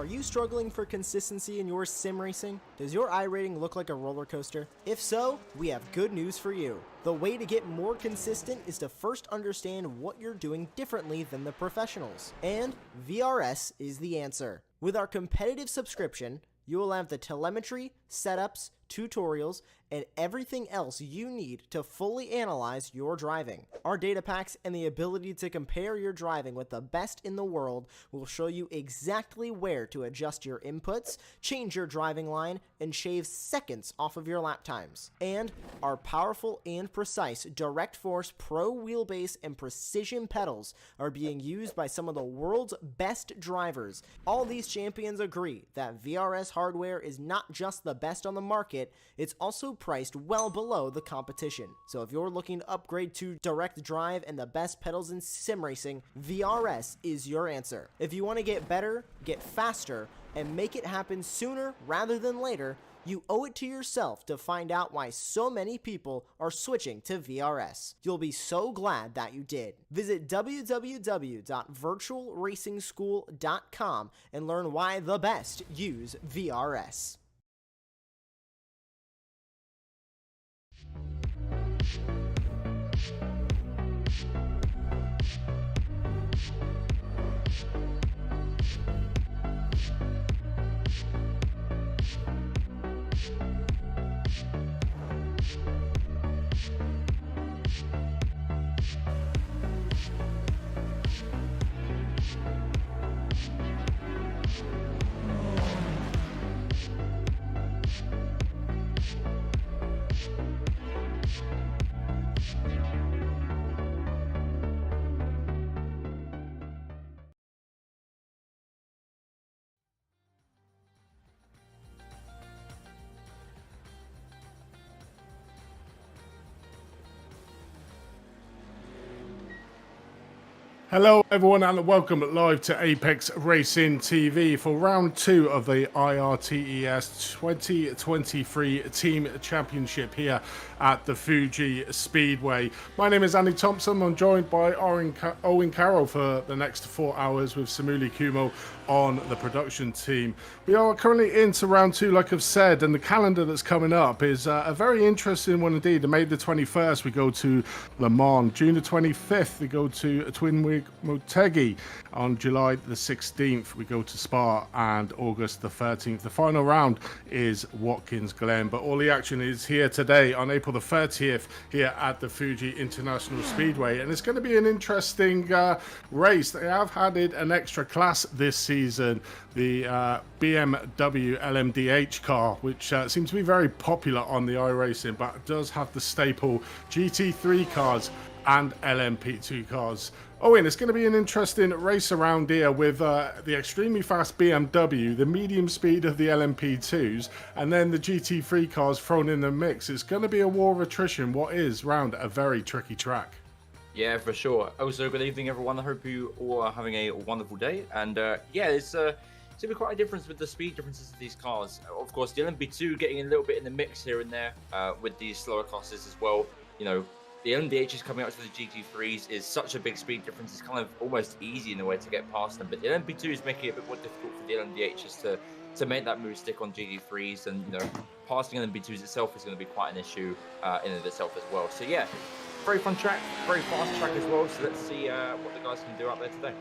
Are you struggling for consistency in your sim racing? Does your iRating look like a roller coaster? If so, we have good news for you. The way to get more consistent is to first understand what you're doing differently than the professionals. And VRS is the answer. With our competitive subscription, you will have the telemetry, setups, tutorials, and everything else you need to fully analyze your driving. Our data packs and the ability to compare your driving with the best in the world will show you exactly where to adjust your inputs, change your driving line, and shave seconds off of your lap times. And our powerful and precise Direct Force Pro wheelbase and precision pedals are being used by some of the world's best drivers. All these champions agree that VRS hardware is not just the best on the market, it's also priced well below the competition. So if you're looking to upgrade to direct drive and the best pedals in sim racing, VRS is your answer. If you want to get better, get faster, and make it happen sooner rather than later, you owe it to yourself to find out why so many people are switching to VRS. You'll be so glad that you did. Visit www.virtualracingschool.com and learn why the best use VRS. Hello everyone and welcome live to Apex Racing TV for round 2 of the iRTES 2023 Team Championship here at the Fuji Speedway. My name is Andy Thompson. I'm joined by Owen Carroll for the next 4 hours with Samuli Kumo on the production team. We are currently into round 2, like I've said, and the calendar that's coming up is a very interesting one indeed. May the 21st we go to Le Mans, June the 25th we go to Twinwig Motegi, on July the 16th we go to Spa, and August the 13th the final round is Watkins Glen. But all the action is here today on April the 30th here at the Fuji International Speedway, and it's going to be an interesting race. They have added an extra class this season, the BMW LMDH car, which seems to be very popular on the iRacing, but it does have the staple GT3 cars and LMP2 cars. Owen, it's going to be an interesting race around here with the extremely fast BMW, the medium speed of the LMP2s, and then the GT3 cars thrown in the mix. It's going to be a war of attrition, what is round a very tricky track. Yeah, for sure. Also, good evening, everyone. I hope you all are having a wonderful day. And yeah, it's going to be quite a difference with the speed differences of these cars. Of course, the LMP2 getting a little bit in the mix here and there with these slower classes as well. You know, the LMDH is coming out to the GT3s is such a big speed difference. It's kind of almost easy in a way to get past them. But the LMP2 is making it a bit more difficult for the LMDHs to make that move stick on GT3s. And, you know, passing LMP2s itself is going to be quite an issue in and of itself as well. So, yeah, very fun track, very fast track as well. So let's see what the guys can do out there today.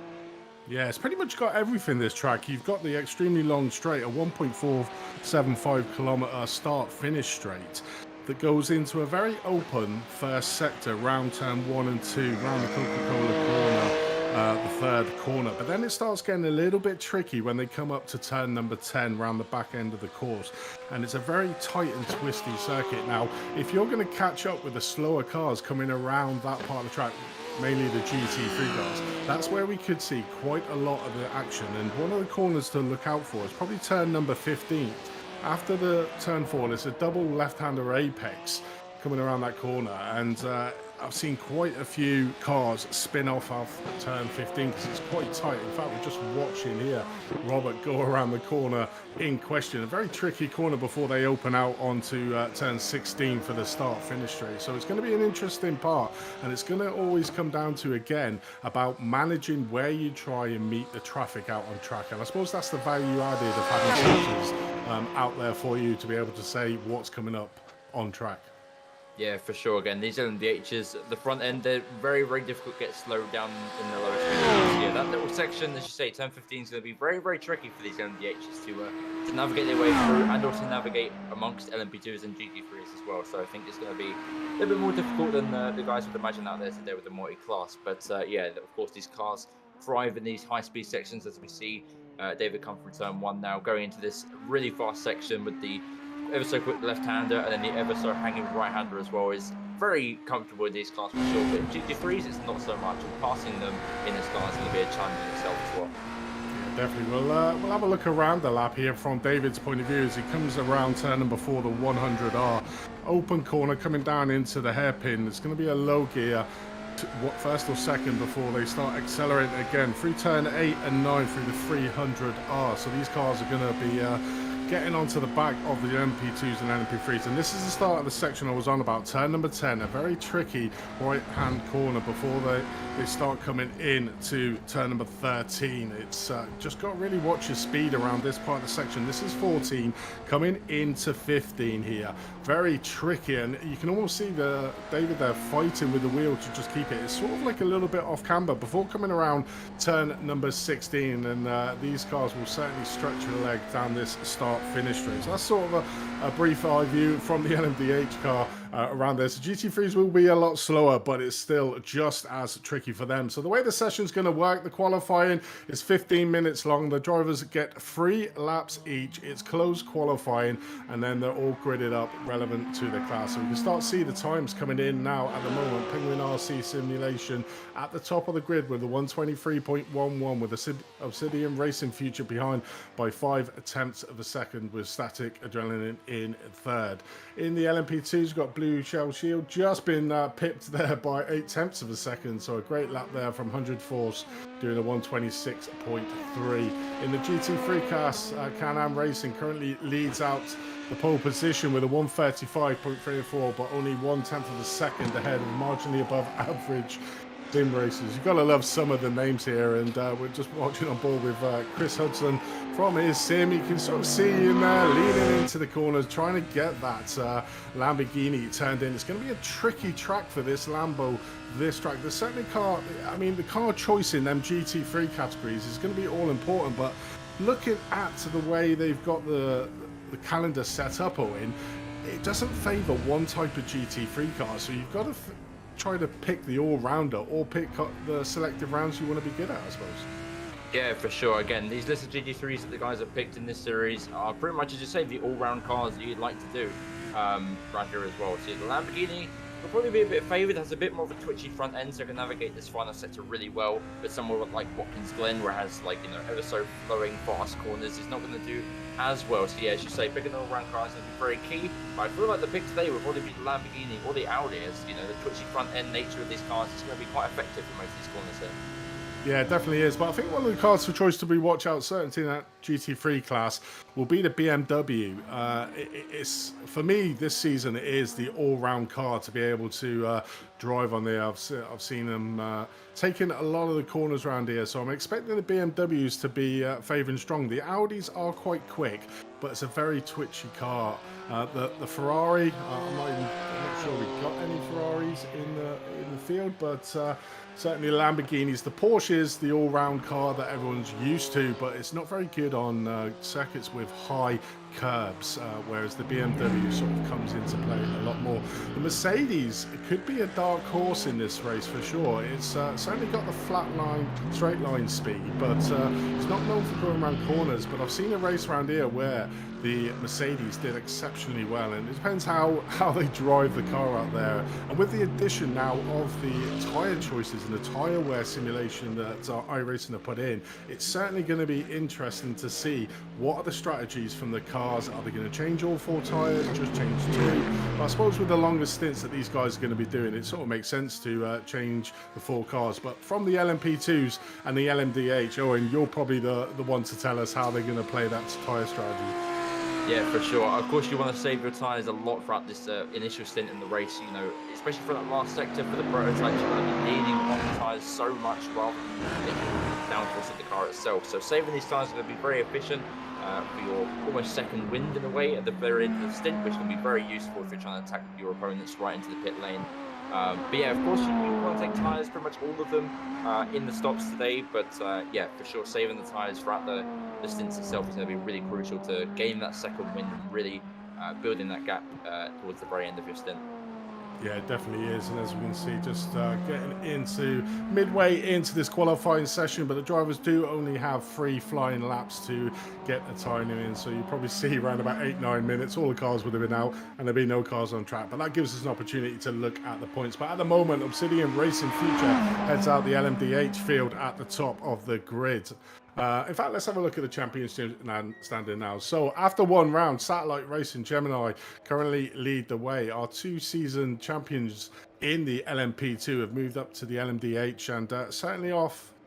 Yeah, it's pretty much got everything, this track. You've got the extremely long straight, a 1.475 kilometer start-finish straight that goes into a very open first sector, round turn 1 and 2, round the Coca-Cola corner, the third corner. But then it starts getting a little bit tricky when they come up to turn number 10, round the back end of the course. And it's a very tight and twisty circuit. Now, if you're going to catch up with the slower cars coming around that part of the track, mainly the GT3 cars, that's where we could see quite a lot of the action. And one of the corners to look out for is probably turn number 15. After the turn 4, there's a double left-hander apex coming around that corner, and I've seen quite a few cars spin off turn 15 because it's quite tight. In fact, we're just watching here Robert go around the corner in question. A very tricky corner before they open out onto turn 16 for the start-finish straight. So it's going to be an interesting part, and it's going to always come down to, again, about managing where you try and meet the traffic out on track. And I suppose that's the value added of having features out there for you to be able to say what's coming up on track. Yeah, for sure. Again, these LMDHs, the front end, they're very, very difficult to get slowed down in the lower speed. Yeah, that little section, as you say, turn 15 is going to be very, very tricky for these LMDHs to navigate their way through and also navigate amongst LMP2s and GT3s as well. So I think it's going to be a little bit more difficult than the guys would imagine out there today with the multi-class. But yeah, of course, these cars thrive in these high-speed sections, as we see David come from turn 1 now, going into this really fast section with the ever so quick left-hander and then the ever so hanging right-hander as well. Is very comfortable in these cars for sure, but in GT3s it's not so much, and passing them in this car is going to be a challenge in itself as well. Yeah, definitely. We'll have a look around the lap here from David's point of view as he comes around turn number 4, the 100R. Open corner coming down into the hairpin. It's going to be a low gear, first or second, before they start accelerating again through turn 8 and 9 through the 300R. So these cars are going to be getting onto the back of the MP2s and MP3s, and this is the start of the section I was on about, turn number 10, a very tricky right-hand corner before they start coming in to turn number 13. It's just got to really watch your speed around this part of the section. This is 14 coming into 15 here. Very tricky, and you can almost see David there fighting with the wheel to just keep it. It's sort of like a little bit off camber before coming around turn number 16, and these cars will certainly stretch your leg down this start-finish straight. So that's sort of a brief eye view from the LMDH car around there. So GT3s will be a lot slower, but it's still just as tricky for them. So the way the session's going to work, the qualifying is 15 minutes long. The drivers get 3 laps each. It's closed qualifying, and then they're all gridded up relevant to the class. So we can start to see the times coming in now at the moment. Penguin RC Simulation at the top of the grid with the 123.11 with Obsidian Racing Future behind by 5/10 of a second, with Static Adrenaline in third. In the LMP2s, you've got Blue Shell Shield just been pipped there by 8/10 of a second, so a great lap there from 100 Force doing a 126.3. In the GT3 class, Can-Am Racing currently leads out the pole position with a 135.34, but only 1/10 of a second ahead of marginally above average sim racers. You've got to love some of the names here, and we're just watching on board with Chris Hudson from his sim. You can sort of see him there leaning into the corners, trying to get that Lamborghini turned in. It's going to be a tricky track for this Lambo, this track. There's certainly the car choice in them GT3 categories is going to be all important, but looking at the way they've got the calendar set up, Owen, it doesn't favour one type of GT3 car, so you've got to try to pick the all-rounder or pick the selective rounds you want to be good at, I suppose. Yeah, for sure. Again, these list of GT3s that the guys have picked in this series are pretty much, as you say, the all-round cars that you'd like to do right here as well. So the Lamborghini will probably be a bit favoured, has a bit more of a twitchy front end, so it can navigate this final sector really well. But somewhere like Watkins Glen, where it has, like, ever so flowing fast corners, is not going to do as well. So yeah, as you say, picking all round cars is going to be very key. But I feel like the pick today will probably be the Lamborghini or the Audi, as the twitchy front end nature of these cars is going to be quite effective in most of these corners here. Yeah, it definitely is. But I think one of the cars for choice to be watch out, certainly in that GT3 class, will be the BMW. It's for me this season. It is the all-round car to be able to drive on there. I've seen them taking a lot of the corners around here, so I'm expecting the BMWs to be favouring strong. The Audis are quite quick, but it's a very twitchy car. The Ferrari, I'm not sure we've got any Ferraris in the field, but certainly Lamborghinis. The Porsche is the all-round car that everyone's used to, but it's not very good on circuits with high curbs, whereas the BMW sort of comes into play a lot more. The Mercedes could be a dark horse in this race for sure. It's certainly got the flat line, straight line speed, but it's not known for going around corners. But I've seen a race around here where the Mercedes did exceptionally well, and it depends how they drive the car out there. And with the addition now of the tyre choices simulations and the tyre wear simulation that iRacing have put in, it's certainly going to be interesting to see what are the strategies from the cars. Are they going to change all 4 tyres, just change 2? But I suppose with the longer stints that these guys are going to be doing, it sort of makes sense to change the 4 cars. But from the LMP2s and the LMDH, Owen, you're probably the one to tell us how they're going to play that tyre strategy. Yeah, for sure. Of course, you want to save your tyres a lot throughout this initial stint in the race, you know, especially for that last sector for the prototypes. You're going to be leaning on the tyres so much rather than the downforce of the car itself. So saving these tyres is going to be very efficient for your almost second wind in a way at the very end of the stint, which can be very useful if you're trying to attack your opponents right into the pit lane. But yeah, of course, you want to take tyres, pretty much all of them, in the stops today. But yeah, for sure, saving the tyres throughout the stints itself is going to be really crucial to gain that second win and really building that gap towards the very end of your stint. Yeah, it definitely is. And as we can see, just getting into midway into this qualifying session, but the drivers do only have 3 flying laps to get the timing in. So you probably see around about 8-9 minutes, all the cars would have been out and there'd be no cars on track. But that gives us an opportunity to look at the points. But at the moment, Obsidian Racing Future heads out the LMDH field at the top of the grid. In fact, let's have a look at the championship standing now. So after 1 round, Satellite Racing Gemini currently lead the way. Our 2-season champions in the LMP2 have moved up to the LMDH and certainly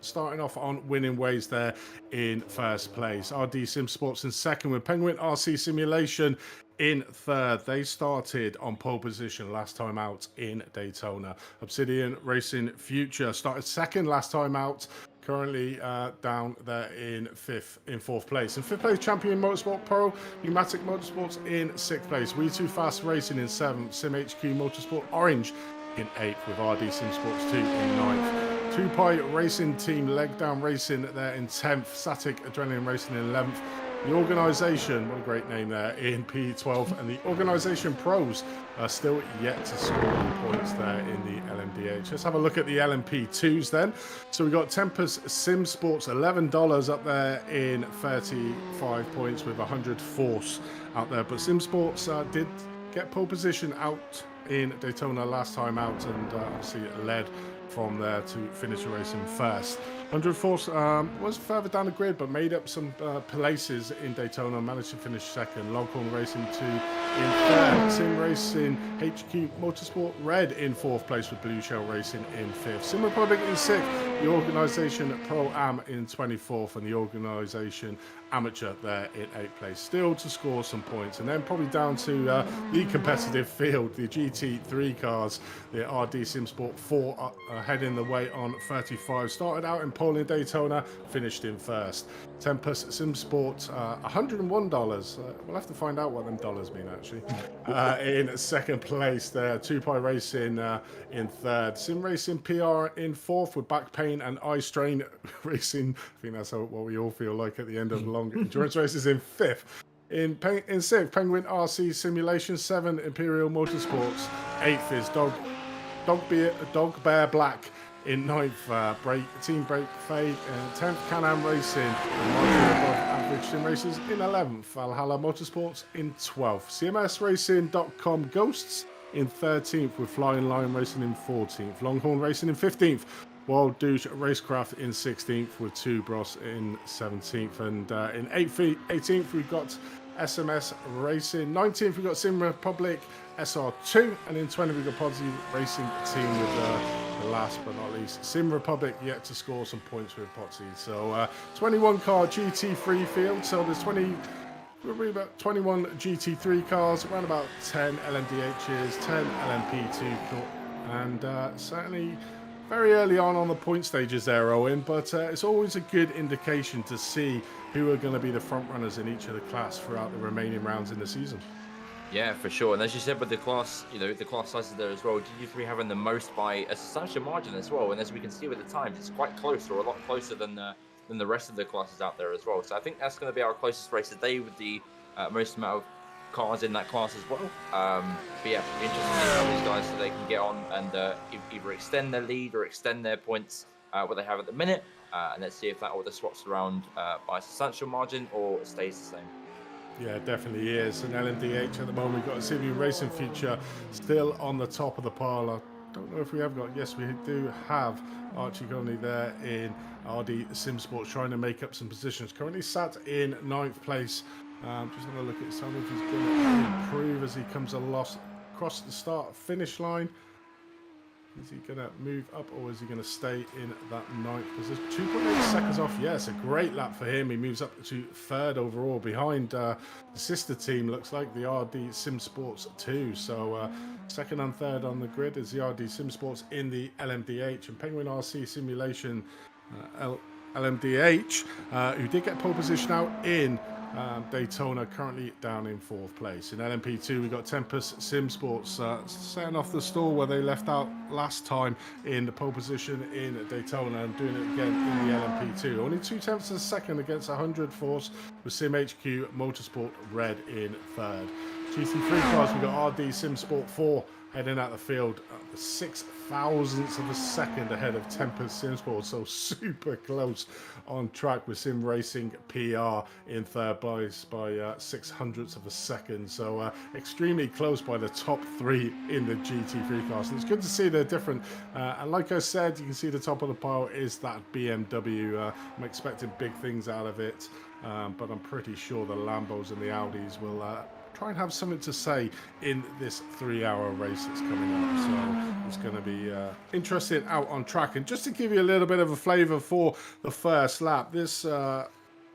starting off on winning ways there in first place. RD Sim Sports in second with Penguin RC Simulation in third. They started on pole position last time out in Daytona. Obsidian Racing Future started second last time out. Currently down there in fourth place. In fifth place, Champion Motorsport Pro, Pneumatic Motorsports in 6th place. We2 Fast Racing in 7th. SimHQ Motorsport Orange in 8th with RD Sim Sports 2 in 9th. 2Pi Racing Team Leg Down Racing there in 10th. Static Adrenaline Racing in 11th. The organisation, what a great name there, in P12, and the organisation pros are still yet to score any points there in the LMDH. Let's have a look at the LMP2s then. So we've got Tempest Sim Sports, $11 up there in 35 points with 100 force out there. But Sim Sports did get pole position out in Daytona last time out and obviously led from there to finish the race in first. 100 Force was further down the grid, but made up some places in Daytona, managed to finish second. Longhorn Racing 2 in third. Sim Racing HQ Motorsport Red in 4th place with Blue Shell Racing in 5th. Sim Republic in 6th. The organisation Pro-Am in 24th, and the organisation Amateur there in 8th place. Still to score some points, and then probably down to the competitive field, the GT3 cars. The RD Sim Sport 4 heading the way on 35. Started out in pole in Daytona, finished in first. Tempest Sim Sport, $101. We'll have to find out what them dollars mean actually. In second place there. 2Pi Racing in third. Sim Racing PR in fourth with Back Pain and Eye Strain Racing. I think that's what we all feel like at the end of long endurance races in fifth. In sixth, Penguin RC Simulation 7, Imperial Motorsports. 8th is Dog Bear Black. In 9th, Team Break Fade. 10th, Can-Am Racing. And above average sim races in 11th. Valhalla Motorsports in 12th. CMSRacing.com Ghosts in 13th with Flying Lion Racing in 14th. Longhorn Racing in 15th. Wild Douche Racecraft in 16th with 2 Bros in 17th. And in 18th, we've got SMS Racing. 19th, we've got Sim Republic SR2. And in 20th, we've got Podsy Racing Team with the last but not least, Sim Republic yet to score some points with Podsy. So 21 car GT3 field. So there's about 21 GT3 cars, around about 10 LMDHs, 10 LMP2, and certainly very early on the point stages there, Owen, but it's always a good indication to see who are going to be the front runners in each of the class throughout the remaining rounds in the season. Yeah, for sure. And as you said with the class, the class sizes there as well, GT3 having the most by a substantial margin as well. And as we can see with the times, it's quite close, or a lot closer than the rest of the classes out there as well. So I think that's going to be our closest race today with the most amount of cars in that class as well. But yeah, interesting to see how these guys so they can get on and either extend their lead or extend their points what they have at the minute. And let's see if that order swaps around by a substantial margin or stays the same. Yeah, it definitely is. And LMDH at the moment, we've got a Obsidian Racing Future still on the top of the pile. don't know if we have got, yes, we do have Archie Conley there in RD Sim Sports trying to make up some positions. Currently sat in 9th place. Just having a look at some if he's going to improve as he comes across the start-finish line. Is he going to move up or is he going to stay in that 9th position? 2.8 seconds off. Yes, a great lap for him. He moves up to 3rd overall behind the sister team, looks like the RD Sim Sports 2. So 2nd and 3rd on the grid is the RD Sim Sports in the LMDH and Penguin RC Simulation LMDH, who did get pole position out in Daytona, currently down in 4th place. In LMP2, we got Tempest Sim Sports setting off the stall where they left out last time in the pole position in Daytona and doing it again in the LMP2. Only 2/10 of a second against 100 force with Sim HQ Motorsport Red in 3rd. GT3 cars, we got RD Sim Sport 4 heading out the field at the 6,000ths of a second ahead of Tempest Sim Sport, so super close on track with Sim Racing PR in 3rd place by 600ths of a second, so extremely close by the top 3 in the GT3 cars. And it's good to see they're different, and like I said, you can see the top of the pile is that BMW. I'm expecting big things out of it, but I'm pretty sure the Lambos and the Audis will try and have something to say in this 3-hour race that's coming up. So it's going to be interesting out on track. And just to give you a little bit of a flavour for the first lap, this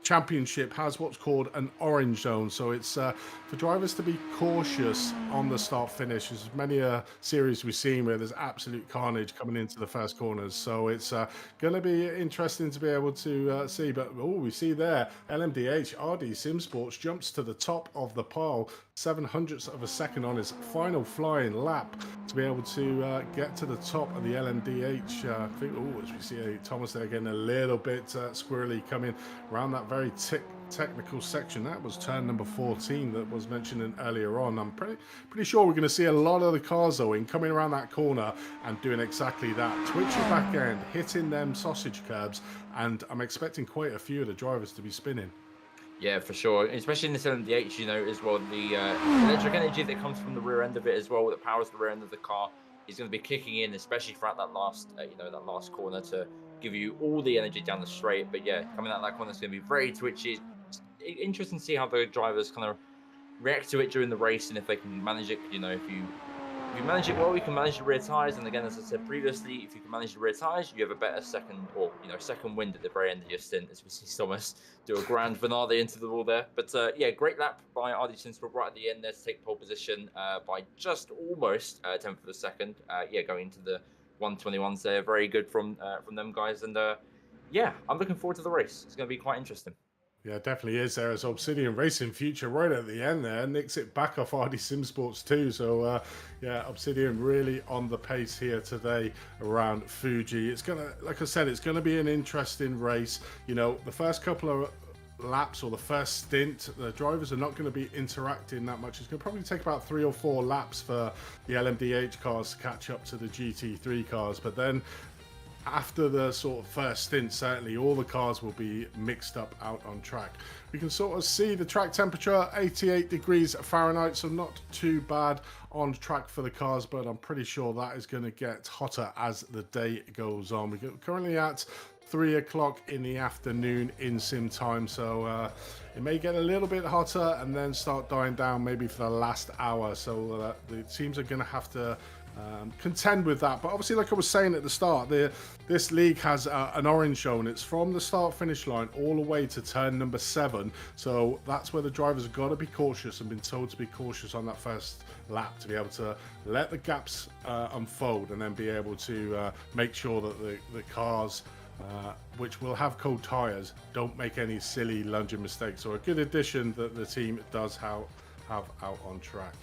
championship has what's called an orange zone, so it's for drivers to be cautious on the start finish. There's many a series we've seen where there's absolute carnage coming into the first corners, so it's going to be interesting to be able to see. But we see there LMDH RD Sim Sports jumps to the top of the pile, 700ths of a second on his final flying lap to be able to get to the top of the LMDH. I think, as we see Thomas there getting a little bit squirrely coming around that very technical section. That was turn number 14 that was mentioned earlier on. I'm pretty sure we're going to see a lot of the cars though in coming around that corner and doing exactly that, twitching back end, hitting them sausage curbs, and I'm expecting quite a few of the drivers to be spinning. Yeah, for sure. Especially in this LMDH, you know, as well, the electric energy that comes from the rear end of it as well, that powers the rear end of the car, is going to be kicking in, especially throughout that last, that last corner to give you all the energy down the straight. But yeah, coming out that corner is going to be very twitchy. It's interesting to see how the drivers kind of react to it during the race and if they can manage it. You know, if you manage it well, you can manage the rear tires. And again, as I said previously, if you can manage the rear tires, you have a better second wind at the very end of your stint, as we see Thomas do a grand finale into the wall there. But yeah, great lap by RD Sim Sport right at the end there to take pole position by just almost 10th of a second. Yeah, going into the 121s there, very good from them guys. And yeah, I'm looking forward to the race. It's going to be quite interesting. Yeah, it definitely is there as Obsidian Racing Future right at the end there nicks it back off RD Sim Sports too. So yeah, Obsidian really on the pace here today around Fuji. It's gonna, like I said, it's gonna be an interesting race. You know, the first couple of laps or the first stint, the drivers are not going to be interacting that much. It's going to probably take about 3 or 4 laps for the LMDH cars to catch up to the GT3 cars, but then after the sort of first stint, certainly all the cars will be mixed up out on track. We can sort of see the track temperature, 88 degrees Fahrenheit, so not too bad on track for the cars, but I'm pretty sure that is going to get hotter as the day goes on. We're currently at 3 o'clock in the afternoon in sim time, so it may get a little bit hotter and then start dying down maybe for the last hour, so the teams are going to have to contend with that. But obviously, like I was saying at the start, this league has an orange zone. It's from the start finish line all the way to turn number 7, so that's where the drivers have got to be cautious and been told to be cautious on that first lap to be able to let the gaps unfold and then be able to make sure that the cars which will have cold tires don't make any silly lunging mistakes. So a good addition that the team does have out on track.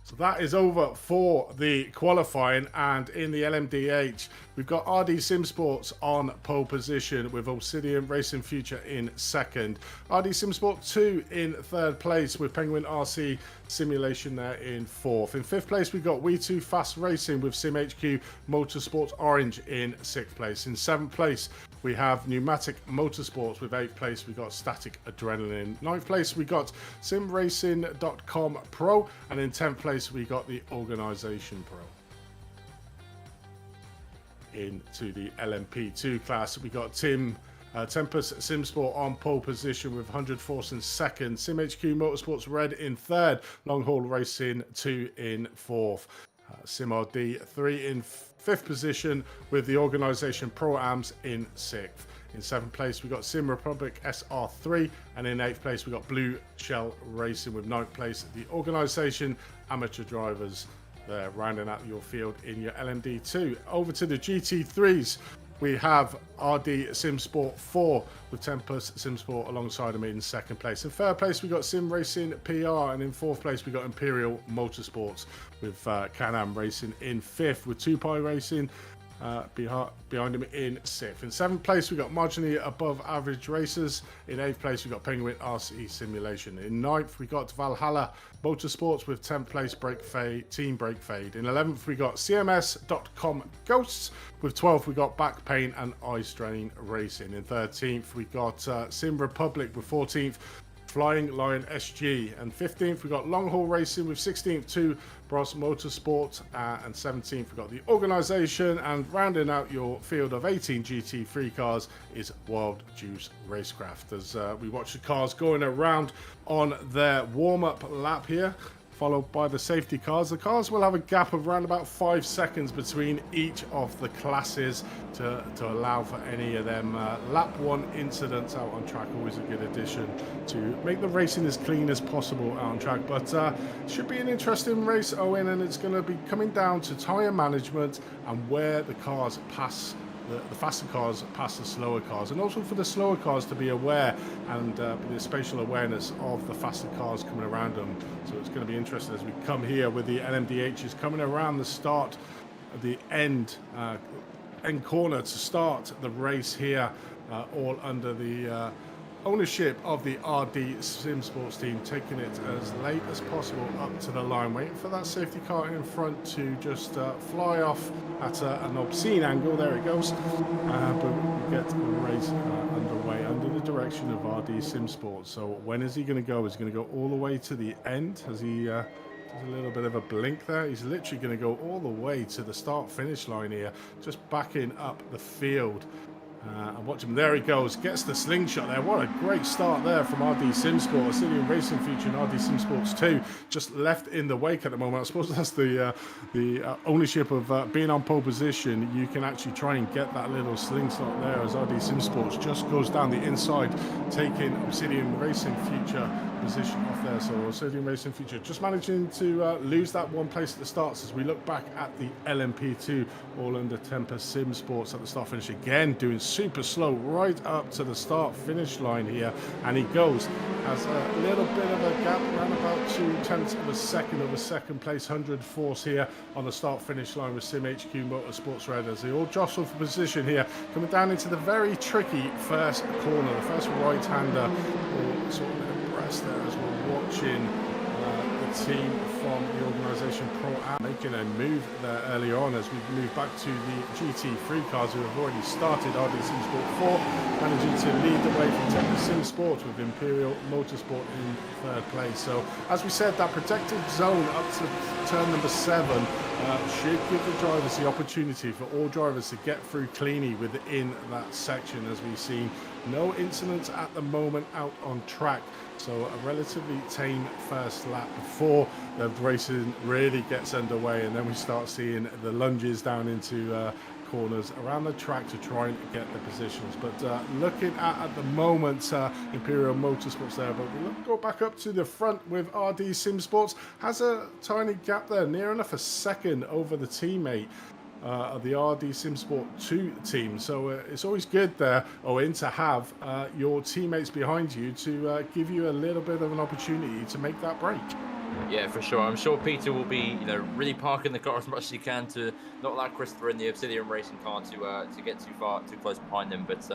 So that is over for the qualifying, and in the LMDH we've got RD Sim Sports on pole position with Obsidian Racing Future in 2nd, RD Sim Sport 2 in 3rd place with Penguin RC Simulation there in 4th. In 5th place we've got We2 Fast Racing with Sim HQ Motorsports Orange in 6th place. In 7th place we have Pneumatic Motorsports. With 8th place we got Static Adrenaline. 9th place we got SimRacing.com Pro, and in 10th place we got the Organisation Pro. into the LMP2 class. We got Tempest SimSport on pole position with 100 Force in second, SimHQ Motorsports Red in third, Long Haul Racing 2 in fourth, SimRD 3 in fifth position with the organisation Pro-Ams in sixth. In seventh place we got Sim Republic SR3, and in eighth place we got Blue Shell Racing with ninth place the organisation Amateur Drivers. There, rounding out your field in your LMD2. Over to the GT3s. We have RD SimSport 4 with Tempest SimSport alongside them in second place. In third place, we got Sim Racing PR, and in fourth place, we got Imperial Motorsports with Can-Am Racing in fifth, with 2Pi Racing behind him in sixth. In seventh place, we got marginally above average racers. In eighth place, we got Penguin RC Simulation. In ninth, we got Valhalla Motorsports with 10th place Team Break Fade. In 11th, we got CMS.com Ghosts. With 12th, we got Back Pain and Eye Strain Racing. In 13th, we got Sim Republic. With 14th, Flying Lion SG, and 15th we got Long Haul Racing, with 16th to Bros Motorsport, and 17th we got the organisation, and rounding out your field of 18 GT3 cars is Wild Juice Racecraft, as we watch the cars going around on their warm-up lap here, followed by the safety cars. The cars will have a gap of around about 5 seconds between each of the classes to allow for any of them lap 1 incidents out on track. Always a good addition to make the racing as clean as possible out on track. But should be an interesting race, Owen, and it's going to be coming down to tyre management and where the cars pass. The faster cars pass the slower cars, and also for the slower cars to be aware and the spatial awareness of the faster cars coming around them. So it's going to be interesting as we come here with the LMDHs coming around the start of the end corner to start the race here, all under the ownership of the RD SimSports team, taking it as late as possible up to the line, waiting for that safety car in front to just fly off at an obscene angle. There it goes. But we get the race underway under the direction of RD SimSports. So when is he going to go? Is he going to go all the way to the end? Has he does a little bit of a blink there? He's literally going to go all the way to the start-finish line here, just backing up the field. And watch him, there he goes, gets the slingshot there. What a great start there from RD SimSport. Australian Racing Future and RD SimSports 2 just left in the wake at the moment. I suppose that's the ownership of being on pole position. You can actually try and get that little slingshot there as RD SimSports just goes down the inside, taking Obsidian Racing Future position off there. So Obsidian Racing Future just managing to lose that one place at the starts as we look back at the LMP2, all under Tempest SimSports at the start finish again, doing super slow right up to the start finish line here, and he goes as a little bit of a gap, around about 0.2 of a second of a second place 100 Force here on the start finish line with SimHQ Motorsports Red, as they all jostle for position here, coming down into the very tricky first corner, the first right-hander, sort of abreast there as we're watching the team from the organisation Pro-Am making a move there earlier on as we move back to the GT3 cars who have already started. RD SimSport 4 managing to lead the way from Tempest SimSport with Imperial Motorsport in third place. So as we said, that protected zone up to turn number 7 should give the drivers the opportunity for all drivers to get through cleanly within that section, as we've seen no incidents at the moment out on track. So a relatively tame first lap before the racing really gets underway, and then we start seeing the lunges down into corners around the track to try and get the positions. But looking at the moment, Imperial Motorsports there, but we'll go back up to the front with RD SimSports. Has a tiny gap there, near enough a second over the teammate of the RD SimSport 2 team. So it's always good there, Owen, to have your teammates behind you to give you a little bit of an opportunity to make that break. Yeah, for sure. I'm sure Peter will be, really parking the car as much as he can to not allow Christopher in the Obsidian Racing car to get too close behind him. But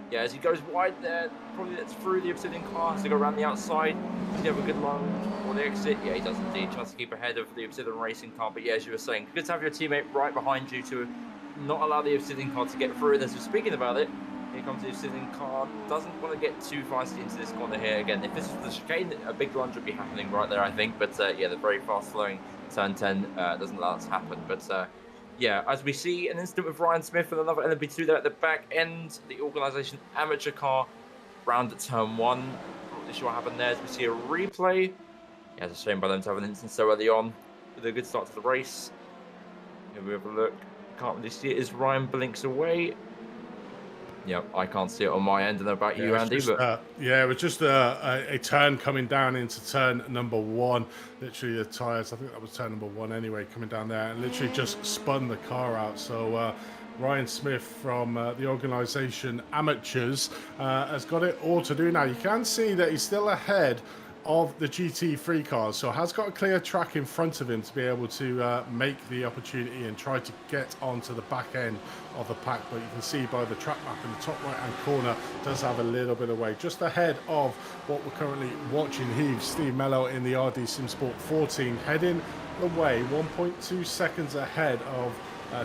yeah, as he goes wide there, probably that's through the Obsidian car, has to go around the outside. Does he have a good lunge or the exit? Yeah, he does indeed. Tries to keep ahead of the Obsidian Racing car. But yeah, as you were saying, good to have your teammate right behind you to not allow the Obsidian car to get through. And as we're speaking about it, here comes the Obsidian car. Doesn't want to get too fast into this corner here. Again, if this was the chicane, a big lunge would be happening right there, I think. But yeah, the very fast flowing turn 10 doesn't allow that to happen. But yeah, as we see an incident with Ryan Smith and another LMP2 there at the back end, the organisation amateur car round at turn 1. Not really sure what happened there, as we see a replay. Yeah, it's a shame by them to have an instance so early on with a good start to the race. Here we have a look. Can't really see it as Ryan blinks away. Yeah, I can't see it on my end. I don't know about you, Andy. Yeah, it was just a turn coming down into turn number 1. Literally the tyres, I think that was turn number 1 anyway, coming down there and literally just spun the car out. So Ryan Smith from the organisation Amateurs has got it all to do now. You can see that he's still ahead of the GT3 cars, so has got a clear track in front of him to be able to make the opportunity and try to get onto the back end of the pack. But you can see by the track map in the top right hand corner does have a little bit of way just ahead of what we're currently watching here. Steve Mello in the RD Sim Sport 14 heading away 1.2 seconds ahead of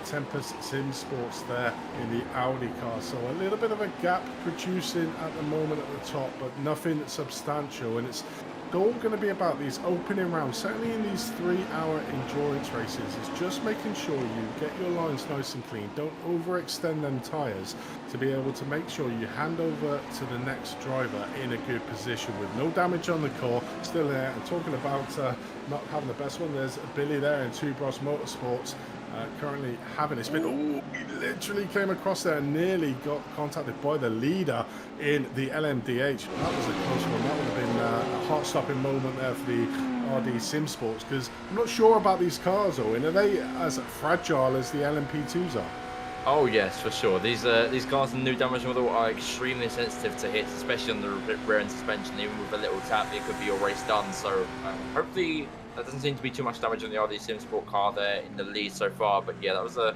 Tempest Sim Sports there in the Audi car. So a little bit of a gap producing at the moment at the top, but nothing substantial. And it's all going to be about these opening rounds, certainly in these 3-hour endurance races. It's just making sure you get your lines nice and clean. Don't overextend them tyres to be able to make sure you hand over to the next driver in a good position with no damage on the core. Still there. And talking about not having the best one, there's Billy there in Fuji Motorsports. Currently having a spin. Oh, he literally came across there and nearly got contacted by the leader in the LMDH. That was a close one. That would have been a heart-stopping moment there for the RD Sim Sports, because I'm not sure about these cars, Owen. Are they as fragile as the LMP2s are? Oh yes, for sure. These cars in the new damage model are extremely sensitive to hits, especially on the rear end suspension. Even with a little tap, it could be your race done. So hopefully there doesn't seem to be too much damage on the RD Sim Sport car there in the lead so far. But yeah, that was an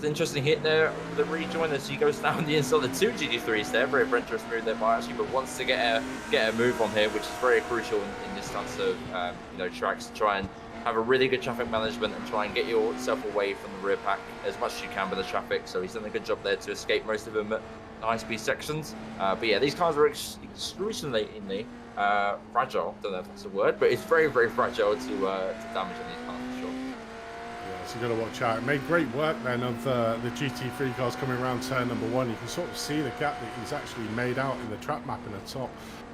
interesting hit there. The rejoin as he goes down the inside of the 2 GT3s there. Very adventurous move there by actually, but wants to get a move on here, which is very crucial in this kinds of tracks to try and have a really good traffic management and try and get yourself away from the rear pack as much as you can with the traffic. So he's done a good job there to escape most of them at the high-speed sections. But yeah, these cars are excruciatingly fragile. Don't know if that's a word, but it's very, very fragile to damage on these cars for sure. Yeah, so you've got to watch out. It made great work then of the GT3 cars coming around turn number 1. You can sort of see the gap that he's actually made out in the track map in the top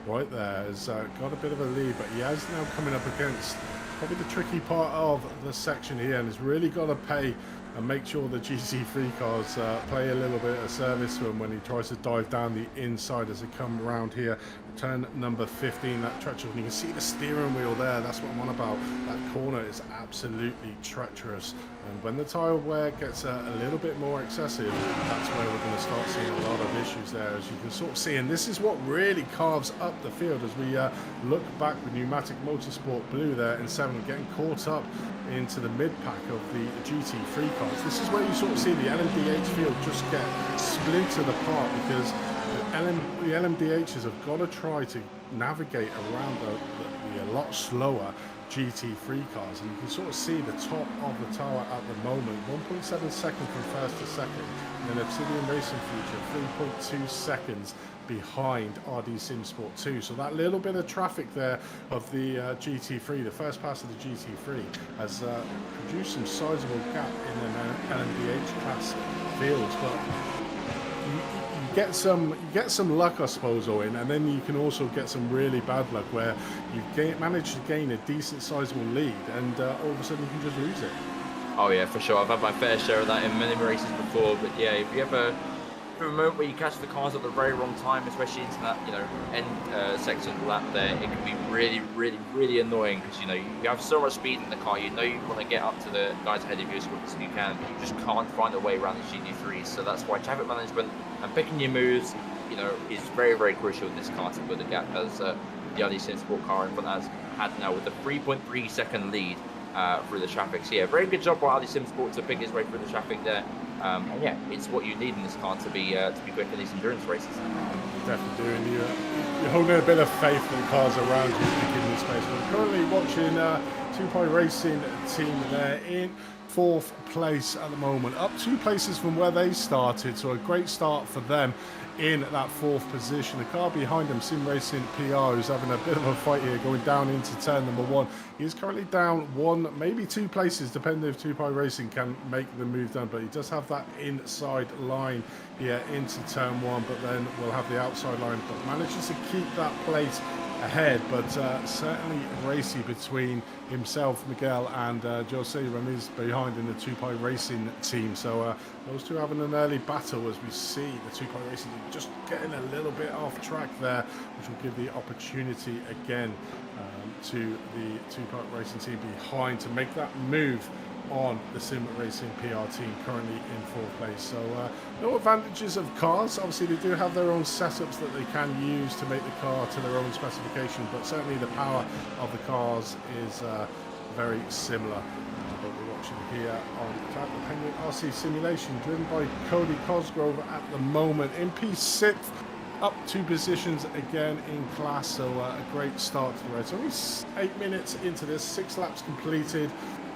right there. Has got a bit of a lead, but he is now coming up against probably the tricky part of the section here, and has really got to pay and make sure the GT3 cars play a little bit of service to him when he tries to dive down the inside as they come around here. Turn number 15, that treacherous, and you can see the steering wheel there. That's what I'm on about. That corner is absolutely treacherous, and when the tyre wear gets a little bit more excessive, that's where we're going to start seeing a lot of issues there, as you can sort of see. And this is what really carves up the field as we look back with Pneumatic Motorsport Blue there in 7th, getting caught up into the mid-pack of the GT3 cars. This is where you sort of see the LMDH field just get splintered apart, because the LMDHs have got to try to navigate around the a lot slower GT3 cars, and you can sort of see the top of the tower at the moment, 1.7 seconds from first to second, and then Obsidian Racing Future 3.2 seconds behind RD Sim Sport 2. So that little bit of traffic there of the GT3, the first pass of the GT3, has produced some sizable gap in the LMDH class fields. But you get some luck, I suppose, Owen, and then you can also get some really bad luck where you manage to gain a decent sizable lead, and all of a sudden you can just lose it. Oh yeah, for sure. I've had my fair share of that in many races before, but yeah, if you have a moment where you catch the cars at the very wrong time, especially into that end section of the lap there, it can be really, really, really annoying, because you have so much speed in the car. You want to get up to the guys ahead of you as quick as you can, but you just can't find a way around the GT3s. So that's why traffic management and picking your moves, is very, very crucial in this car to build a gap, as the RD Sim Sport car in front has had now with a 3.3 second lead through the traffic. So yeah, very good job by RD Sim Sport to pick his way through the traffic there. And yeah, it's what you need in this car to be quick in these endurance races. Definitely doing. You're holding a bit of faith in the cars around you to give them space. We're currently watching 2 Pi Racing team there in 4th place at the moment, up 2 places from where they started. So a great start for them in that 4th position. The car behind him, Sim Racing PR, who's having a bit of a fight here, going down into turn number 1. He's currently down 1, maybe 2 places, depending if 2Pi Racing can make the move done. But he does have that inside line here into turn 1, but then we'll have the outside line. But manages to keep that place ahead, but certainly racy between himself, Miguel, and Jose Ramirez behind in the 2Pi Racing team. So those two having an early battle, as we see the 2Pi Racing team just getting a little bit off track there, which will give the opportunity again to the 2Pi Racing team behind to make that move on the Sim Racing PR team, currently in 4th place. So no advantages of cars. Obviously they do have their own setups that they can use to make the car to their own specification, but certainly the power of the cars is very similar. But we're watching here on track the Penguin RC Simulation, driven by Cody Cosgrove at the moment in P6, up 2 positions again in class. So a great start to the race. Only 8 minutes into this, 6 laps completed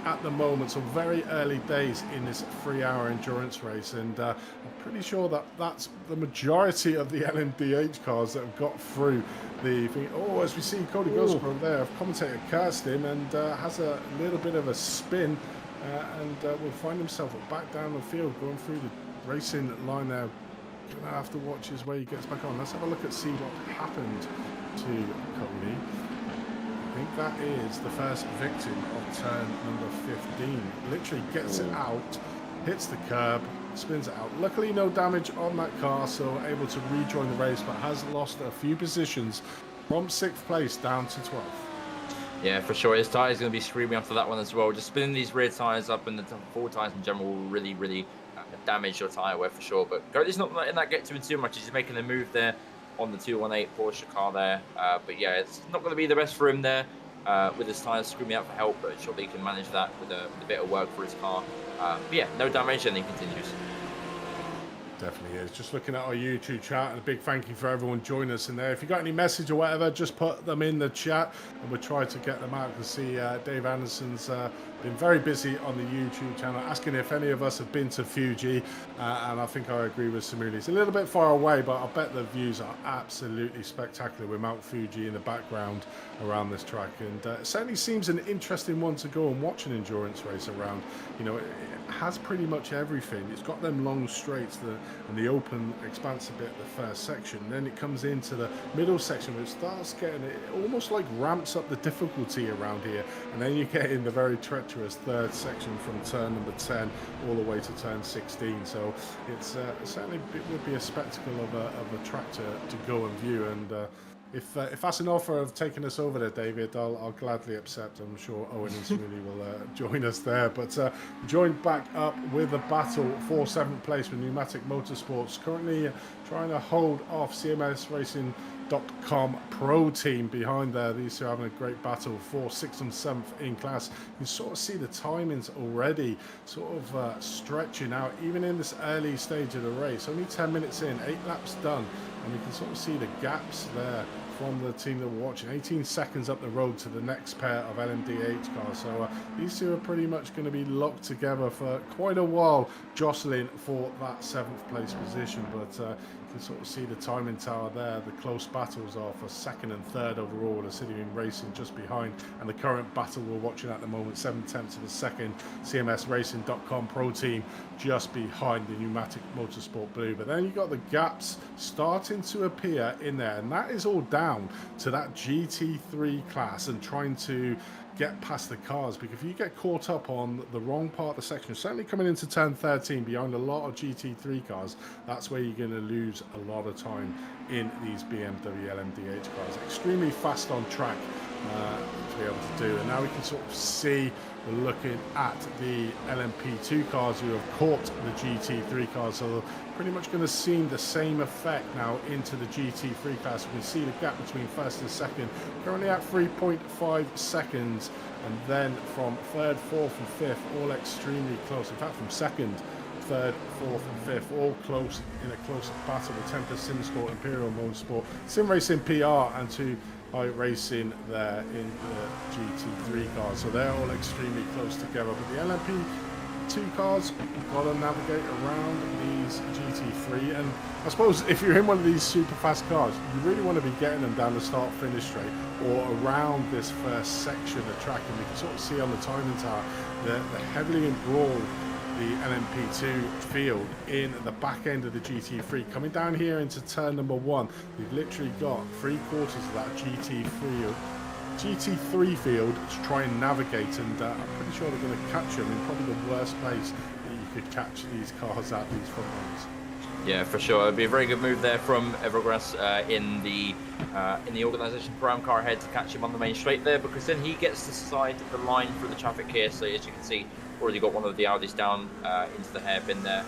at the moment, so very early days in this 3-hour endurance race, and I'm pretty sure that that's the majority of the LMDH cars that have got through the thing. Oh, as we see Cody Cosgrove there, commentator cursed him and has a little bit of a spin, and will find himself back down the field going through the racing line there. Gonna have to watch his way he gets back on. Let's have a look at see what happened to Cody. I think that is the first victim of turn number 15. Literally gets it out, hits the curb, spins it out. Luckily no damage on that car, so able to rejoin the race, but has lost a few positions from 6th place down to 12th. Yeah, for sure. His tyre is going to be screaming after that one as well. Just spinning these rear tyres up and the forward tyres in general will really damage your tyre wear for sure. But Cody's not letting that get to him too much. He's making a move there on the 218 Porsche car there. But yeah, it's not going to be the best for him there with his tyres screaming out for help, but surely he can manage that with a bit of work for his car. But yeah, no damage, and he continues. Definitely is. Just looking at our YouTube chat, and a big thank you for everyone joining us in there. If you got any message or whatever, just put them in the chat and we'll try to get them out. You can see Dave Anderson's been very busy on the YouTube channel asking if any of us have been to Fuji, and I think I agree with Samuli. It's a little bit far away, but I bet the views are absolutely spectacular with Mount Fuji in the background around this track, and it certainly seems an interesting one to go and watch an endurance race around. You know, it has pretty much everything. It's got them long straights and the open expansive bit, the first section. Then it comes into the middle section, which starts getting, it almost like ramps up the difficulty around here, and then you get in the very treacherous 3rd section from turn number 10 all the way to turn 16. So it's certainly it would be a spectacle of a track to go and view, and if that's an offer of taking us over there, David, I'll gladly accept. I'm sure Owen and Samuli will join us there. But joined back up with a battle for 7th place with Pneumatic Motorsports, currently trying to hold off CMSRacing.com Pro Team behind there. These two are having a great battle for 6th and 7th in class. You can sort of see the timings already sort of stretching out, even in this early stage of the race. Only 10 minutes in, 8 laps done, and you can sort of see the gaps there from the team that we're watching. 18 seconds up the road to the next pair of LMDH cars. So these two are pretty much going to be locked together for quite a while, jostling for that 7th place position. But you can sort of see the timing tower there. The close battles are for 2nd and 3rd overall. The City Racing just behind, and the current battle we're watching at the moment, 7/10 of a second, CMSRacing.com Pro Team just behind the Pneumatic Motorsport Blue. But then you've got the gaps starting to appear in there, and that is all down to that GT3 class and trying to get past the cars, because if you get caught up on the wrong part of the section, certainly coming into turn 13 behind a lot of GT3 cars, that's where you're going to lose a lot of time in these BMW LMDH cars. Extremely fast on track to be able to do. And now we can sort of see, we're looking at the LMP2 cars who have caught the GT3 cars, so pretty much going to see the same effect now into the GT3 class. We can see the gap between 1st and 2nd currently at 3.5 seconds, and then from 3rd, 4th and 5th all extremely close. In fact, from 2nd, 3rd, 4th and 5th all close in a close battle with Tempest SimSport, Imperial Motorsport, Sim Racing PR, and 2Pi Racing there in the GT3 cars. So they're all extremely close together, but the LMP GT2 cars, you've got to navigate around these GT3, and I suppose if you're in one of these super fast cars, you really want to be getting them down the start-finish straight or around this first section of track, and we can sort of see on the timing tower the heavily embroiled the LMP2 field in the back end of the GT3. Coming down here into turn number 1, we've literally got 3/4 of that GT3 field to try and navigate, and I'm pretty sure they're going to catch them in probably the worst place that you could catch these cars at, these front runners. Yeah, for sure. It'd be a very good move there from Evergrass in the organisation Brown car ahead to catch him on the main straight there, because then he gets to side the line through the traffic here. So as you can see, already got one of the Audis down into the hairpin there.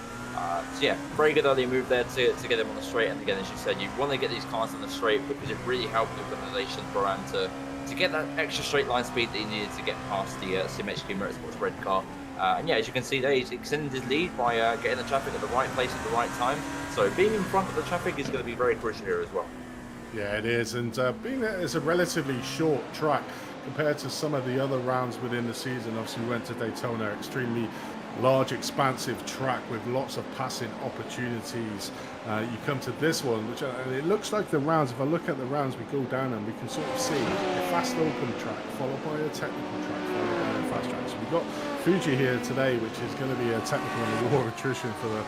So yeah, very good early move there to get them on the straight. And again, as you said, you want to get these cars on the straight because it really helped the organisation Brown to get that extra straight line speed that he needed to get past the CMHQ Motorsports red car. And yeah, as you can see there, he's extended his lead by getting the traffic at the right place at the right time. So being in front of the traffic is going to be very crucial here as well. Yeah, it is. And being that it's a relatively short track compared to some of the other rounds within the season, obviously we went to Daytona, extremely large, expansive track with lots of passing opportunities. You come to this one, which and it looks like the rounds, if I look at the rounds, we go down and we can sort of see a fast open track followed by a technical track followed by a fast track. So we've got Fuji here today, which is going to be a technical and a war attrition for the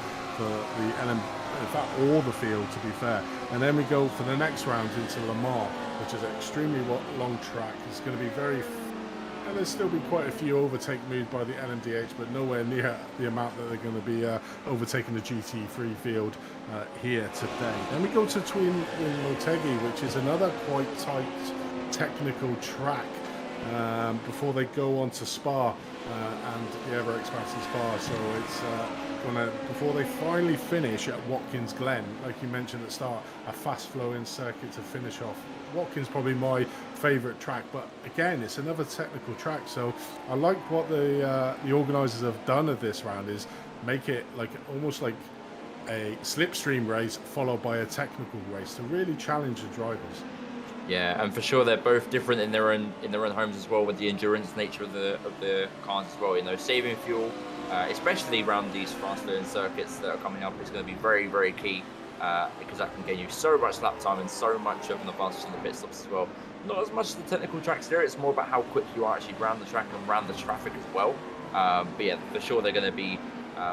LM, in fact all the field to be fair. And then we go for the next round into Lamar, which is an extremely long track. It's going to be very, and there's still be quite a few overtake moves by the LMDH, but nowhere near the amount that they're going to be overtaking the GT3 field here today. Then we go to Twin Motegi, which is another quite tight technical track before they go on to Spa and the ever expansive Spa. So it's before they finally finish at Watkins Glen, like you mentioned at the start, a fast flowing circuit to finish off. Watkins probably my favourite track, but again, it's another technical track. So I like what the organisers have done of this round is make it like almost like a slipstream race followed by a technical race to really challenge the drivers. Yeah, and for sure they're both different in their own homes as well, with the endurance nature of the cars as well. You know, saving fuel, especially around these fast flowing circuits that are coming up, is going to be very, very key. Because that can gain you so much lap time and so much of an advantage in the pit stops as well. Not as much as the technical tracks there, it's more about how quick you are actually around the track and around the traffic as well. But yeah, for sure they're going to be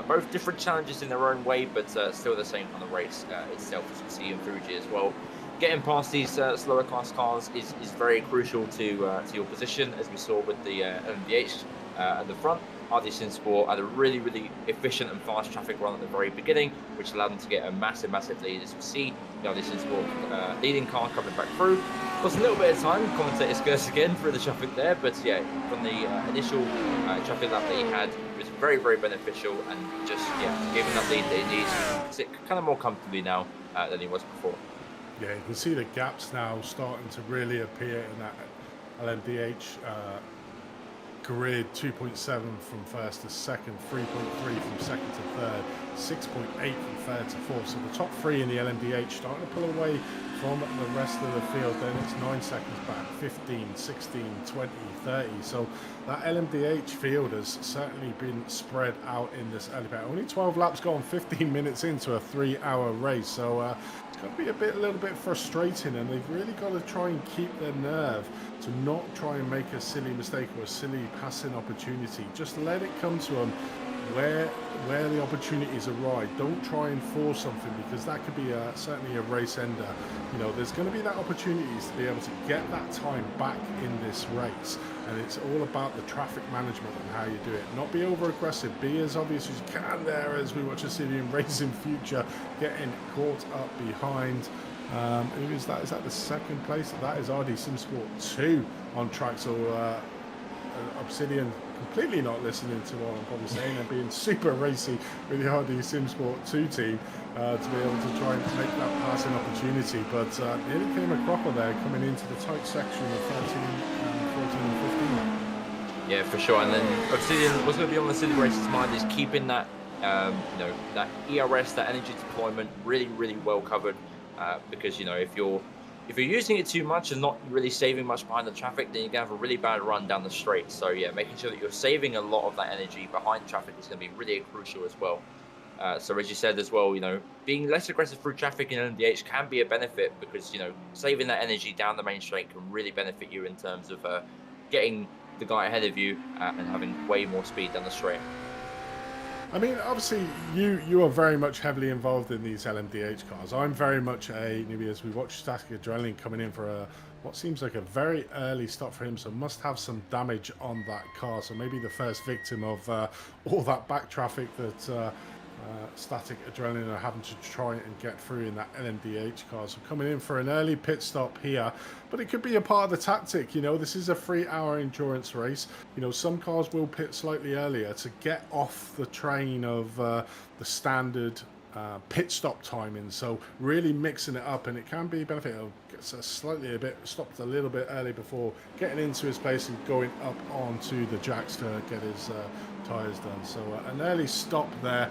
both different challenges in their own way, but still the same kind of race itself, as you can see in Fuji as well. Getting past these slower class cars is very crucial to your position, as we saw with the MDH at the front. iRacing Sport had a really, really efficient and fast traffic run at the very beginning, which allowed them to get a massive, massive lead. As we see, the iRacing Sport leading car coming back through. Cost a little bit of time, commentator skirts again through the traffic there, but yeah, from the initial traffic lap that he had, it was very, very beneficial, and just gave him that lead that he needs to sit kind of more comfortably now than he was before. Yeah, you can see the gaps now starting to really appear in that LMDH grid. 2.7 from first to second, 3.3 from second to third, 6.8 from third to fourth. So the top three in the LMDH starting to pull away from the rest of the field. Then it's 9 seconds back, 15, 16, 20, 30. So that LMDH field has certainly been spread out in this early pack. Only 12 laps gone, 15 minutes into a 3-hour race. So it's going to be a little bit frustrating, and they've really got to try and keep their nerve to not try and make a silly mistake or a silly passing opportunity. Just let it come to them where the opportunities arise. Don't try and force something, because that could be certainly a race ender. You know, there's going to be that opportunities to be able to get that time back in this race, and it's all about the traffic management and how you do it. Not be over aggressive, be as obvious as you can there, as we watch a city in Racing Future getting caught up behind. Who is that? Is that the second place? That is RD SimSport 2 on track. So Obsidian completely not listening to what I'm probably saying and being super racy with the RD SimSport 2 team to be able to try and make that passing opportunity. But nearly came a cropper there coming into the tight section of 13, 14 and 15. Yeah, for sure. And then Obsidian, what's going to be on the City Race's mind is keeping that, that ERS, that energy deployment really, really well covered. Because, you know, if you're if you're using it too much and not really saving much behind the traffic, then you're going to have a really bad run down the straight. So yeah, making sure that you're saving a lot of that energy behind traffic is going to be really crucial as well. So as you said as well, you know, being less aggressive through traffic in LMDH can be a benefit because, you know, saving that energy down the main straight can really benefit you in terms of getting the guy ahead of you and having way more speed down the straight. I mean, obviously, you are very much heavily involved in these LMDH cars. I'm very much a newbie as we watch Static Adrenaline coming in for what seems like a very early stop for him, so must have some damage on that car. So maybe the first victim of all that back traffic that Static Adrenaline are having to try and get through in that LMDH car. So coming in for an early pit stop here, but it could be a part of the tactic. You know, this is a 3-hour endurance race. You know, some cars will pit slightly earlier to get off the train of the standard pit stop timing. So really mixing it up, and it can be a benefit. Stopped a little bit early before getting into his place and going up onto the jacks to get his tyres done. So an early stop there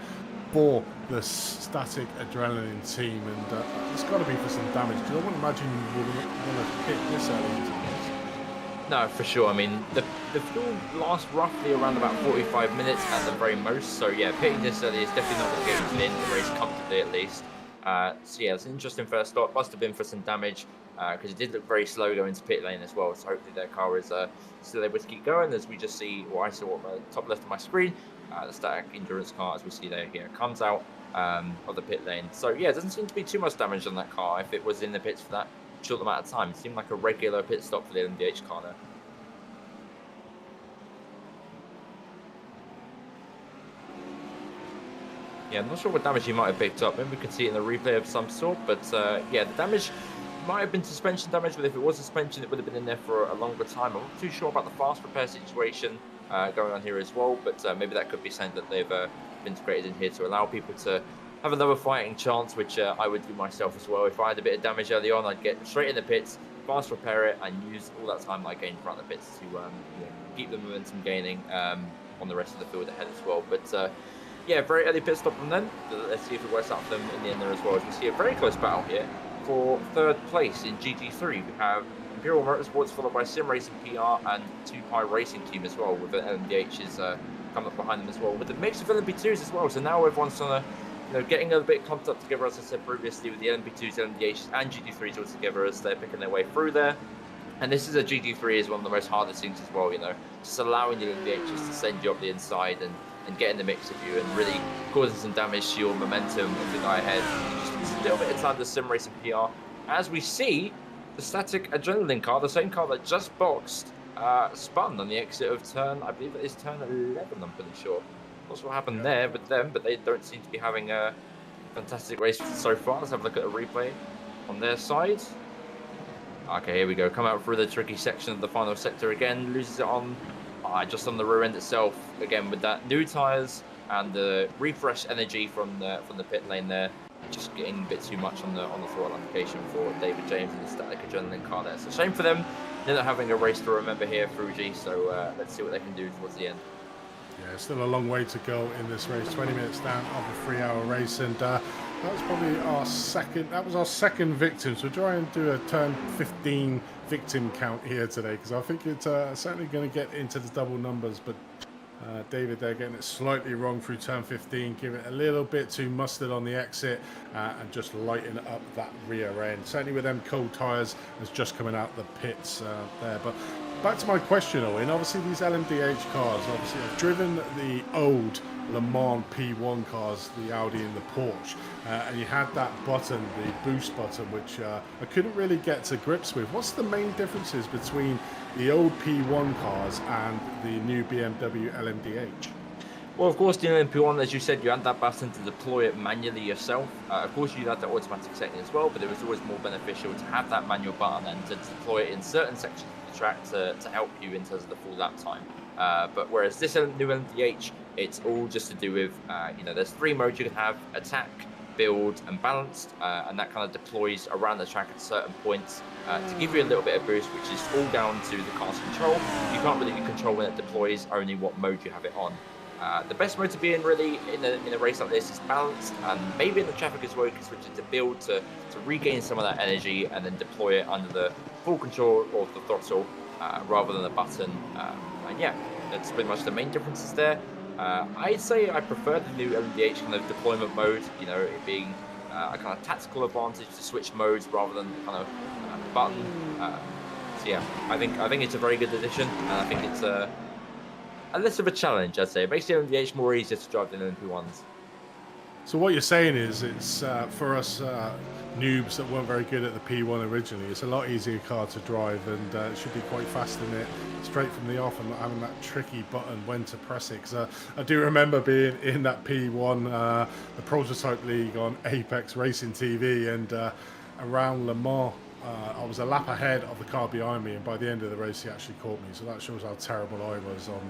for the Static Adrenaline team, and it's got to be for some damage, because I wouldn't imagine you would want to hit this early into this. No, for sure. I mean, the fuel lasts roughly around about 45 minutes at the very most. So yeah, pitting this early is definitely not going to get you to the end of the race comfortably, at least. So yeah, it's an interesting first stop. Must have been for some damage because it did look very slow going to pit lane as well. So hopefully their car is still able to keep going, as we just see, or I saw on the top left of my screen, the Static Endurance car, as we see there, here comes out of the pit lane. So yeah, it doesn't seem to be too much damage on that car if it was in the pits for that short amount of time. It seemed like a regular pit stop for the LMDH car there. Yeah, I'm not sure what damage he might have picked up. Maybe we could see it in a replay of some sort. But yeah, the damage might have been suspension damage, but if it was suspension, it would have been in there for a longer time. I'm not too sure about the fast repair situation going on here as well, but maybe that could be something that they've integrated in here to allow people to have another fighting chance, which I would do myself as well. If I had a bit of damage early on, I'd get straight in the pits, fast repair it, and use all that time I gained in front of the pits to keep the momentum gaining on the rest of the field ahead as well. But yeah, very early pit stop from them. Let's see if it works out for them in the end there as well. As we see a very close battle here for third place in GT3. We have Imperial Motorsports followed by Sim Racing PR and 2 iRacing team as well, with the LMDH is coming up behind them as well, with a mix of LMP2s as well. So now everyone's trying to, getting a bit clumped up together, as I said previously, with the LMP2s, LMDHs, and GT3s all together as they're picking their way through there. And this is a GT3 is one of the most hardest things as well, just allowing the LMDHs to send you up the inside and get in the mix of you and really causing some damage to your momentum of the guy ahead. Just a little bit of time to Sim Racing PR. As we see, the Static Adrenaline car, the same car that just boxed, spun on the exit of turn, I believe it is turn 11, I'm pretty sure. Not sure what happened there with them, but they don't seem to be having a fantastic race so far. Let's have a look at a replay on their side. Okay, here we go. Come out through the tricky section of the final sector again. Loses it on just on the rear end itself. Again, with that new tyres and the refresh energy from the pit lane there. Just getting a bit too much on the throttle application for David James and the Static Adrenaline car there. So shame for them. They're not having a race to remember here, Fuji. So let's see what they can do towards the end. Yeah, still a long way to go in this race. 20 minutes down of a 3-hour race, and that was probably our second. That was our second victim. So we're trying to do a turn 15 victim count here today, because I think it's certainly going to get into the double numbers. But David there getting it slightly wrong through turn 15, giving it a little bit too mustard on the exit, and just lighting up that rear end. Certainly with them cold tyres, as just coming out the pits there. But back to my question, Owen. Obviously, these LMDH cars, obviously, have driven the old Le Mans P1 cars, the Audi and the Porsche, and you had that button, the boost button, which I couldn't really get to grips with. What's the main differences between the old P1 cars and the new BMW LMDH? Well, of course, the LMP1, as you said, you had that button to deploy it manually yourself. Of course, you had the automatic setting as well, but it was always more beneficial to have that manual button and to deploy it in certain sections of the track to help you in terms of the full lap time. But whereas this new LMDH, it's all just to do with, there's 3 modes you can have: attack, build, and balanced, and that kind of deploys around the track at certain points to give you a little bit of boost, which is all down to the car's control. You can't really control when it deploys, only what mode you have it on. The best mode to be in really in a race like this is balanced, and maybe in the traffic as well, you can switch it to build to regain some of that energy and then deploy it under the full control of the throttle rather than a button. And yeah, that's pretty much the main differences there. I'd say I prefer the new LMDH kind of deployment mode, you know, it being a kind of tactical advantage to switch modes rather than kind of button. So yeah, I think it's a very good addition, and I think it's a less of a challenge, I'd say. It makes the LMDH more easier to drive than the LMP1s. So what you're saying is it's for us noobs that weren't very good at the P1 originally, it's a lot easier car to drive, and it should be quite fast in it straight from the off and not having that tricky button when to press it. Because I do remember being in that P1, the prototype league on Apex Racing TV, and around Le Mans, I was a lap ahead of the car behind me, and by the end of the race he actually caught me, so that shows how terrible I was on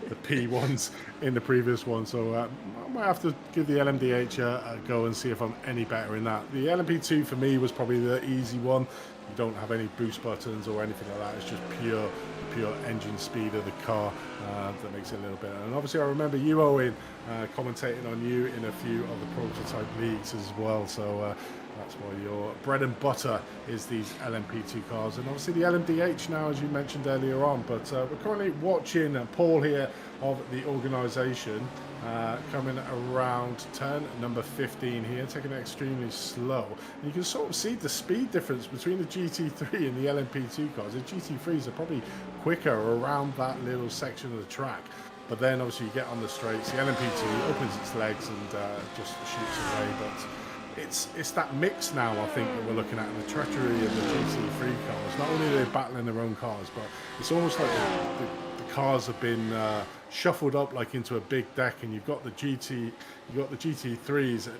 the P1s in the previous one. So I might have to give the LMDH a go and see if I'm any better in that. The LMP2 for me was probably the easy one. You don't have any boost buttons or anything like that, it's just pure engine speed of the car that makes it a little bit. And obviously I remember you, Owen, commentating on you in a few of the prototype leagues as well, so that's why your bread and butter is these LMP2 cars, and obviously the LMDH now, as you mentioned earlier on. But we're currently watching Paul here of the organisation coming around turn number 15 here, taking it extremely slow. And you can sort of see the speed difference between the GT3 and the LMP2 cars. The GT3s are probably quicker around that little section of the track. But then obviously you get on the straights, the LMP2 opens its legs and just shoots away. But it's that mix now, I think, that we're looking at in the treachery of the GT3 cars. Not only are they battling their own cars, but it's almost like the cars have been shuffled up like into a big deck, and you've got the GT3s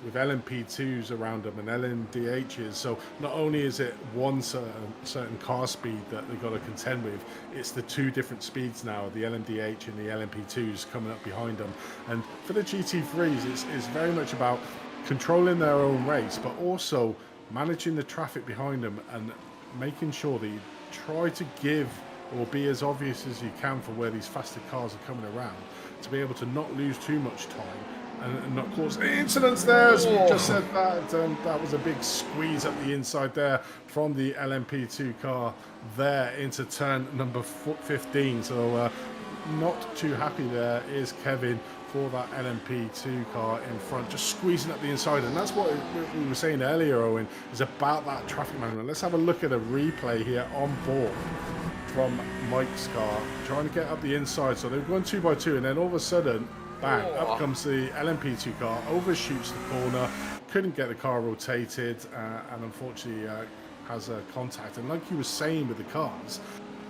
with LMP2s around them and LMDHs. So not only is it one certain car speed that they've got to contend with, it's the two different speeds now, the LMDH and the LMP2s coming up behind them. And for the GT3s, it's very much about controlling their own race, but also managing the traffic behind them and making sure that you try to give or be as obvious as you can for where these faster cars are coming around, to be able to not lose too much time and not cause incidents there, as we just said that. That was a big squeeze up the inside there from the LMP2 car there into turn number 15. So not too happy there is Kevin for that LMP2 car in front, just squeezing up the inside. And that's what we were saying earlier, Owen, is about that traffic management. Let's have a look at a replay here on board from Mike's car, trying to get up the inside. So they've gone 2x2, and then all of a sudden, bang, up comes the LMP2 car, overshoots the corner, couldn't get the car rotated, and unfortunately has a contact. And like you were saying with the cars,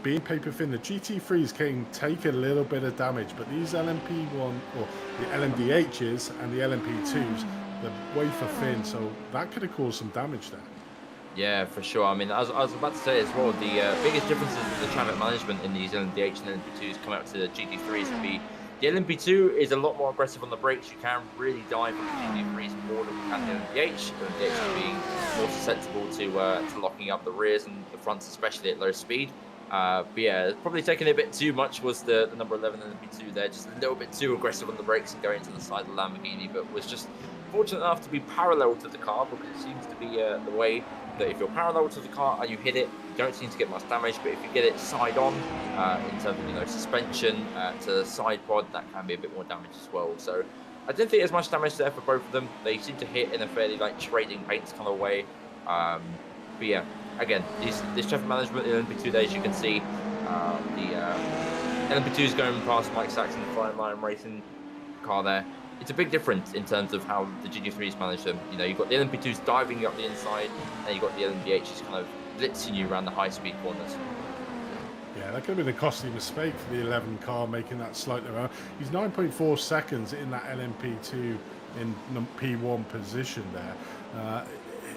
being paper thin, the GT3s can take a little bit of damage, but these LMP1 or the LMDHs and the LMP2s, they're wafer thin, so that could have caused some damage there. Yeah, for sure. I mean, I was about to say as well, the biggest differences with the traffic management in these LMDH and LMP2s come out to the GT3s would be the LMP2 is a lot more aggressive on the brakes. You can really dive on the GT3s more than you can the LMDH. The LMDH being more susceptible to locking up the rears and the fronts, especially at low speed. But yeah, probably taking a bit too much was the number 11 LMP2 there, just a little bit too aggressive on the brakes and going to the side of the Lamborghini, but was just fortunate enough to be parallel to the car, because it seems to be the way that if you're parallel to the car and you hit it, you don't seem to get much damage. But if you get it side on, in terms of suspension to the side pod, that can be a bit more damage as well. So I didn't think there's much damage there for both of them. They seem to hit in a fairly trading paints kind of way. But yeah, again, this traffic management in LMP2 there, as you can see, the LMP2 is going past Mike Saxon, the Flying Lion Racing car there. It's a big difference in terms of how the GT3s manage them. You know, you've got the LMP2s diving you up the inside, and you've got the LMDHs kind of blitzing you around the high-speed corners. Yeah, that could have been a costly mistake for the 11 car, making that slightly around. He's 9.4 seconds in that LMP2 in P1 position there.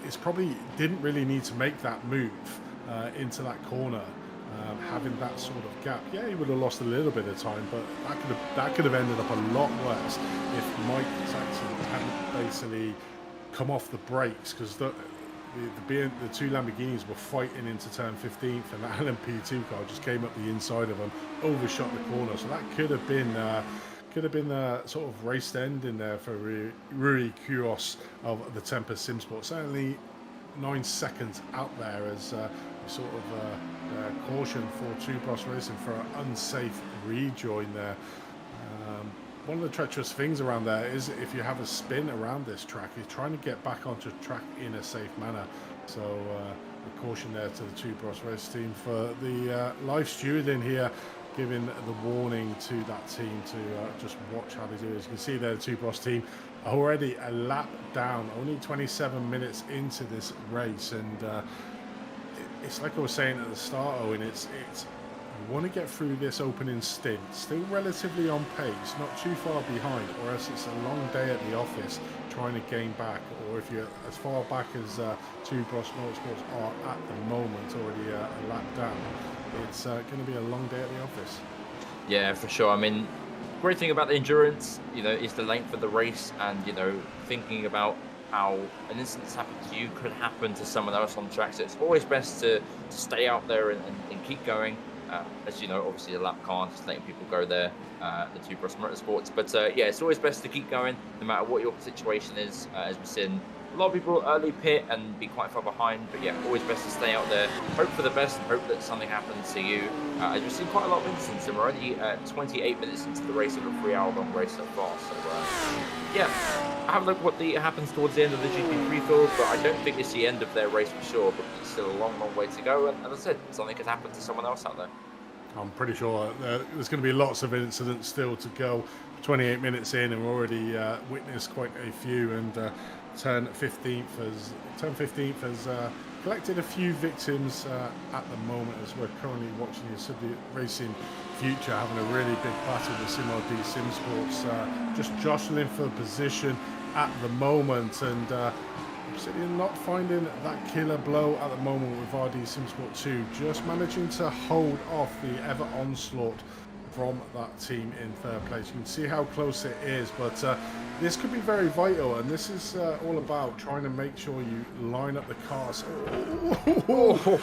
It's probably didn't really need to make that move into that corner. Having that sort of gap, yeah, he would have lost a little bit of time, but that could have ended up a lot worse if Mike Saxon hadn't basically come off the brakes, because the two Lamborghinis were fighting into turn 15th, and that LMP2 car just came up the inside of them, overshot the corner. So that could have been Could have been a sort of race end in there for Rui Kuros of the Tempest Sim Sport. Certainly 9 seconds out there as sort of caution for Two Bros Racing for an unsafe rejoin there. One of the treacherous things around there is if you have a spin around this track, you're trying to get back onto track in a safe manner. So a caution there to the Two Bros Race team for the live steward in here, giving the warning to that team to just watch how they do it. As you can see there, the Two Bros team already a lap down, only 27 minutes into this race. And it's like I was saying at the start, Owen, it's you want to get through this opening stint, still relatively on pace, not too far behind, or else it's a long day at the office trying to gain back. Or if you're as far back as Two Bros Motorsports are at the moment, already a lap down, it's going to be a long day at the office. Yeah, for sure. I mean, great thing about the endurance, is the length of the race, and thinking about how an incident that's happened to you could happen to someone else on the track. So it's always best to stay out there and keep going. As you know, obviously the lap car, just letting people go there, the Two Bros Motorsports. But yeah, it's always best to keep going, no matter what your situation is. As we've seen, a lot of people early pit and be quite far behind. But yeah, always best to stay out there, hope for the best, and hope that something happens to you. As we've seen quite a lot of incidents, and we're only 28 minutes into the race of a 3-hour-long race so far. So yeah, have a look what happens towards the end of the GP3 field, but I don't think it's the end of their race for sure, but it's still a long, long way to go, and as I said, something could happen to someone else out there. I'm pretty sure there's going to be lots of incidents still to go. 28 minutes in, and we've already witnessed quite a few, and turn 15th has collected a few victims at the moment, as we're currently watching the Obsidian Racing Future having a really big battle with SimRD Sim Sports, just jostling for position at the moment, and Obsidian not finding that killer blow at the moment with RD Sim Sport 2, just managing to hold off the ever onslaught from that team in third place. You can see how close it is, but this could be very vital, and this is all about trying to make sure you line up the cars.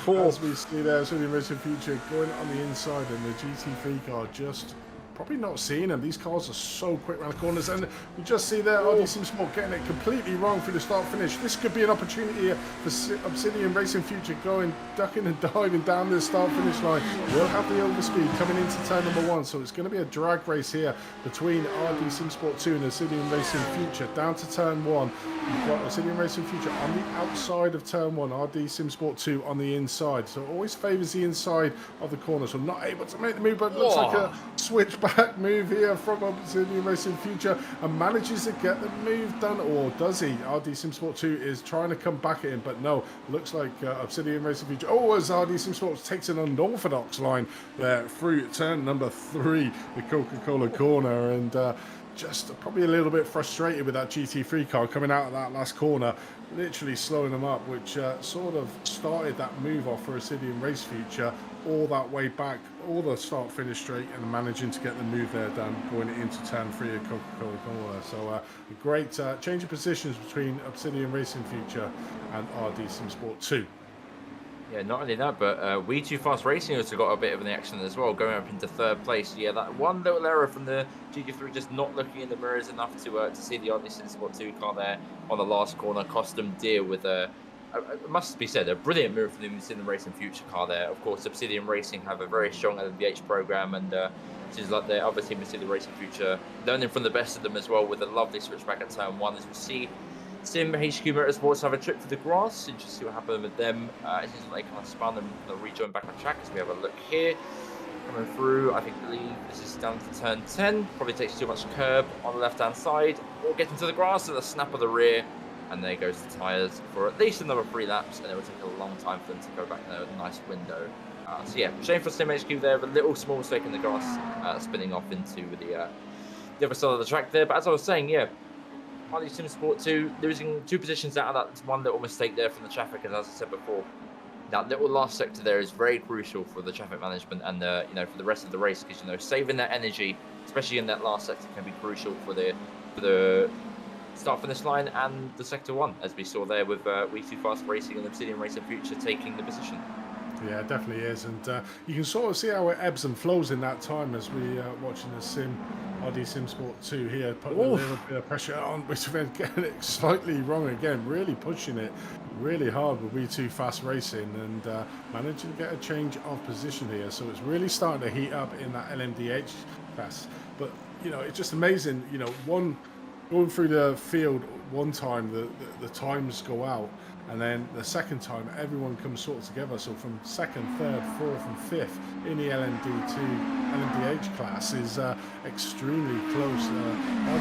As we see there, Obsidian Racing Future going on the inside, and the GT3 car just probably not seeing them. These cars are so quick around the corners, and we just see there RD Sim Sport getting it completely wrong through the start finish. This could be an opportunity for Obsidian Racing Future going, ducking and diving down the start finish line. We'll have the overspeed coming into turn number 1, so it's going to be a drag race here between RD Sim Sport 2 and Obsidian Racing Future down to turn 1. You've got Obsidian Racing Future on the outside of turn 1, RD Sim Sport 2 on the inside, so it always favours the inside of the corner, so not able to make the move, but it looks like a switchback move here from Obsidian Racing Future, and manages to get the move done, or does he? RD Sim Sport 2 is trying to come back at him, but no, looks like Obsidian Racing Future, as RD Sim Sport takes an unorthodox line there through turn number 3, the Coca-Cola corner, and just probably a little bit frustrated with that GT3 car coming out of that last corner, literally slowing them up, which sort of started that move off for Obsidian Race Future all that way back, all the start finish straight, and managing to get the move there done going into turn 3 of Coca-Cola corner. So a great change of positions between Obsidian Racing Future and RD Sim Sport 2. Yeah, not only that, but We Too Fast Racing also got a bit of an action as well, going up into third place. Yeah, that one little error from the GT3, just not looking in the mirrors enough to see the RD Sim Sport 2 car there on the last corner, cost them dear with it must be said, a brilliant move from the Obsidian Racing Future car there. Of course, Obsidian Racing have a very strong LMVH program, and it seems like the other team, Obsidian Racing Future, learning from the best of them as well, with a lovely switchback at turn 1. As we see Sim HQ Motorsports have a trip to the grass. Interesting to see what happened with them. It seems like they kind of spun and rejoin back on track. As we have a look here, coming through, I believe this is down to turn 10. Probably takes too much curb on the left-hand side, or getting to the grass at the snap of the rear. And there goes the tyres for at least another 3 laps, and it will take a long time for them to go back in a nice window. So yeah, shame for Sim HQ there, a little small mistake in the grass, spinning off into the other side of the track there. But as I was saying, yeah, RD Sim Sport 2 losing 2 positions out of that one little mistake there from the traffic, and as I said before, that little last sector there is very crucial for the traffic management and for the rest of the race, because saving that energy, especially in that last sector, can be crucial for the start finish line and the sector 1, as we saw there with We Too Fast Racing and Obsidian Racing Future taking the position. Yeah, it definitely is, and you can sort of see how it ebbs and flows in that time as we watching the sim RD Sim Sport 2 here, putting a little bit of pressure on, which then getting it slightly wrong again, really pushing it really hard with We2 Fast Racing, and managing to get a change of position here. So it's really starting to heat up in that LMDH class. But, you know, it's just amazing, you know, going through the field one time, the times go out, and then the second time everyone comes sort of together. So from second, third, fourth and fifth in the LMDH class is extremely close.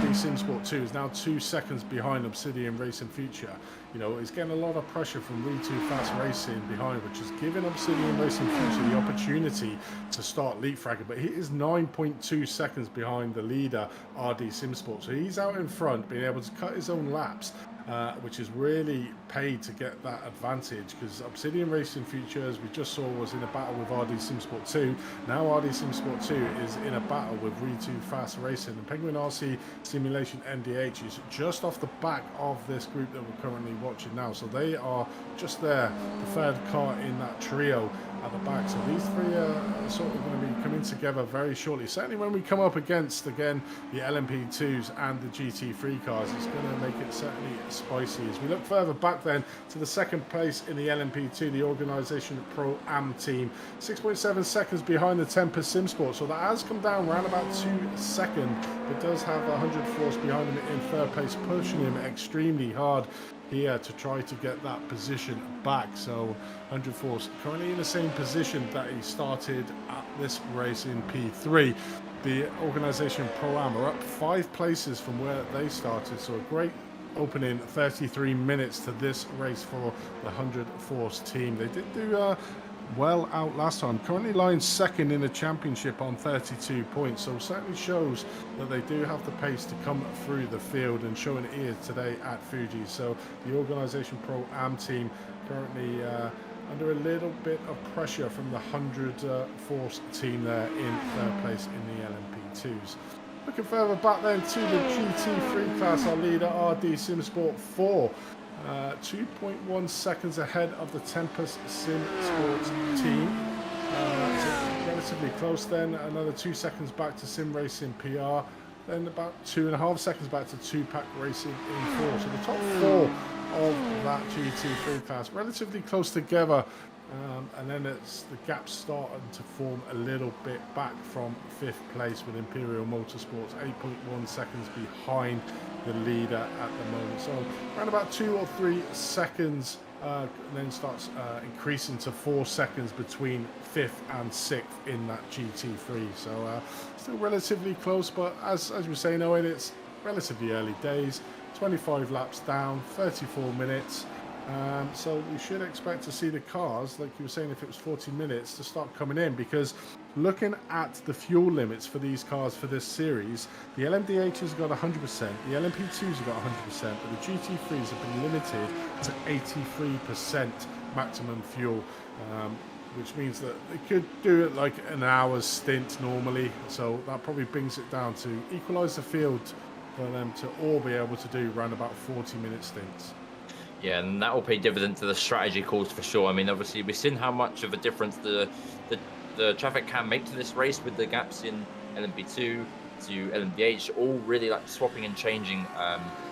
RD Sim Sport 2 is now 2 seconds behind Obsidian Racing Future. You know, it's getting a lot of pressure from We2 Fast Racing behind, which is giving Obsidian Racing Future the opportunity to start leapfrogging. But he is 9.2 seconds behind the leader, RD Sim Sport. So he's out in front, being able to cut his own laps, which is really paid to get that advantage, because Obsidian Racing Future, as we just saw, was in a battle with RD Sim Sport 2. Now RD Sim Sport 2 is in a battle with We2 Fast Racing, and Penguin RC Simulation MDH is just off the back of this group that we're currently watching now. So they are just there, the third car in that trio at the back. So these three are sort of going to be coming together very shortly. Certainly when we come up against, again, the LMP2s and the GT3 cars, it's going to make it certainly spicy. As we look further back then to the second place in the LMP2, the Organisation Pro Am team, 6.7 seconds behind the Tempest Sim Sport. So that has come down around about 2 seconds, but does have 100 force behind him in third place, pushing him extremely hard here to try to get that position back. So 100 force currently in the same position that he started at this race in P3. The Organisation Pro Am are up 5 places from where they started, so a great opening 33 minutes to this race for the 100 force team. They did do well out last time, currently lying second in the championship on 32 points, so certainly shows that they do have the pace to come through the field, and showing it here today at Fuji. So the Organisation Pro Am team currently under a little bit of pressure from the 100 force team there in third place in the LMP2s. Looking further back then to the GT3 class, our leader RD Sim Sport 4, 2.1 seconds ahead of the Tempest Sim Sports team. So relatively close then, another 2 seconds back to Sim Racing PR, then about 2.5 seconds back to 2-Pack Racing in 4. So the top 4 of that GT3 class relatively close together. And then it's the gap starting to form a little bit back from 5th place with Imperial Motorsports, 8.1 seconds behind the leader at the moment. So around about 2 or 3 seconds, and then starts increasing to 4 seconds between 5th and 6th in that GT3. So still relatively close, but as we were saying, Owen, it's relatively early days. 25 laps down, 34 minutes. So we should expect to see the cars, like you were saying, if it was 40 minutes, to start coming in, because looking at the fuel limits for these cars for this series, the LMDHs have got 100%, the LMP2s have got 100%, but the GT3s have been limited to 83% maximum fuel, which means that they could do it like an hour's stint normally. So that probably brings it down to equalise the field for them to all be able to do around about 40-minute stints. Yeah, and that will pay dividend to the strategy calls for sure. I mean, obviously, we've seen how much of a difference the traffic can make to this race with the gaps in LMP2 to LMDH, all really like swapping and changing.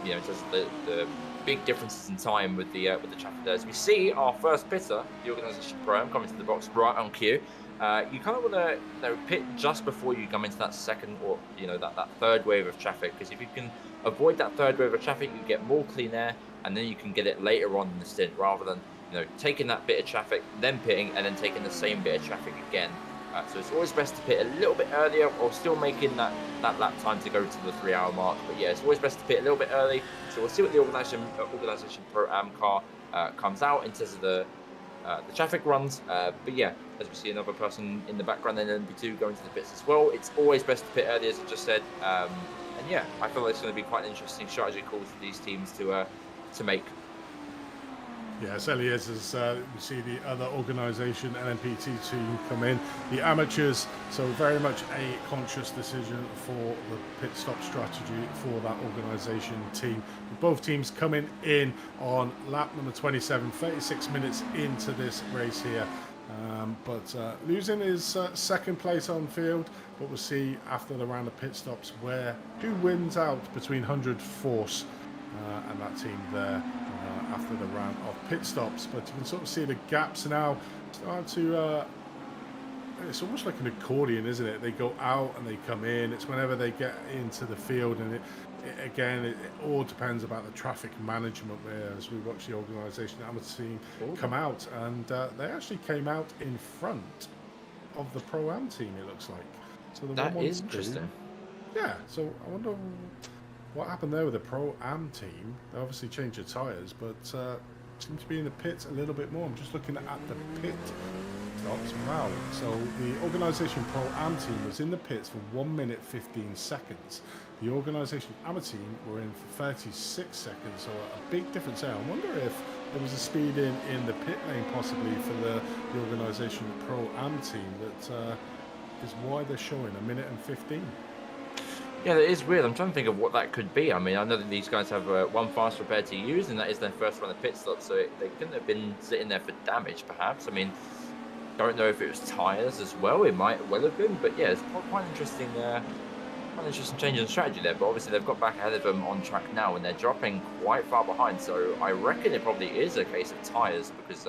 You know, just the big differences in time with the traffic there. As we see our first pitter, the Organisation Pro Am, coming to the box right on cue. You kind of want to pit just before you come into that second or that third wave of traffic, because if you can avoid that third wave of traffic, you get more clean air, and then you can get it later on in the stint, rather than taking that bit of traffic, then pitting, and then taking the same bit of traffic again. So it's always best to pit a little bit earlier, or still making that lap time to go to the 3-hour mark. But yeah, it's always best to pit a little bit early. So we'll see what the Organisation Pro Am car comes out in terms of the traffic runs. But yeah, as we see another person in the background, then LMP2 going to the pits as well. It's always best to pit early, as I just said. And yeah, I feel like it's going to be quite an interesting strategy call for these teams to make. Yeah, it certainly is. As we see the other organisation, LMP2 team, come in. The amateurs, so very much a conscious decision for the pit stop strategy for that organisation team. Both teams coming in on lap number 27, 36 minutes into this race here. But losing his second place on field, but we'll see after the round of pit stops who wins out between 100 Force and that team there after the round of pit stops. But you can sort of see the gaps now start to it's almost like an accordion, isn't it? They go out and they come in. It's whenever they get into the field, and it all depends about the traffic management. Whereas we watch the organisation amateur team come out, and they actually came out in front of the Pro-Am team, it looks like. So that is interesting. Yeah, so I wonder what happened there with the Pro-Am team. They obviously changed the tyres, but seem to be in the pits a little bit more. I'm just looking at the pit stops. Wow. So the organisation Pro-Am team was in the pits for 1 minute 15 seconds. The organisation amateur team were in for 36 seconds, so a big difference there. I wonder if there was a speed in the pit lane possibly for the organisation Pro-Am team that is why they're showing 1 minute and 15. Yeah, that is weird. I'm trying to think of what that could be. I mean, I know that these guys have one fast repair to use, and that is their first run of pit stop, so they couldn't have been sitting there for damage, perhaps. I mean, don't know if it was tyres as well. It might well have been, but yeah, it's quite interesting. Quite interesting change in strategy there. But obviously, they've got back ahead of them on track now, and they're dropping quite far behind. So I reckon it probably is a case of tyres because,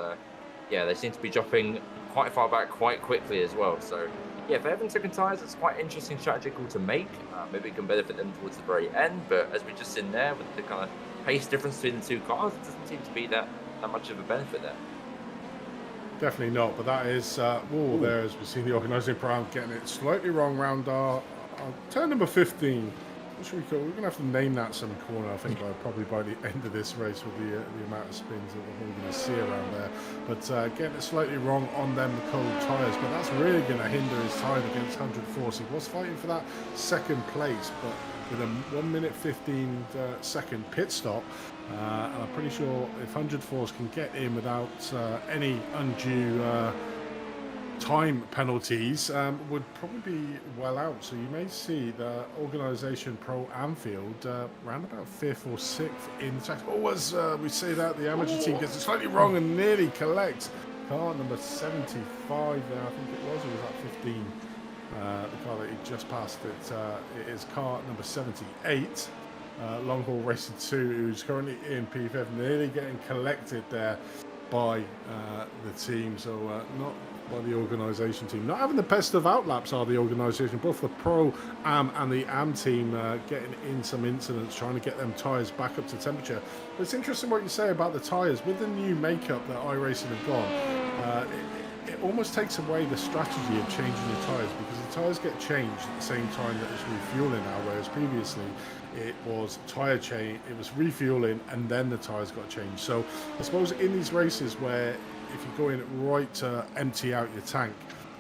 yeah, they seem to be dropping quite far back quite quickly as well. So yeah, if they haven't taken tyres, it's quite an interesting strategy call to make. Maybe it can benefit them towards the very end. But as we just seen there, with the kind of pace difference between the two cars, it doesn't seem to be that much of a benefit there. Definitely not, but that is there as we've seen the organising Pro-Am getting it slightly wrong round our turn number 15. What should we call? We're going to have to name that some corner, I think, probably by the end of this race with the amount of spins that we're all going to see around there. But getting it slightly wrong on them cold tyres, but that's really going to hinder his time against 100 Force. He was fighting for that second place, but with a 1 minute 15 second pit stop, and I'm pretty sure if 100 Force can get in without any undue time penalties, would probably be well out. So you may see the organisation Pro-Am field round about 5th or 6th in the track. Oh, as we say that, the amateur team gets it slightly wrong and nearly collects car number 75 there, I think it was, or was that 15? The car that he just passed it is car number 78. Long Haul Racing 2, who's currently in P5, nearly getting collected there by the team. So not by the organisation team. Not having the best of outlaps are the organisation. Both the Pro-Am and the Am team getting in some incidents, trying to get them tyres back up to temperature. But it's interesting what you say about the tyres. With the new makeup that iRacing have gone, it almost takes away the strategy of changing the tyres, because the tyres get changed at the same time that it's refueling now, whereas previously it was tyre change, it was refueling, and then the tyres got changed. So I suppose in these races where if you go in right to empty out your tank,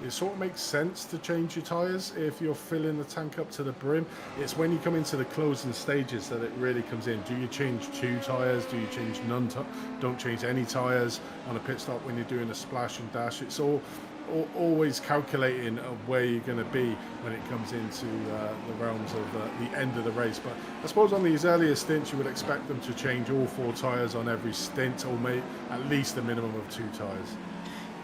it sort of makes sense to change your tyres if you're filling the tank up to the brim. It's when you come into the closing stages that it really comes in. Do you change 2 tyres? Do you change none? Don't change any tyres on a pit stop when you're doing a splash and dash. It's always calculating where you're going to be when it comes into the realms of the end of the race. But I suppose on these earlier stints you would expect them to change all 4 tyres on every stint, or maybe at least a minimum of 2 tyres.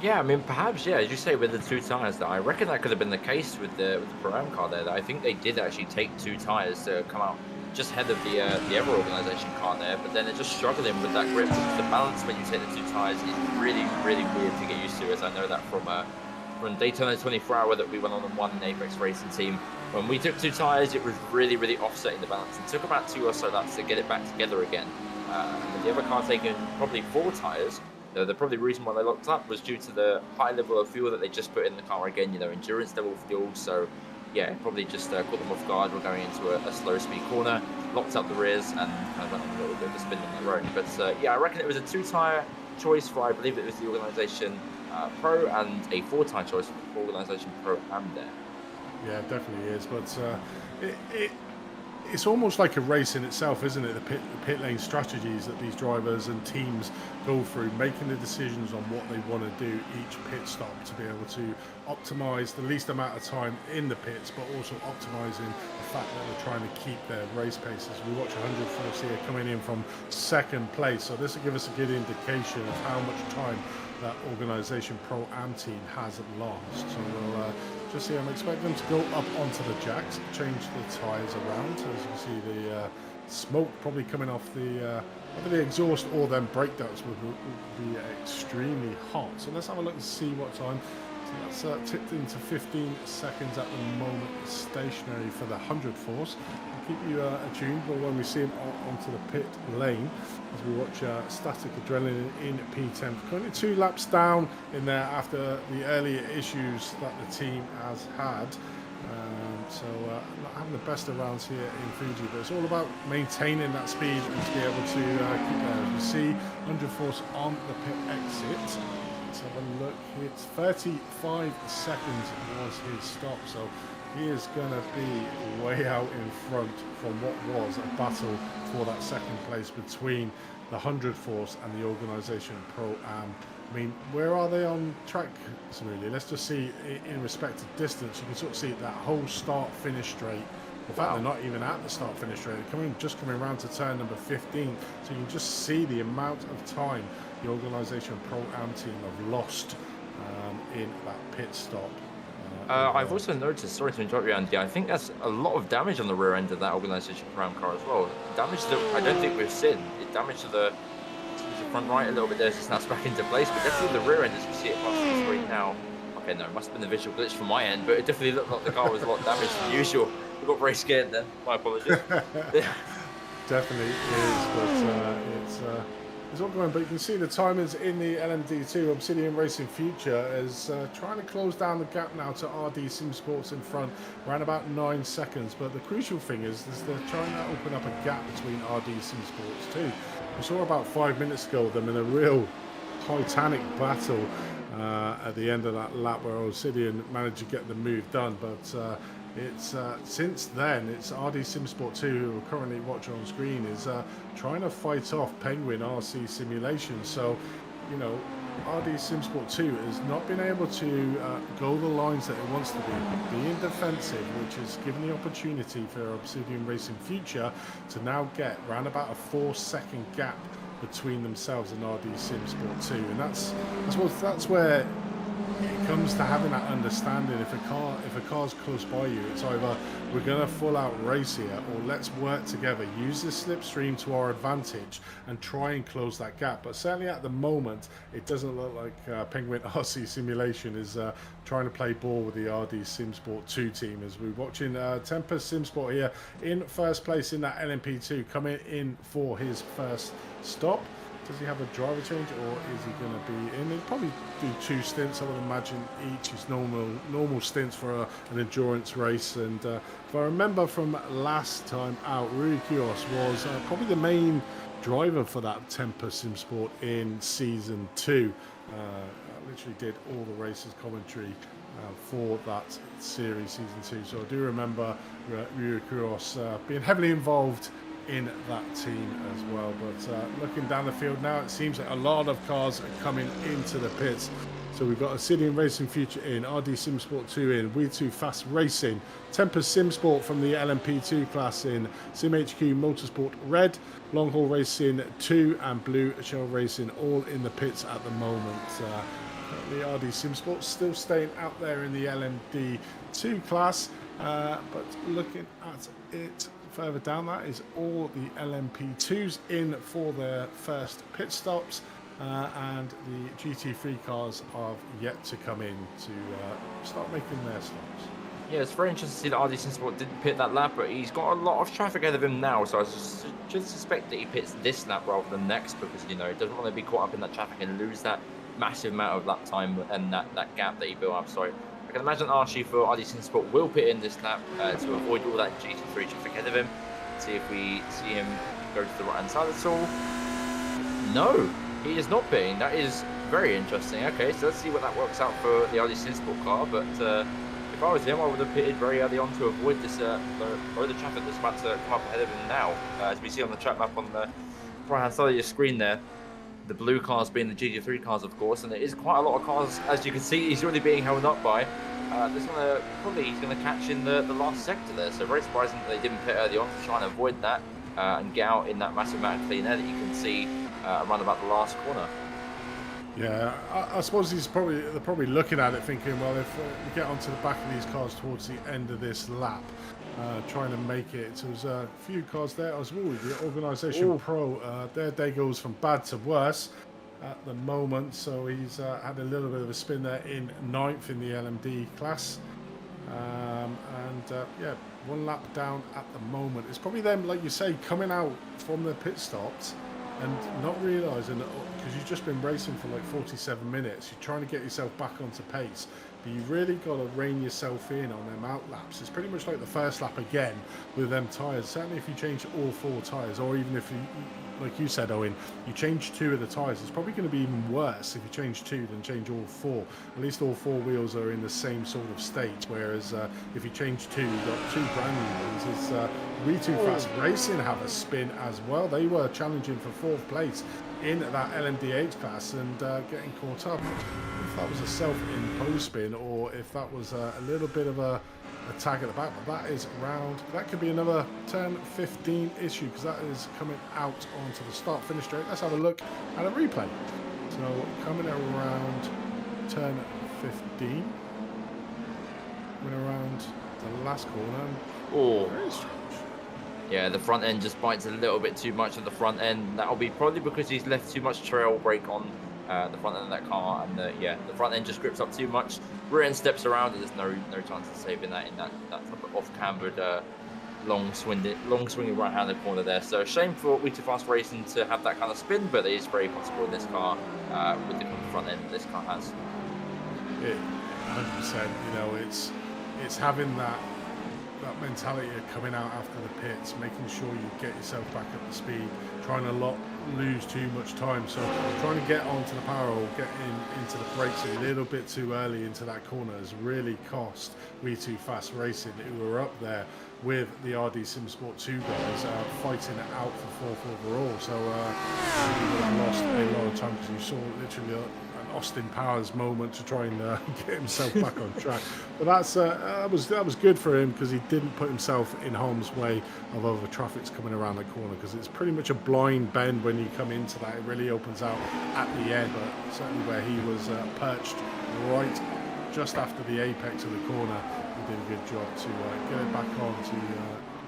Yeah, I mean, perhaps, yeah, as you say, with the 2 tyres, that I reckon that could have been the case with the Pro-Am car there. That I think they did actually take 2 tyres to come out just ahead of the other organisation car there, but then they're just struggling with that grip. The balance when you take the 2 tyres is really, really weird to get used to, as I know that from Daytona 24-hour that we went on one in Apex Racing Team. When we took 2 tyres, it was really, really offsetting the balance. It took about 2 or so laps to get it back together again. And the other car taking probably 4 tyres. The probably reason why they locked up was due to the high level of fuel that they just put in the car again, endurance level fuel. So yeah, probably just caught them off guard. We're going into a slow speed corner, locked up the rears, and kind of went on a little bit of a spin on their own. But yeah, I reckon it was a 2-tyre choice for, I believe it was the organisation Pro, and a 4-tyre choice for organisation Pro-Am there. Yeah, it definitely is. But it's almost like a race in itself, isn't it? The pit lane strategies that these drivers and teams go through, making the decisions on what they want to do each pit stop to be able to optimise the least amount of time in the pits, but also optimising the fact that they're trying to keep their race paces. We watch 100 Force here coming in from 2nd place, so this will give us a good indication of how much time that Organisation Pro-Am team has lost. So we'll just see. I'm expecting them to go up onto the jacks, change the tyres around. As you can see, the smoke probably coming off the either the exhaust or then brake ducts would be extremely hot. So let's have a look and see what time. So that's tipped into 15 seconds at the moment, stationary for the 100 force. I'll keep you attuned, but when we see him onto the pit lane, as we watch Static Adrenaline in P10, currently 2 laps down in there after the earlier issues that the team has had. So not having the best of rounds here in Fuji, but it's all about maintaining that speed and to be able to keep there. As you see, 100 force on the pit exit. Let's have a look. It's 35 seconds was his stop, so he is going to be way out in front from what was a battle for that second place between the 100 force and the Organisation Pro-Am. I mean, where are they on track, really? Let's just see in respect to distance. You can sort of see that whole start-finish straight. In fact, they're not even at the start-finish straight. They're just coming around to turn number 15. So you can just see the amount of time the Organisation Pro-Am team have lost in that pit stop. I've also noticed, sorry to interrupt you, Andy, I think that's a lot of damage on the rear end of that Organisation Pro-Am car as well. Damage that I don't think we've seen. It damage to the front right a little bit there, so it snaps back into place, but definitely the rear end as we see it across the screen now. Okay, no, it must have been the visual glitch from my end, but it definitely looked like the car was a lot damaged than usual. I got very scared then. My apologies. Definitely is, but it's all going. But you can see the timers in the LMD2. Obsidian Racing Future is trying to close down the gap now to RD Sim Sports in front, around about 9 seconds. But the crucial thing is they're trying to open up a gap between RD Sim Sports too. We saw about 5 minutes ago them in a real titanic battle at the end of that lap where Obsidian managed to get the move done, but it's since then it's RD SimSport 2, who are currently watching on screen, is trying to fight off Penguin RC Simulation. So, you know, RD SimSport 2 has not been able to go the lines that it wants to be, being defensive, which has given the opportunity for Obsidian Racing Future to now get around about a 4-second gap between themselves and RD SimSport 2, and that's where it comes to having that understanding. If a car's close by you, it's either we're going to full out race here, or let's work together, use the slipstream to our advantage and try and close that gap. But certainly at the moment, it doesn't look like Penguin RC Simulation is trying to play ball with the RD SimSport 2 team, as we're watching Tempest SimSport here in first place in that LMP2, coming in for his first stop. Does he have a driver change, or is he going to be in? He'll probably do 2 stints, I would imagine, each is normal stints for an endurance race. And if I remember from last time out, Rui Kios was probably the main driver for that Tempest SimSport in Season 2. I literally did all the races commentary for that series, Season 2. So I do remember Rui Kios being heavily involved in that team as well. But looking down the field now, it seems like a lot of cars are coming into the pits. So we've got Obsidian Racing Future in, RD SimSport 2 in, We2 Fast Racing, Tempest SimSport from the LMP2 class in, SimHQ Motorsport Red, Long Haul Racing 2 and Blue Shell Racing all in the pits at the moment. The RD SimSport still staying out there in the LMD2 class, but looking at it further down, that is all the LMP2s in for their first pit stops, and the GT3 cars have yet to come in to start making their stops. Yeah, it's very interesting to see that RD SimSport didn't pit that lap, but he's got a lot of traffic ahead of him now, so I just suspect that he pits this lap rather than next, because, you know, he doesn't want to be caught up in that traffic and lose that massive amount of lap time and that gap that he built up. So I can imagine Archie for RD SimSport will pit in this lap to avoid all that GT3 traffic ahead of him. See if we see him go to the right hand side at all. No, he is not pitting. That is very interesting. Okay, so let's see what that works out for the RD SimSport car. But if I was him, I would have pitted very early on to avoid this the traffic that's about to come up ahead of him now. As we see on the track map on the right hand side of your screen there, the blue cars being the GT3 cars, of course, and it is quite a lot of cars. As you can see, he's already being held up by. He's going to catch in the last sector there, so very surprising that they didn't pit early on to try and avoid that and get out in that massive amount of clean air that you can see around about the last corner. Yeah, I suppose they're probably looking at it thinking, well, if we get onto the back of these cars towards the end of this lap, trying to make it. So there's a few cars there as well. The Organisation Pro, their day goes from bad to worse at the moment. So he's had a little bit of a spin there in 9th in the LMD class. Yeah, 1 lap down at the moment. It's probably them, like you say, coming out from the pit stops and not realising that, because you've just been racing for like 47 minutes, you're trying to get yourself back onto pace, but you've really got to rein yourself in on them out laps. It's pretty much like the first lap again with them tyres. Certainly if you change all 4 tyres, or even if you, like you said, Owen, you change 2 of the tyres, it's probably going to be even worse if you change 2 than change all 4. At least all 4 wheels are in the same sort of state, whereas if you change 2, you've got 2 brand new ones. It's We Too Fast Racing have a spin as well. They were challenging for 4th place in that LMDH class and getting caught up. If that was a self-imposed spin or if that was a little bit of a tag at the back, but that is round. That could be another turn 15 issue because that is coming out onto the start-finish straight. Let's have a look at a replay. So coming around turn 15, coming around the last corner. Oh, very strange. Yeah, the front end just bites a little bit too much of the front end. That'll be probably because he's left too much trail brake on the front end of that car, and the front end just grips up too much. Rear end steps around, and there's no chance of saving that in that type of off-cambered, long swinging right-handed corner there. So shame for We Too Fast Racing to have that kind of spin, but it is very possible in this car with the front end that this car has. 100%. You know, it's having that mentality of coming out after the pits, making sure you get yourself back up to speed, trying to not lose too much time. So trying to get onto the power or get into the brakes a little bit too early into that corner has really cost We Too Fast Racing, who were up there with the RD Sim Sport 2 guys fighting it out for 4th overall. So he lost a lot of time because you saw literally Austin Powers moment to try and get himself back on track. But that was good for him because he didn't put himself in harm's way of other traffic's coming around the corner, because it's pretty much a blind bend when you come into that. It really opens out at the end, but certainly where he was perched right just after the apex of the corner, he did a good job to get it back on to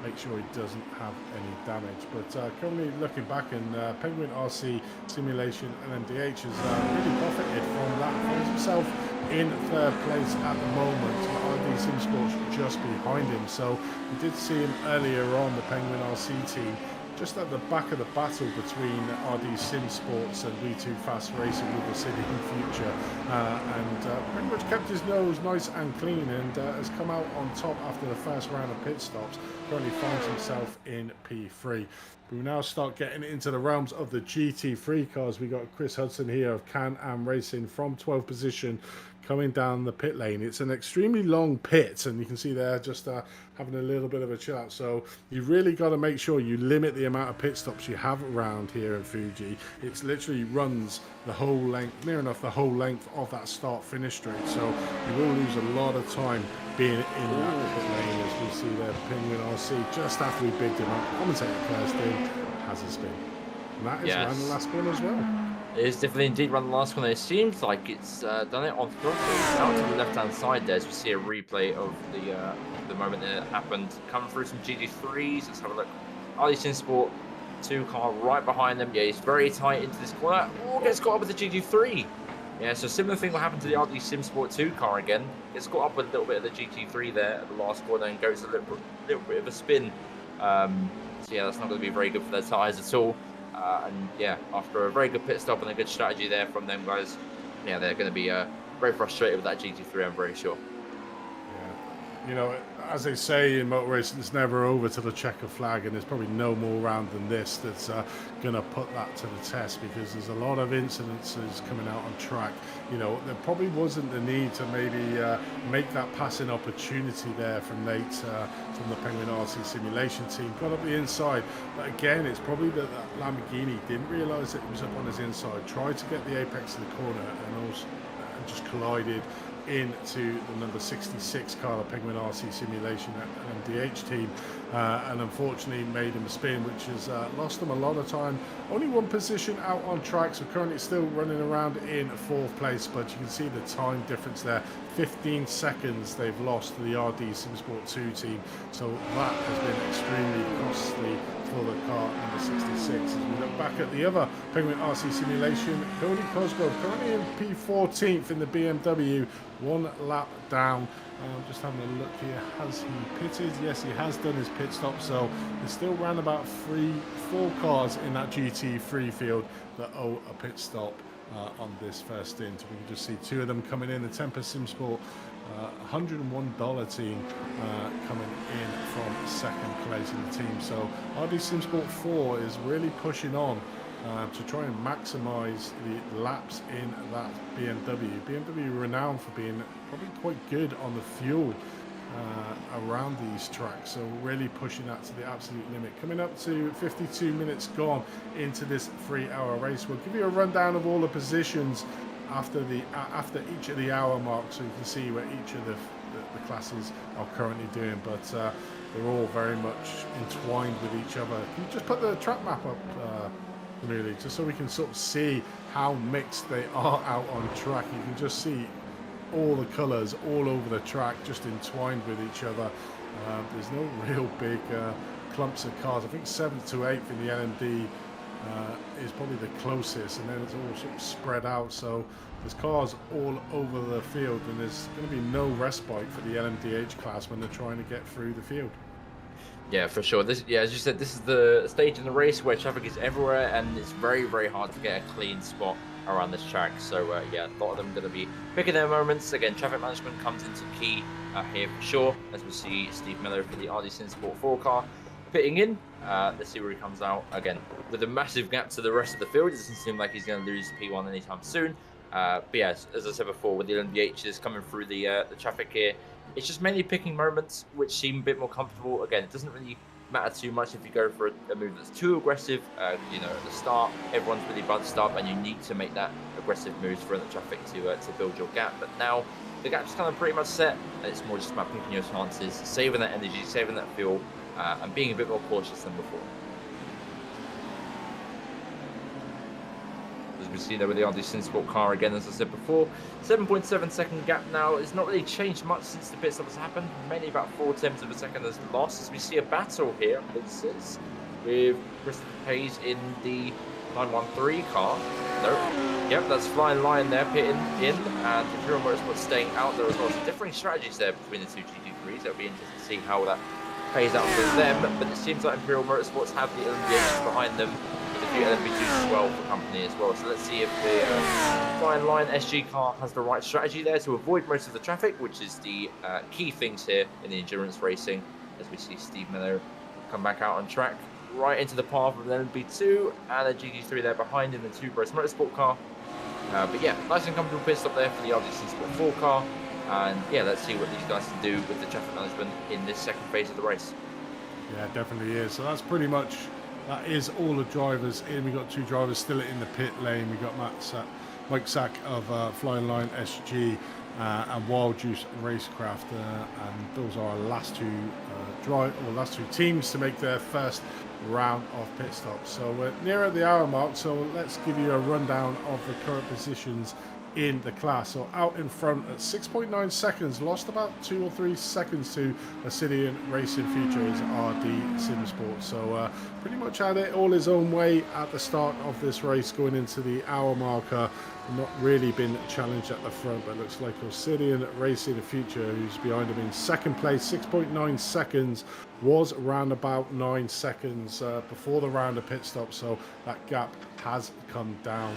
make sure he doesn't have any damage. But currently looking back, and Penguin RC Simulation LMDH has really profited from that. Finds himself in 3rd place at the moment. RD Sim Sports just behind him. So we did see him earlier on, the Penguin RC team, just at the back of the battle between RD Sim Sports and We Too Fast Racing with the City in Future, and pretty much kept his nose nice and clean, and has come out on top after the first round of pit stops. Currently finds himself in P3. We now start getting into the realms of the GT3 cars. We got Chris Hudson here of Can-Am Racing from 12th position coming down the pit lane. It's an extremely long pit, and you can see there just having a little bit of a chill out. So you really got to make sure you limit the amount of pit stops you have around here at Fuji. It's literally runs the whole length, near enough the whole length of that start-finish straight. So you will lose a lot of time being in that pit lane, as we see there. Penguin RC just after we bigged him up. Commentator Kirsten has a spin. And that is around the last one as well. It is definitely indeed run the last one. It seems like it's done it on throttle out to the left-hand side there, as we see a replay of the moment that it happened. Coming through some GT3s. Let's have a look. RD Sim Sport 2 car right behind them. Yeah, he's very tight into this corner. Oh, gets caught up with the GT3. Yeah, so similar thing will happen to the RD Sim Sport 2 car again. Gets caught up with a little bit of the GT3 there at the last corner and goes a little bit of a spin. So yeah, that's not going to be very good for their tyres at all. And yeah, after a very good pit stop and a good strategy there from them guys, yeah, they're going to be very frustrated with that GT3, I'm very sure. Yeah, you know, as they say in motor racing, it's never over till the checker flag, and there's probably no more round than this that's going to put that to the test, because there's a lot of incidences coming out on track. You know, there probably wasn't the need to maybe make that passing opportunity there from Nate from the Penguin RC Simulation team. Got up the inside, but again, it's probably that Lamborghini didn't realise that it was up on his inside, tried to get the apex of the corner, and just collided into the number 66 car, the Penguin RC Simulation MDH team, and unfortunately made him a spin, which has lost them a lot of time. Only one position out on track, so currently still running around in 4th place, but you can see the time difference there. 15 seconds they've lost to the RD SimSport 2 team, so that has been extremely costly for the car number 66. As we look back at the other Penguin RC Simulation, Cody Cosgrove currently in P14th in the BMW, 1 lap down. Just having a look here, has he pitted? Yes, he has done his pit stop, so there's still around about 4 cars in that GT3 field that owe a pit stop on this first stint. We can just see 2 of them coming in. The Tempest SimSport $101 team coming in from 2nd place in the team. So RD SimSport 4 is really pushing on to try and maximize the laps in that BMW. BMW renowned for being probably quite good on the fuel around these tracks, so really pushing that to the absolute limit. Coming up to 52 minutes gone into this 3-hour race. We'll give you a rundown of all the positions after each of the hour marks, so you can see where each of the classes are currently doing, but they're all very much entwined with each other. Can you just put the track map up, really, just so we can sort of see how mixed they are out on track? You can just see all the colours all over the track, just entwined with each other. There's no real big clumps of cars. I think 7th to 8th in the LMD is probably the closest, and then it's all sort of spread out, so there's cars all over the field, and there's going to be no respite for the LMDH class when they're trying to get through the field. Yeah, for sure. This, yeah, as you said, this is the stage in the race where traffic is everywhere, and it's very, very hard to get a clean spot around this track. So yeah, a lot of them going to be picking their moments. Again, traffic management comes into key here for sure, as we see Steve Miller for the RD SimSport 4 car pitting in. Let's see where he comes out. Again, with a massive gap to the rest of the field, it doesn't seem like he's going to lose P1 anytime soon. But yeah, as I said before, with the LMDHs coming through the traffic here, it's just mainly picking moments which seem a bit more comfortable. Again, it doesn't really matter too much if you go for a move that's too aggressive. You know, at the start, everyone's really bunched up, and you need to make that aggressive moves for the traffic to build your gap. But now the gap's kind of pretty much set, and it's more just about picking your chances, saving that energy, saving that fuel, and being a bit more cautious than before. As we see there with the RD SimSport car again, as I said before, 7.7 second gap now. It's not really changed much since the pit stop has happened. Mainly about 4/10 of a second has lost. As we see a battle here, this is with Christopher Hayes in the 913 car. Nope. Yep, that's Flying Lion there pitting in, and Imperial Motorsports staying out there as well. So differing strategies there between the two GT3s. It'll be interesting to see how that pays out for them. But it seems like Imperial Motorsports have the LMDHs behind them, with a few LMP2s as well for company as well. So let's see if the Flying Lion SG car has the right strategy there to avoid most of the traffic, which is the key things here in the endurance racing. As we see Steve Miller come back out on track, right into the path of an LMP2 and a GT3 there behind in the 2 Gross Motorsport car. But yeah, nice and comfortable pit stop there for the RD SimSport 4 car. And yeah, let's see what these guys can do with the traffic management in this second phase of the race. Yeah, it definitely is. So that's pretty much, that is all the drivers in. We've got 2 drivers still in the pit lane. We've got Mike Sack of Flying Line SG and Wild Juice Racecraft. And those are our last 2 last 2 teams to make their first round of pit stops. So we're near at the hour mark, so let's give you a rundown of the current positions in the class. So out in front at 6.9 seconds, lost about 2 or 3 seconds to Obsidian Racing Futures RD SimSport. So pretty much had it all his own way at the start of this race, going into the hour marker. Not really been challenged at the front, but looks like Obsidian Racing Future, who's behind him in second place, 6.9 seconds, was around about 9 seconds before the round of pit stop. So that gap has come down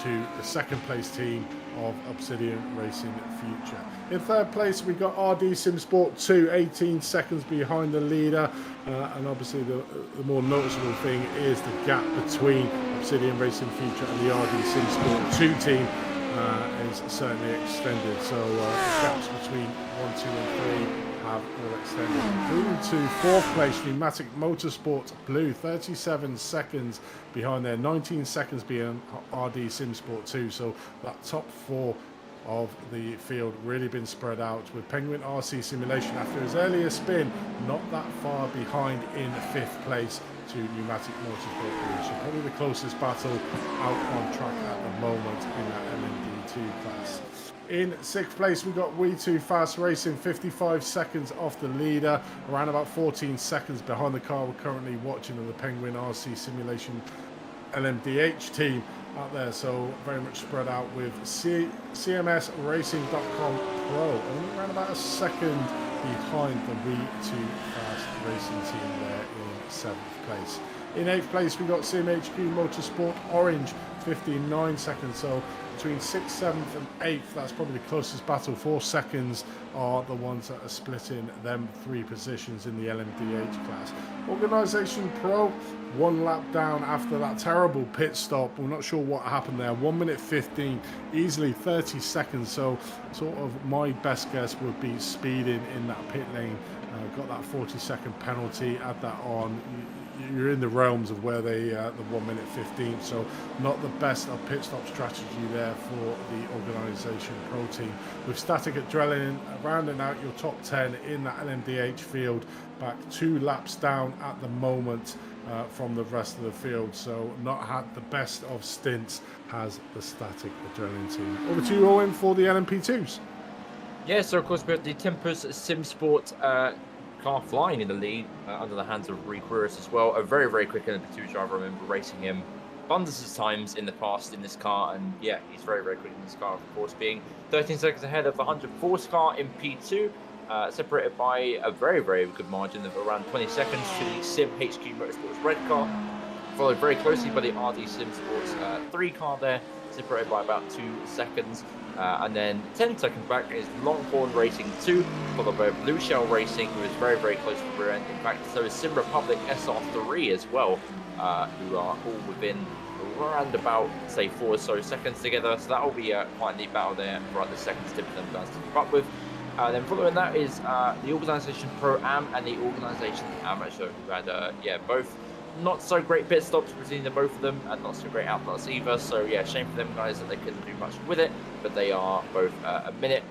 to the second place team of Obsidian Racing Future. In third place, we got RD SimSport 2, 18 seconds behind the leader. And obviously the more noticeable thing is the gap between Obsidian Racing Future and the RD SimSport 2 team is certainly extended. So the gaps between 1, 2 and 3 have all extended. Moving to fourth place, Pneumatic Motorsports Blue, 37 seconds behind there, 19 seconds behind RD SimSport 2. So that top 4 of the field really been spread out, with Penguin RC Simulation after his earlier spin not that far behind in 5th place to Pneumatic Motorsport. So probably the closest battle out on track at the moment in that LMD2 class. In 6th place, we got We2 Fast Racing, 55 seconds off the leader, around about 14 seconds behind the car we're currently watching of the Penguin RC Simulation LMDH team out there. So very much spread out with CMSRacing.com Pro, only around about a second behind the We2 Fast Racing team there in 7th place. In 8th place, we got SimHQ Motorsport Orange, 59 seconds. So between 6th, 7th and 8th, that's probably the closest battle. 4 seconds are the ones that are splitting them 3 positions in the LMDH class. Organisation Pro, 1 lap down after that terrible pit stop. We're not sure what happened there. 1 minute 15, easily 30 seconds. So sort of my best guess would be speeding in that pit lane. Got that 40-second penalty, add that on. You're in the realms of where they the 1 minute 15, so not the best of pit stop strategy there for the organisation pro team. With Static Adrenaline rounding out your top 10 in that LMDH field, back 2 laps down at the moment from the rest of the field, so not had the best of stints has the Static Adrenaline team. Over to you, Owen, for the LMP2s. Yeah, so of course we have the Tempus SimSport car flying in the lead under the hands of Reed Quiris as well. A very, very quick LMP2 driver. I remember racing him abundance of times in the past in this car, and yeah, he's very, very quick in this car, of course, being 13 seconds ahead of the 100 Force car in P2, separated by a very, very good margin of around 20 seconds to the SimHQ Motorsports red car, followed very closely by the RD SimSports 3 car there, separated by about 2 seconds. And then 10 seconds back is Longhorn Racing 2, followed by Blue Shell Racing, who is very, very close to the rear end. In fact, so is Sim Republic SR3 as well, who are all within around about, say, 4 or so seconds together. So that will be quite a neat battle there for the seconds tip for them guys to keep up with. Then following that is the Organisation Pro-Am and the Organisation Amateur, who had, both not so great pit stops between the both of them, and not so great outputs either. So yeah, shame for them guys that they couldn't do much with it, but they are both a minute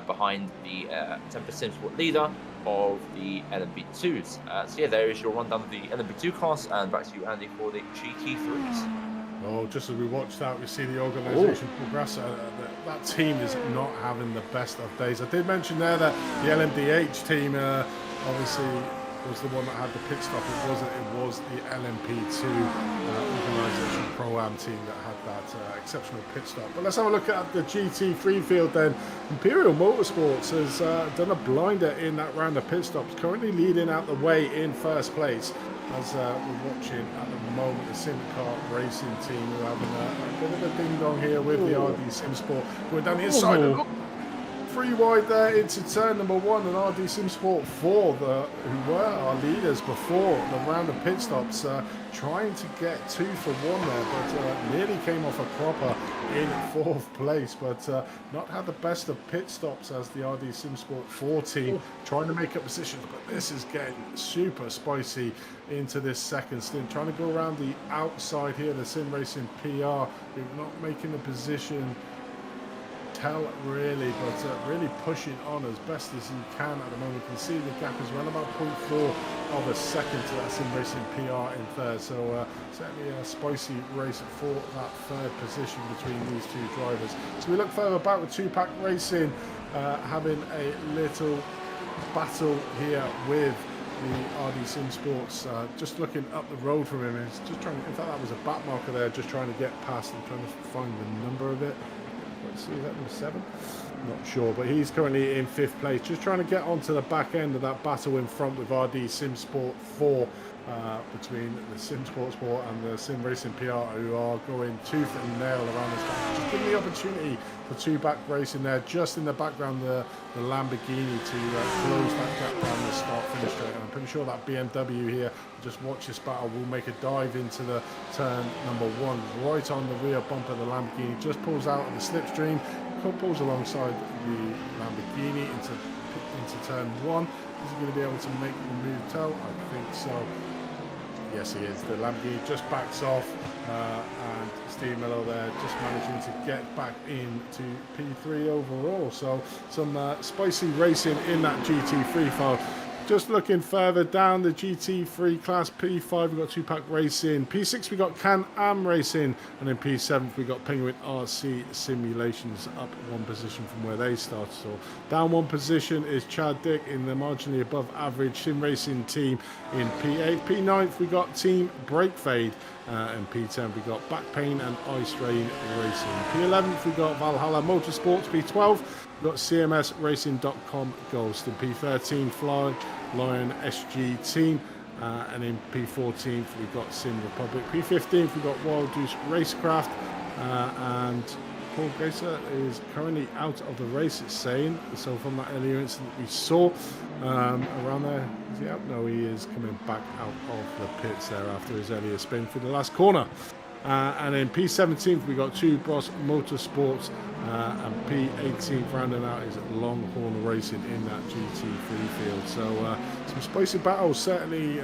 behind the Tempus SimSport leader of the LMP2s. So yeah, there is your rundown of the LMP2 class, and back to you, Andy, for the GT3s. Oh, just as we watch that, we see the organisation progress. That team is not having the best of days. I did mention there that the LMDH team obviously was the one that had the pit stop. It wasn't. It was the LMP2 organisation Pro-Am team that had that exceptional pit stop. But let's have a look at the GT3 field then. Imperial Motorsports has done a blinder in that round of pit stops, currently leading out the way in 1st place. As we're watching at the moment, the SimCar Racing team who are having a bit of a ding-dong here with the RD SimSport going down the inside. Look, 3 wide there into turn number 1, and RD SimSport 4, who were our leaders before the round of pit stops, trying to get 2 for 1 there, but nearly came off a cropper in 4th place, but not had the best of pit stops as the RD SimSport 4 team trying to make up positions. But this is getting super spicy into this second stint, trying to go around the outside here. The Sim Racing PR, not making the position tell really, but really pushing on as best as he can at the moment. You can see the gap is around about 0.4 of a second to that Sim Racing PR in 3rd. So certainly a spicy race for that 3rd position between these 2 drivers. So we look further back with 2-Pack Racing having a little battle here with the RD SimSports, just looking up the road from him. He's just trying, in fact that was a back marker there, just trying to get past and trying to find the number of it. Let's see, is that number 7? Not sure, but he's currently in 5th place, just trying to get onto the back end of that battle in front with RD SimSport 4, between the SimSport Sport and the Sim Racing PR, who are going tooth and nail around this battle. Just giving the opportunity for 2-Pack Racing there, just in the background, the Lamborghini to close that gap down the start-finish straight. And I'm pretty sure that BMW here, just watch this battle, will make a dive into the turn number 1, right on the rear bumper of the Lamborghini, just pulls out of the slipstream, pulls alongside the Lamborghini into turn 1. Is he going to be able to make the move toe? I think so. Yes, he is. The Lamborghini just backs off, and Steve Miller there just managing to get back into P3 overall. So some spicy racing in that GT3 file. Just looking further down the GT3 class, P5 we got Tupac Racing, P6 we got Can-Am Racing, and in P7 we got Penguin RC Simulations up one position from where they started. So down one position is Chad Dick in the marginally above average Sim Racing team in P8. P9 we got Team Brake Fade, and P10 we got Back Pain and Ice Rain Racing. P11 we got Valhalla Motorsports. P12 we got CMSRacing.com Ghost. In P13 Fly Lion SG team, and in P14 we've got Sim Republic. P15 we've got Wild Goose Racecraft, and Paul Gaser is currently out of the race, it's saying. So from that earlier incident we saw around there, is he out? No, he is coming back out of the pits there after his earlier spin through the last corner. And in P17 we got Two Boss Motorsports, and P18 rounding out is Longhorn Racing in that GT3 field. So some spicy battles certainly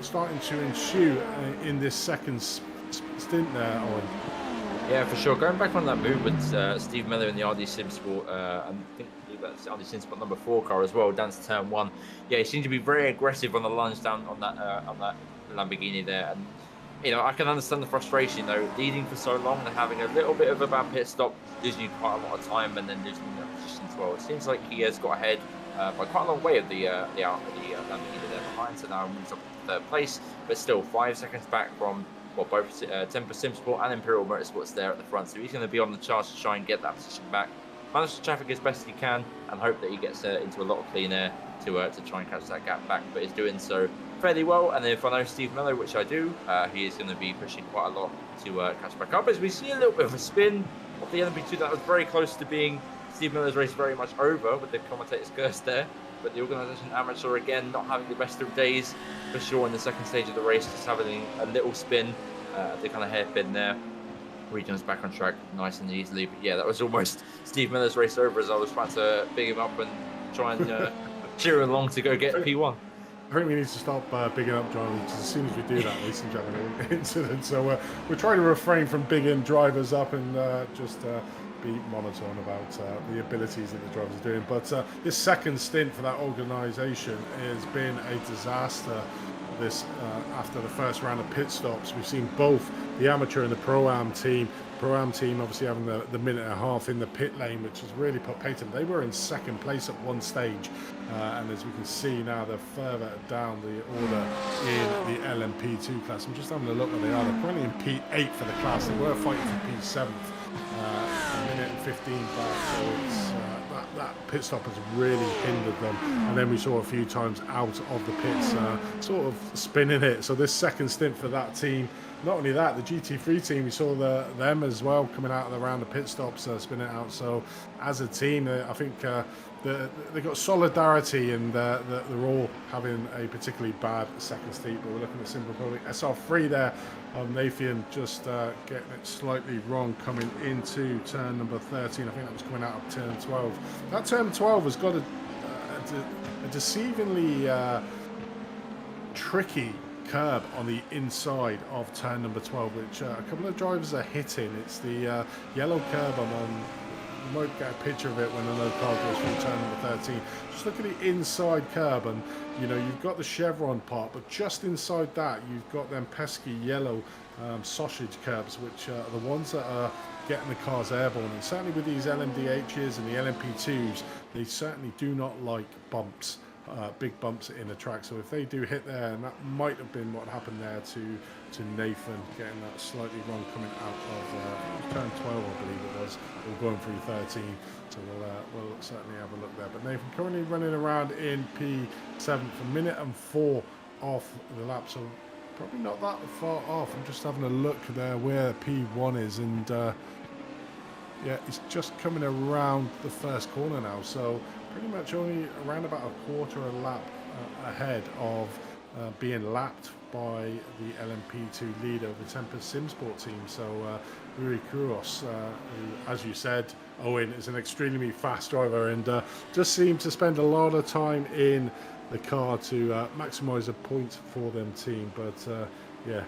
starting to ensue in this second stint there, Owen. Yeah, for sure. Going back on that move with Steve Miller in the RD Sim Sport, I think that's RD Sim Sport number 4 car as well, down to turn 1. Yeah, he seemed to be very aggressive on the lunge down on that Lamborghini there, and you know, I can understand the frustration though, leading for so long and having a little bit of a bad pit stop, losing you quite a lot of time and then losing the position as well. It seems like he has got ahead by quite a long way of the Lamborghini there behind, so now moves up to 3rd place, but still 5 seconds back from both Temper Sim Sport and Imperial Motorsports there at the front. So he's going to be on the charge to try and get that position back, manage the traffic as best he can, and hope that he gets into a lot of clean air to try and catch that gap back. But he's doing so fairly well. And then if I know Steve Miller, which I do, he is going to be pushing quite a lot to catch back up. As we see a little bit of a spin of the LMP2 that was very close to being Steve Miller's race very much over, with the commentator's curse there. But the organisation amateur again not having the best of days for sure in the second stage of the race, just having a little spin, the kind of hairpin there. Region's back on track nice and easily. But yeah, that was almost Steve Miller's race over, as I was trying to big him up and try and cheer him along to go get P1. I think we need to stop bigging up John, because as soon as we do that, ladies and gentlemen, incident. So we're trying to refrain from bigging drivers up and just be monotone about the abilities that the drivers are doing. But this second stint for that organisation has been a disaster. This after the first round of pit stops, we've seen both the amateur and the Pro-Am team. Pro-Am team obviously having the minute and a half in the pit lane, which has really put patent. They were in second place at one stage, and as we can see now, they're further down the order in the LMP2 class. I'm just having a look where they are. They're currently in P8 for the class. They were fighting for P7, a minute and 15 back, so it's that pit stop has really hindered them. And then we saw a few times out of the pits, sort of spinning it. So this second stint for that team. Not only that, the GT3 team, we saw them as well coming out around the pit stops, spinning it out. So as a team, I think they've got solidarity, and they're all having a particularly bad second stint. But we're looking at Simple Republic SR3 there. Nathan just getting it slightly wrong coming into turn number 13. I think that was coming out of turn 12. That turn 12 has got a deceivingly tricky curb on the inside of turn number 12, which a couple of drivers are hitting. It's the yellow curb on you might get a picture of it when another car goes through turn number 13. Just look at the inside curb, and you know you've got the chevron part, but just inside that you've got them pesky yellow sausage curbs, which are the ones that are getting the cars airborne. And certainly with these LMDHs and the LMP2s, they certainly do not like bumps. Big bumps in the track. So if they do hit there, and that might have been what happened there to Nathan, getting that slightly wrong coming out of turn 12, I believe it was, or going through 13. So we'll certainly have a look there. But Nathan currently running around in P7 for minute and 4 off the lap, so probably not that far off. I'm just having a look there where P1 is, and yeah, he's just coming around the first corner now, so pretty much only around about a quarter of a lap ahead of being lapped by the LMP2 leader of the Tempest Simsport team. So Rui Kuros, who, as you said, Owen, is an extremely fast driver, and just seemed to spend a lot of time in the car to maximise a point for them team. But yeah,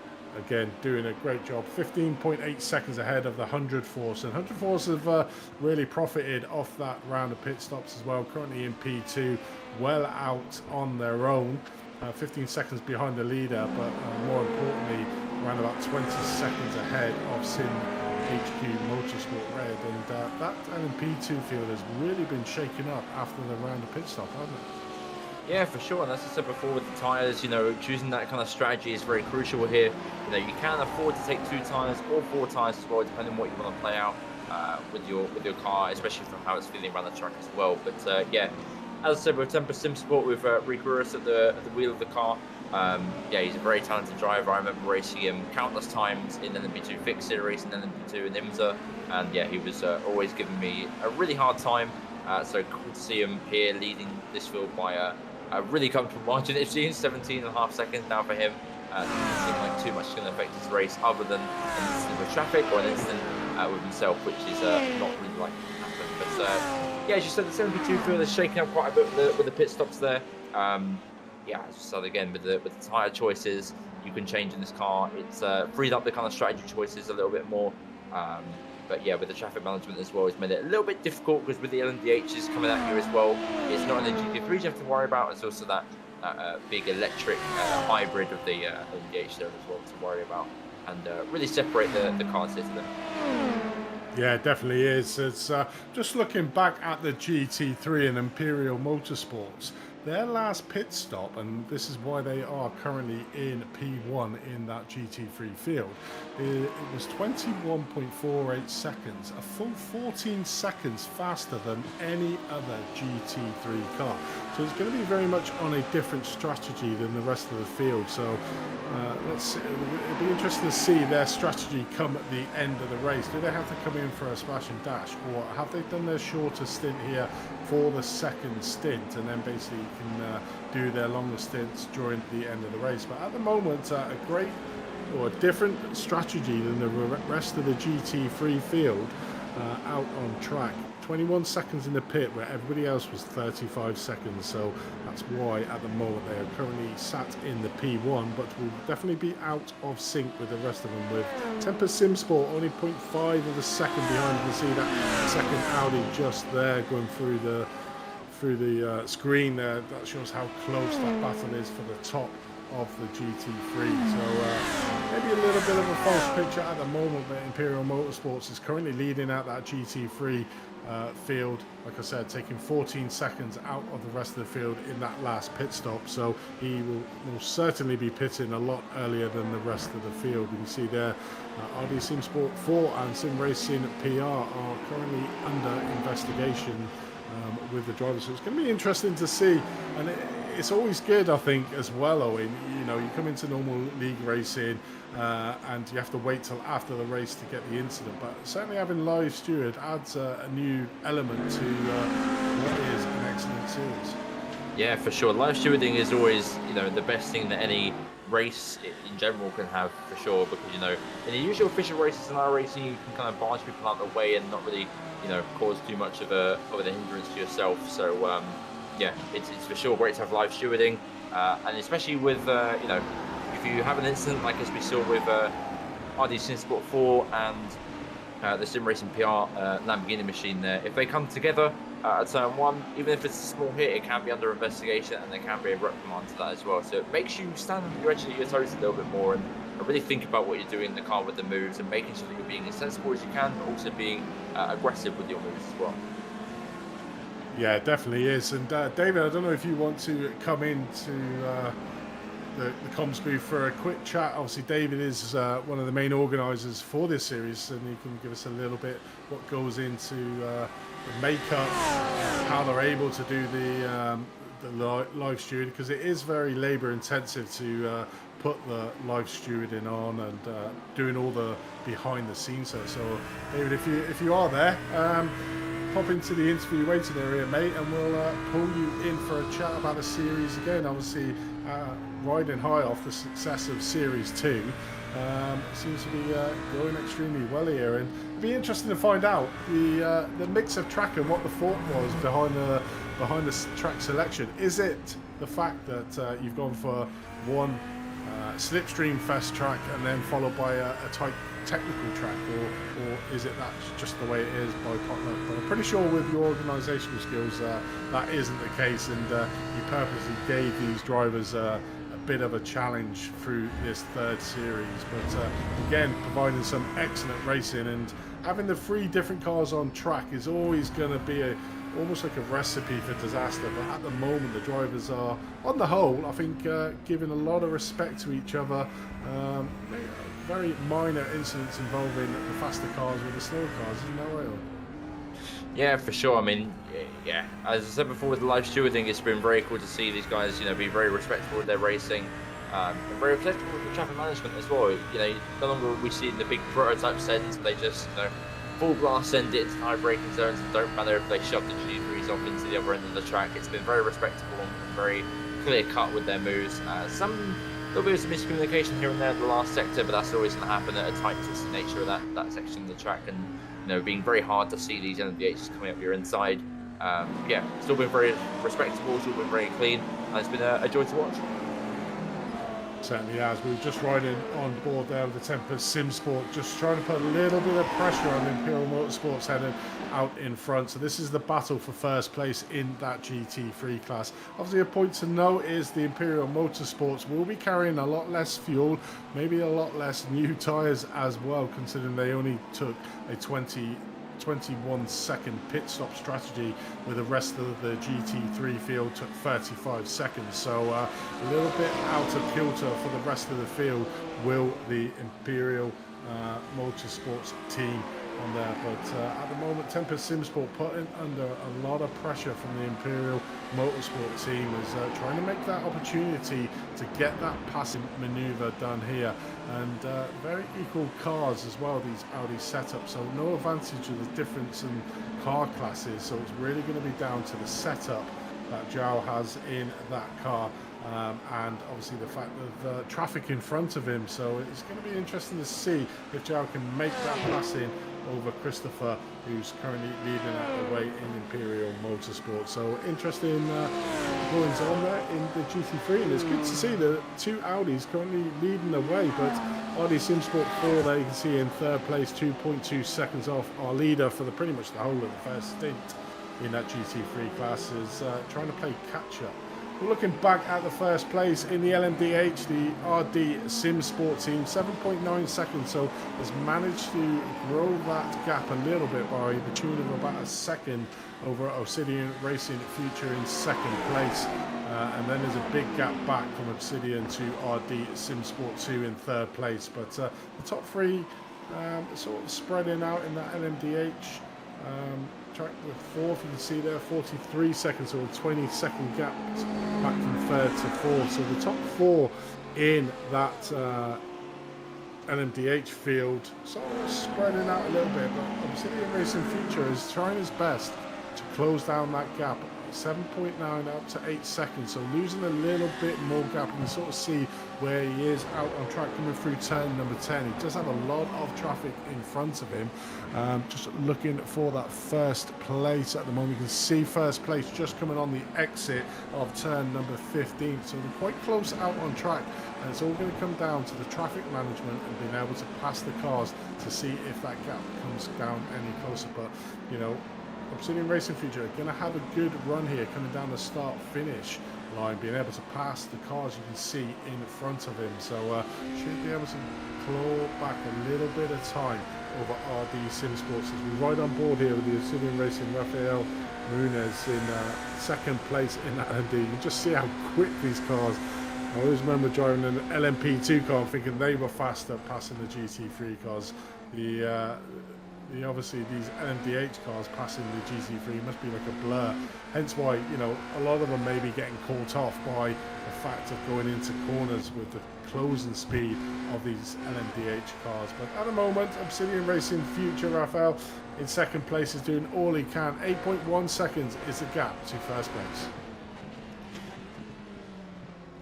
again, doing a great job. 15.8 seconds ahead of the 100 Force. And 100 Force have really profited off that round of pit stops as well. Currently in P2, well out on their own. 15 seconds behind the leader, but more importantly, around about 20 seconds ahead of Sim HQ Motorsport Red. And that LMP2 field has really been shaken up after the round of pit stop, hasn't it? Yeah, for sure. And as I said before with the tyres, you know, choosing that kind of strategy is very crucial here. You know, you can afford to take 2 tyres or 4 tyres as well, depending on what you want to play out with your car, especially from how it's feeling around the track as well. But yeah, as I said, with Temper Sim Sport, with Rick Ruris at the wheel of the car, yeah, he's a very talented driver. I remember racing him countless times in LMP2 Fixed Series and LMP2 in IMSA, and yeah, he was always giving me a really hard time. So cool to see him here leading this field by a really comfortable margin. It seems 17.5 seconds now for him. Doesn't seem like too much is going to affect his race, other than an incident with traffic or an incident with himself, which is not really likely to happen. But yeah, as you said, the 72 field is shaking up quite a bit with the pit stops there. Yeah, as you said again, with the tyre choices you can change in this car, it's freed up the kind of strategy choices a little bit more. But yeah, with the traffic management as well, it's made it a little bit difficult, because with the LMDHs coming at you as well, it's not only GT3s you have to worry about, it's also that big electric hybrid of the LMDH there as well to worry about, and really separate the cars here today. Yeah, it definitely is. It's just looking back at the GT3 and Imperial Motorsports, their last pit stop, and this is why they are currently in P1 in that GT3 field, it was 21.48 seconds, a full 14 seconds faster than any other GT3 car. So it's going to be very much on a different strategy than the rest of the field. So let's see. It'll be interesting to see their strategy come at the end of the race. Do they have to come in for a splash and dash, or have they done their shorter stint here for the second stint, and then basically can do their longer stints during the end of the race? But at the moment, a great or a different strategy than the rest of the GT3 field out on track. 21 seconds in the pit, where everybody else was 35 seconds, so that's why at the moment they are currently sat in the P1, but will definitely be out of sync with the rest of them, with Temper Sim Sport only 0.5 of a second behind. You can see that second Audi just there going through the screen there. That shows how close that battle is for the top of the GT3. So maybe a little bit of a false picture at the moment, but Imperial Motorsports is currently leading out that GT3 field, like I said, taking 14 seconds out of the rest of the field in that last pit stop. So he will certainly be pitting a lot earlier than the rest of the field. You can see there RD Sim Sport 4 and Sim Racing PR are currently under investigation with the drivers. So it's going to be interesting to see, and it's always good, I think, as well, Owen. You know, you come into normal league racing and you have to wait till after the race to get the incident, but certainly having live steward adds a new element to what is an excellent series. Yeah, for sure. Live stewarding is always, you know, the best thing that any race in general can have, for sure, because, you know, in the usual official races in iRacing, you can kind of barge people out of the way and not really, you know, cause too much of an hindrance to yourself. So yeah, it's for sure great to have live stewarding, and especially with you know, if you have an incident like as we saw with RD Sim Sport 4 and the Sim Racing PR Lamborghini machine there, if they come together at turn 1, even if it's a small hit, it can be under investigation, and there can be a reprimand to that as well. So it makes you stand on your toes a little bit more, and really think about what you're doing in the car with the moves, and making sure that you're being as sensible as you can, but also being aggressive with your moves as well. Yeah, it definitely is. And David, I don't know if you want to come into the comms booth for a quick chat. Obviously, David is one of the main organisers for this series, and he can give us a little bit what goes into the makeup, how they're able to do the live stewarding, because it is very labour intensive to put the live stewarding on and doing all the behind the scenes there. So, David, if you are there, pop into the interview waiting area, mate, and we'll pull you in for a chat about the series again. Obviously, riding high off the success of Series 2, seems to be going extremely well here, and it'd be interesting to find out the mix of track and what the thought was behind the track selection. Is it the fact that you've gone for one slipstream fast track and then followed by a tight technical track, or is it that's just the way it is by potluck? But I'm pretty sure with your organisational skills that isn't the case, and you purposely gave these drivers a bit of a challenge through this third series. But again, providing some excellent racing, and having the 3 different cars on track is always going to be almost like a recipe for disaster. But at the moment, the drivers are, on the whole, I think, giving a lot of respect to each other. Very minor incidents involving the faster cars with the slower cars, isn't that right? Yeah, for sure. I mean, yeah, as I said before with the live stewarding, it's been very cool to see these guys, be very respectful with their racing, and very respectful with the traffic management as well. No longer we see it in the big prototype sense. They just, full blast send it into high braking zones, and don't matter if they shove the G3s off into the other end of the track. It's been very respectable and very clear cut with their moves. Some little bit of some miscommunication here and there in the last sector, but that's always going to happen at a tight twisted nature of that section of the track, and being very hard to see these LMDHs coming up your inside. Yeah, still been very respectable, still been very clean, and it's been a joy to watch. Certainly has. We were just riding on board there with the Tempest Sim Sport, just trying to put a little bit of pressure on Imperial Motorsports heading out in front. So this is the battle for first place in that GT3 class. Obviously, a point to note is the Imperial Motorsports will be carrying a lot less fuel, maybe a lot less new tyres as well, considering they only took a 21-second pit stop strategy, with the rest of the GT3 field took 35 seconds. So a little bit out of kilter for the rest of the field will the Imperial Motorsports team on there. But at the moment, Tempest Simsport putting under a lot of pressure from the Imperial Motorsport team, is trying to make that opportunity to get that passing manoeuvre done here. And very equal cars as well, these Audi setups, so no advantage of the difference in car classes. So it's really going to be down to the setup that Zhao has in that car, and obviously the fact of traffic in front of him. So it's going to be interesting to see if Zhao can make that passing over Christopher, who's currently leading out the way in Imperial Motorsport. So interesting goings on there in the GT3, and it's good to see the 2 Audis currently leading the way. But Audi SimSport 4 there, you can see in third place, 2.2 seconds off our leader for pretty much the whole of the first stint in that GT3 class, is trying to play catch up. We're looking back at the first place in the LMDH, the RD Sim Sport team, 7.9 seconds, so has managed to grow that gap a little bit by the tune of about a second over Obsidian Racing Future in second place. And then there's a big gap back from Obsidian to RD Sim Sport 2 in third place. But the top 3 sort of spreading out in that LMDH. Track with 4th, you can see there, 43 seconds, or a 20-second gap back from third to 4th. So the top 4 in that LMDH field sort of spreading out a little bit, but Obsidian Racing Future is trying his best to close down that gap. 7.9 up to 8 seconds, so losing a little bit more gap. You can sort of see where he is out on track coming through turn number 10. He does have a lot of traffic in front of him. Just looking for that first place at the moment. You can see first place just coming on the exit of turn number 15, so they're quite close out on track, and it's all going to come down to the traffic management and being able to pass the cars to see if that gap comes down any closer. But Obsidian Racing Future are going to have a good run here coming down the start-finish line, being able to pass the cars you can see in front of him. So should be able to claw back a little bit of time over RD Sim Sports as we ride on board here with the Obsidian Racing Rafael Munez in second place in that LMD. You can just see how quick these cars. I always remember driving an LMP2 car and thinking they were faster passing the GT3 cars. Obviously these LMDH cars passing the GT3 must be like a blur, hence why a lot of them may be getting caught off by the fact of going into corners with the closing speed of these LMDH cars. But at the moment, Obsidian Racing Future Rafael in second place is doing all he can. 8.1 seconds is the gap to first place.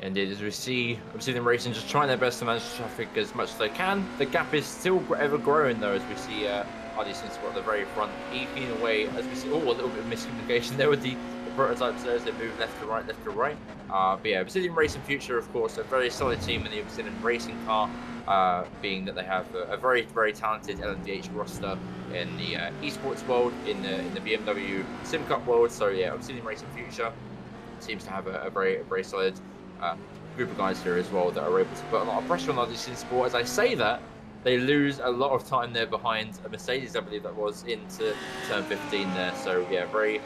Indeed, as we see Obsidian Racing just trying their best to manage traffic as much as they can. The gap is still ever growing though, as we see RD Simsport at the very front, eking away, as we see, a little bit of miscommunication there with the prototypes there as they move left to right, left to right. But yeah, Obsidian Racing Future, of course, a very solid team in the Obsidian Racing car, being that they have a very, very talented LMDH roster in the eSports world, in the BMW Sim Cup world. So yeah, Obsidian Racing Future seems to have a very solid group of guys here as well that are able to put a lot of pressure on Odyssey Sport. As I say that, they lose a lot of time there behind a Mercedes, I believe that was, into turn 15 there. So yeah, very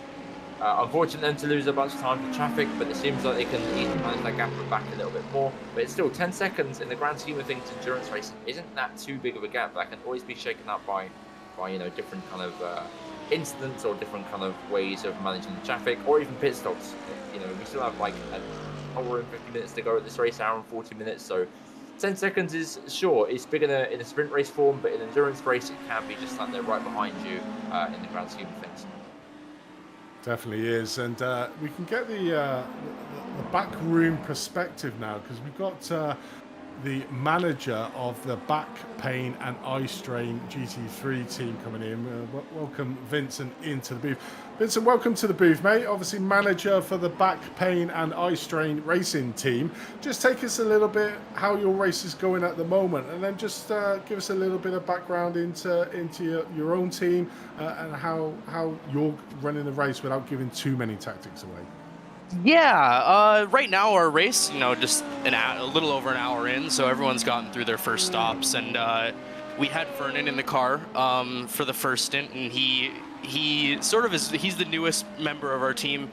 unfortunate then to lose a bunch of time to traffic, but it seems like they can easily manage that gap back a little bit more. But it's still 10 seconds in the grand scheme of things. Endurance racing isn't that too big of a gap. That can always be shaken up by you know, different kind of incidents or different kind of ways of managing the traffic, or even pit stops. You know, we still have like an hour and 50 minutes to go at this race, hour and 40 minutes. So 10 seconds is, sure, it's big in a sprint race form, but in an endurance race, it can be just like they're right behind you in the grand scheme of things. Definitely is, and we can get the backroom perspective now, because we've got the manager of the Back Pain and Eye Strain GT3 team coming in. Welcome Vincent into the booth. Vincent, welcome to the booth, mate. Obviously manager for the Back Pain and Eye Strain racing team. Just take us a little bit how your race is going at the moment, and then just give us a little bit of background into your own team and how you're running the race without giving too many tactics away. Yeah, right now our race, you know, just a little over an hour in, so everyone's gotten through their first stops, and we had Vernon in the car for the first stint, and he sort of he's the newest member of our team,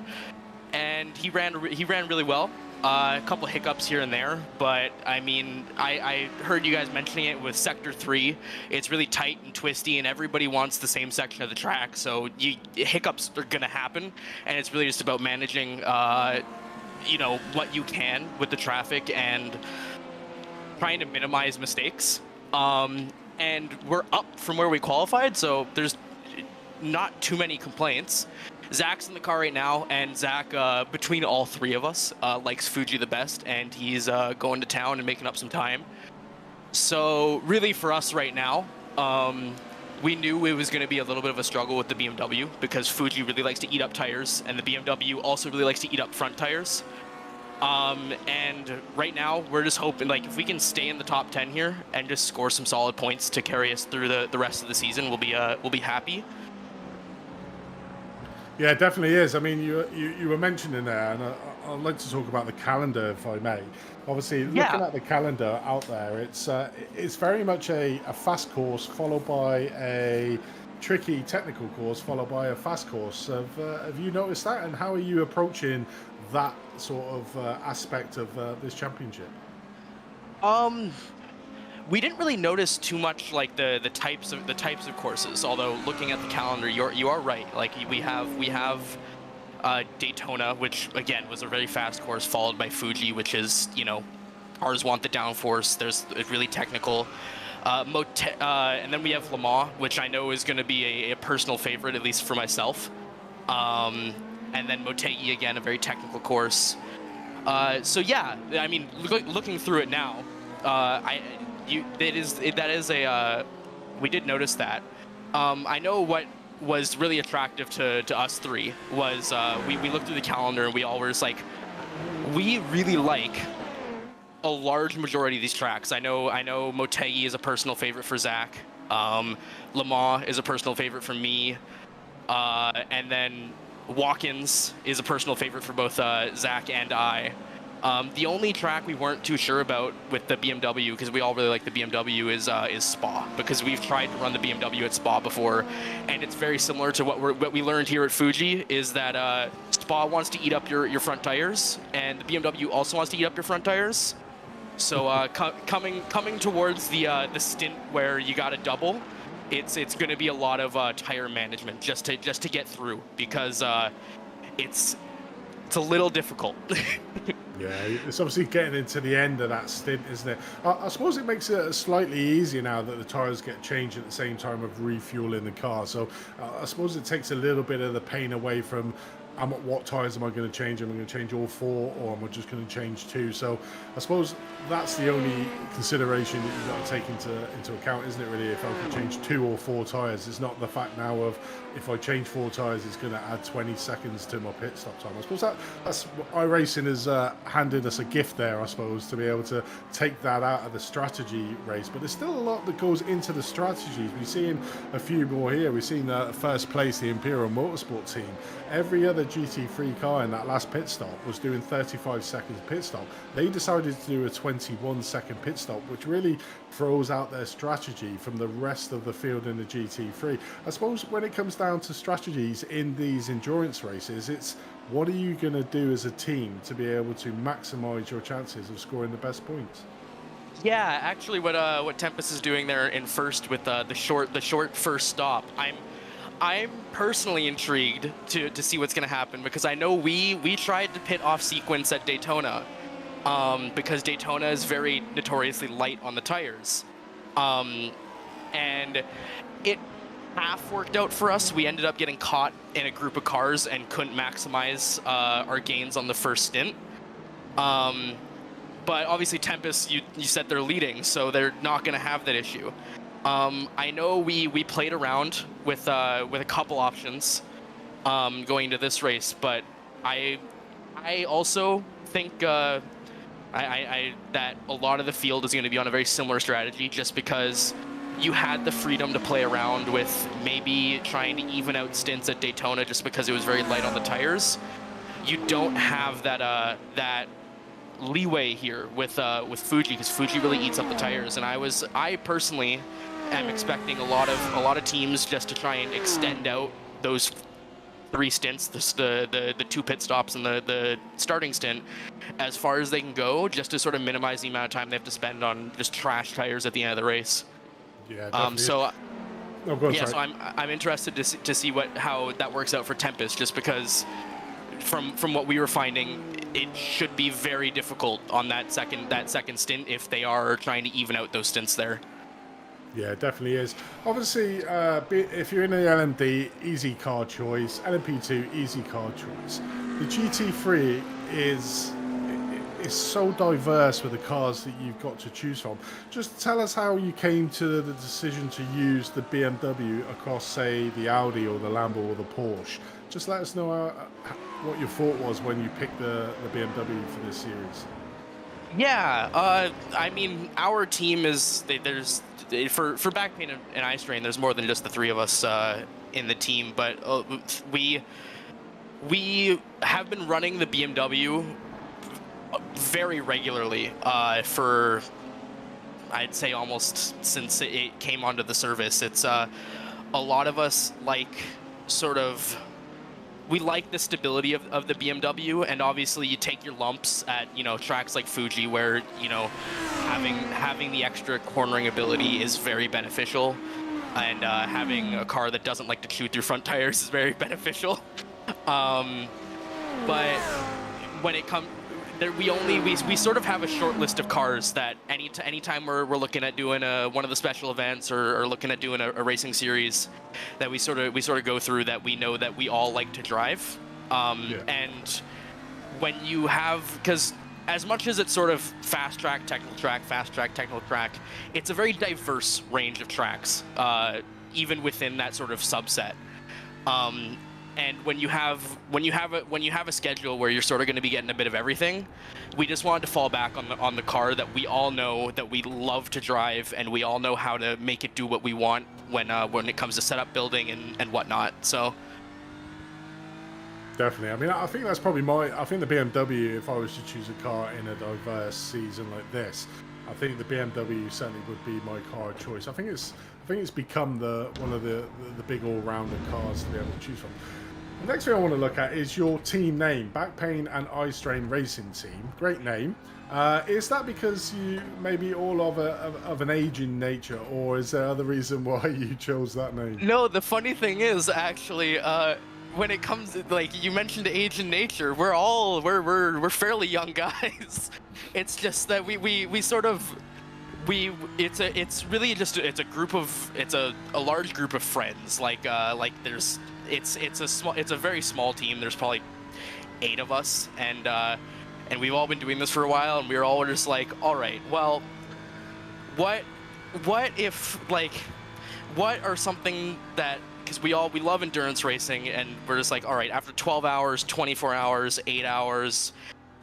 and he ran really well. A couple hiccups here and there, but I mean, I heard you guys mentioning it with Sector 3. It's really tight and twisty, and everybody wants the same section of the track, so hiccups are going to happen, and it's really just about managing, you know, what you can with the traffic and trying to minimize mistakes. And we're up from where we qualified, so there's not too many complaints. Zach's in the car right now, and Zach, between all three of us, likes Fuji the best, and he's going to town and making up some time. So really for us right now, we knew it was going to be a little bit of a struggle with the BMW, because Fuji really likes to eat up tires, and the BMW also really likes to eat up front tires. And right now, we're just hoping, like, if we can stay in the top 10 here and just score some solid points to carry us through the rest of the season, we'll be happy. Yeah, it definitely is. I mean, you were mentioning there, and I'd like to talk about the calendar, if I may. Obviously, looking at the calendar out there, it's very much a fast course followed by a tricky technical course followed by a fast course. Have you noticed that, and how are you approaching that sort of aspect of this championship? We didn't really notice too much like the types of courses. Although looking at the calendar, you are right. Like we have Daytona, which again was a very fast course, followed by Fuji, which is, you know, cars want the downforce. There's really technical. And then we have Le Mans, which I know is going to be a personal favorite, at least for myself. And then Motegi, again, a very technical course. So yeah, I mean, looking through it now, we did notice that. I know what was really attractive to us three was we looked through the calendar and we all were just like, we really like a large majority of these tracks. I know Motegi is a personal favorite for Zach. Le Mans is a personal favorite for me. And then Watkins is a personal favorite for both Zach and I. The only track we weren't too sure about with the BMW, because we all really like the BMW, is Spa, because we've tried to run the BMW at Spa before, and it's very similar to what we learned here at Fuji, is that Spa wants to eat up your front tires, and the BMW also wants to eat up your front tires. So coming towards the stint where you got a double, it's going to be a lot of tire management just to get through, because it's a little difficult. Yeah, it's obviously getting into the end of that stint, isn't it? I suppose it makes it slightly easier now that the tyres get changed at the same time of refueling the car. So I suppose it takes a little bit of the pain away from what tyres am I going to change? Am I going to change all 4, or am I just going to change 2? So I suppose that's the only consideration that you've got to take into account, isn't it, really? If I can change 2 or 4 tyres, it's not the fact now of if I change 4 tyres, it's going to add 20 seconds to my pit stop time. I suppose that's iRacing has handed us a gift there, I suppose, to be able to take that out of the strategy race. But there's still a lot that goes into the strategies. We're seeing a few more here. We've seen first place, the Imperial Motorsports team. Every other GT3 car in that last pit stop was doing 35 seconds pit stop. They decided to do a 21-second pit stop, which really throws out their strategy from the rest of the field in the GT3. I suppose when it comes down to strategies in these endurance races, it's what are you going to do as a team to be able to maximize your chances of scoring the best points? Yeah, actually, what Tempest is doing there in first with the short first stop, I'm personally intrigued to see what's going to happen, because I know we tried to pit off sequence at Daytona, because Daytona is very notoriously light on the tires, and it half worked out for us. We ended up getting caught in a group of cars and couldn't maximize our gains on the first stint. But obviously Tempest, you said they're leading, so they're not going to have that issue. I know we played around with a couple options going into this race, but I also think that a lot of the field is going to be on a very similar strategy, just because you had the freedom to play around with maybe trying to even out stints at Daytona just because it was very light on the tires. You don't have that leeway here with Fuji, because Fuji really eats up the tires, and I personally am expecting a lot of teams just to try and extend out those 3 stints, the 2 pit stops and the starting stint, as far as they can go, just to sort of minimize the amount of time they have to spend on just trash tires at the end of the race. Yeah, definitely. So I'm interested to see how that works out for Tempest, just because from what we were finding, it should be very difficult on that second stint if they are trying to even out those stints there. Yeah, it definitely is. Obviously, if you're in the LMD, easy car choice. LMP2, easy car choice. The GT3 is so diverse with the cars that you've got to choose from. Just tell us how you came to the decision to use the BMW across, say, the Audi or the Lambo or the Porsche. Just let us know what your thought was when you picked the BMW for this series. Yeah, I mean, our team is for back pain and eye strain. There's more than just the 3 of us in the team, but we have been running the BMW very regularly for, I'd say, almost since it came onto the service. It's a lot of us we like the stability of the BMW, and obviously you take your lumps at tracks like Fuji, where having the extra cornering ability is very beneficial, and having a car that doesn't like to chew through front tires is very beneficial. But when it comes we sort of have a short list of cars that anytime we're looking at doing one of the special events or looking at doing a racing series, that we sort of go through, that we know that we all like to drive. And when you have, because as much as it's sort of fast track, technical track, it's a very diverse range of tracks, even within that sort of subset. And when you have a schedule where you're sort of going to be getting a bit of everything, we just wanted to fall back on the car that we all know that we love to drive, and we all know how to make it do what we want when it comes to setup, building, and whatnot. So definitely. I mean, I think that's probably I think the BMW, if I was to choose a car in a diverse season like this, I think the BMW certainly would be my car of choice. I think it's become one of the big all-rounder cars to be able to choose from. The next thing I want to look at is your team name, Back Pain and Eye Strain Racing Team. Great name. Is that because you maybe all of an aging nature, or is there other reason why you chose that name? No, the funny thing is, actually, when it comes to, like, you mentioned age and nature, we're fairly young guys. It's just that it's really just a large group of friends. Like there's it's a very small team. There's probably 8 of us, and we've all been doing this for a while, and we were all just like, all right, well, what if, like, what are something that, because we love endurance racing, and we're just like, all right, after 12 hours, 24 hours, 8 hours,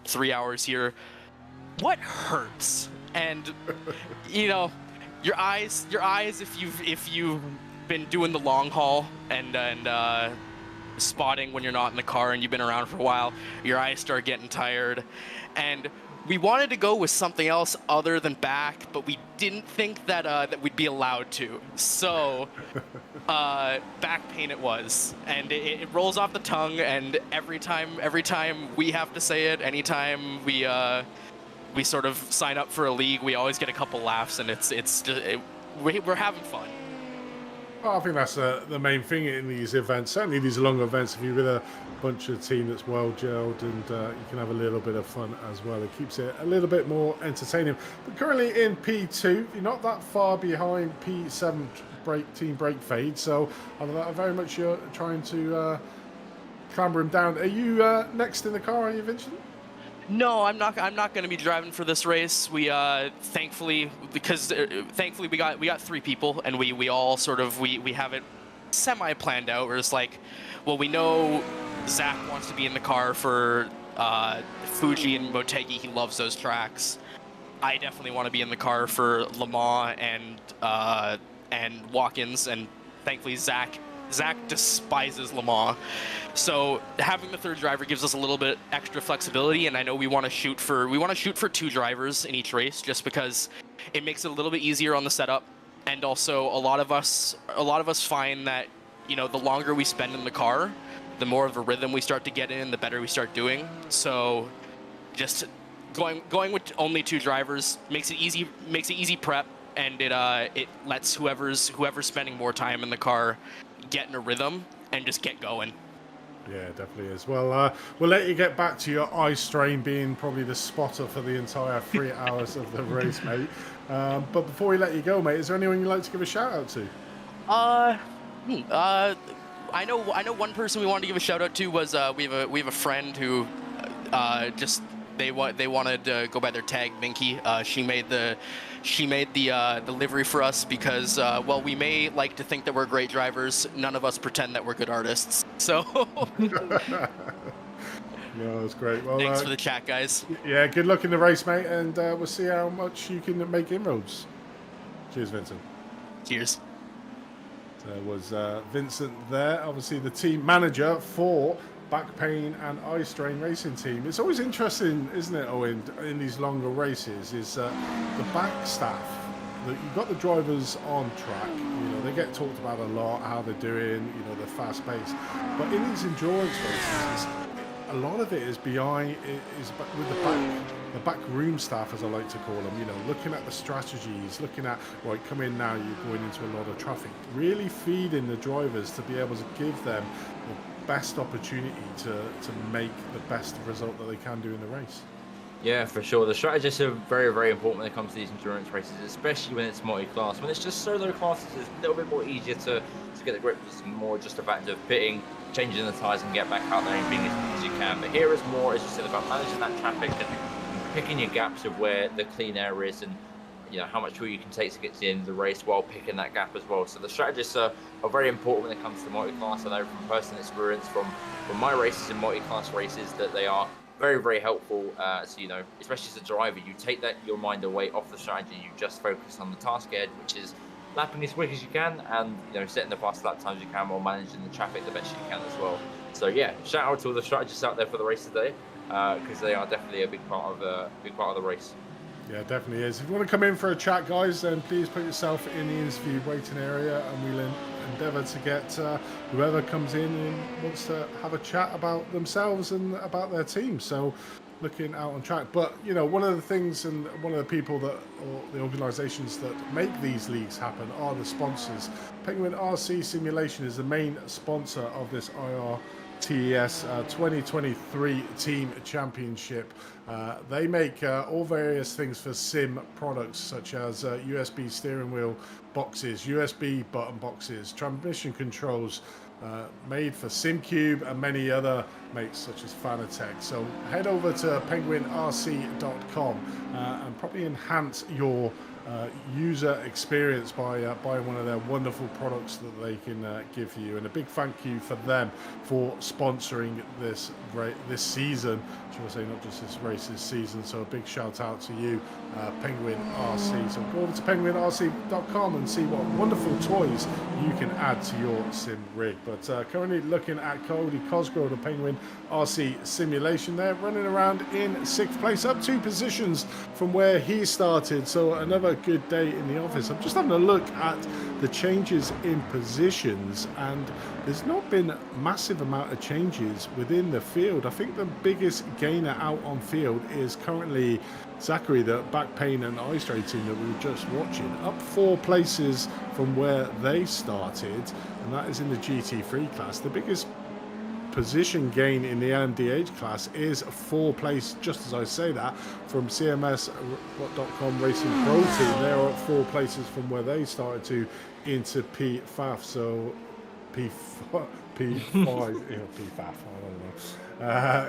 3 hours here, what hurts? And you know, your eyes, if you've been doing the long haul and spotting when you're not in the car and you've been around for a while, your eyes start getting tired. And we wanted to go with something else other than back, but we didn't think that that we'd be allowed to. So back pain it was, and it rolls off the tongue. And every time we have to say it, anytime we sort of sign up for a league, we always get a couple laughs, and we're having fun. Well, I think that's the main thing in these events, certainly these long events. If you're with a bunch of team that's well gelled, and you can have a little bit of fun as well, it keeps it a little bit more entertaining. But currently in P2, you're not that far behind P7 team break fade, so very much you're trying to clamber him down. Are you next in the car, are you, Vincent? No, I'm not going to be driving for this race. We thankfully we got 3 people, and we all sort of we have it semi planned out. We're just like, well, we know Zach wants to be in the car for Fuji and Motegi. He loves those tracks. I definitely want to be in the car for Le Mans and Watkins, and thankfully Zach despises Le Mans. So having the 3rd driver gives us a little bit extra flexibility, and I know we want to shoot for 2 drivers in each race, just because it makes it a little bit easier on the setup. And also a lot of us find that, you know, the longer we spend in the car, the more of a rhythm we start to get in, the better we start doing. So just going with only 2 drivers makes it easy prep, and it lets whoever's spending more time in the car get in a rhythm and just get going. Yeah, it definitely is. Well, we'll let you get back to your eye strain, being probably the spotter for the entire 3 hours of the race, mate. But before we let you go, mate, is there anyone you'd like to give a shout out to? I know one person we wanted to give a shout out to was we have a friend who they wanted to go by their tag, Minky. She made the livery for us because well, we may like to think that we're great drivers. None of us pretend that we're good artists. So no, that's great. Well, thanks for the chat, guys. Yeah, good luck in the race, mate, and we'll see how much you can make inroads. Cheers, Vincent. Cheers. There was Vincent there, obviously the team manager for Back Pain and Eye Strain Racing Team. It's always interesting, isn't it, Owen, in these longer races, is the back staff. You've got the drivers on track, you know, they get talked about a lot, how they're doing, you know, they're fast paced. But in these endurance races, a lot of it is behind, is with the back room staff, as I like to call them, you know, looking at the strategies, looking at, right, come in now, you're going into a lot of traffic, really feeding the drivers to be able to give them the best opportunity to make the best result that they can do in the race. Yeah, for sure. The strategists are very, very important when it comes to these endurance races, especially when it's multi-class. When it's just solo classes, it's a little bit more easier to get the grip. It's more just a fact of pitting, changing the tyres and get back out there and being as quick as you can. But here is more, as you said, about managing that traffic and picking your gaps of where the clean air is, and you know how much fuel you can take to get to the end of the race while picking that gap as well. So the strategists are very important when it comes to multi-class. I know from personal experience from my races and multi-class races that they are very, very helpful. So, you know, especially as a driver, you take your mind away off the strategy. You just focus on the task ahead, which is lapping as quick as you can and, you know, setting the fastest lap times you can while managing the traffic the best you can as well. So, yeah, shout out to all the strategists out there for the race today, because they are definitely a big part of the race. Yeah, definitely is. If you want to come in for a chat, guys, then please put yourself in the interview waiting area, and we'll endeavour to get whoever comes in and wants to have a chat about themselves and about their team. So looking out on track. But, you know, one of the things and one of the people that, or the organisations that make these leagues happen are the sponsors. Penguin RC Simulation is the main sponsor of this iRTES 2023 Team Championship. They make all various things for sim products, such as USB steering wheel boxes, USB button boxes, transmission controls, made for SimCube and many other makes such as Fanatec. So head over to penguinrc.com and probably enhance your user experience by buying one of their wonderful products that they can give you. And a big thank you for them for sponsoring this season, should I say, not just this race, this season. So a big shout out to you, Penguin RC. So go over to penguinrc.com and see what wonderful toys you can add to your sim rig. But currently looking at Cody Cosgrove, the Penguin RC simulation there, running around in 6th place, up 2 positions from where he started. So another good day in the office. I'm just having a look at the changes in positions, and there's not been a massive amount of changes within the field. I think the biggest gainer out on field is currently Zachary, the back pain and eye strain team that we were just watching, up 4 places from where they started, and that is in the GT3 class. The biggest position gain in the LMDH class is 4 place, just as I say that, from CMS.com Racing Pro team. They're up 4 places from where they started to into PFAF, so P5, yeah, PFAF, I don't know,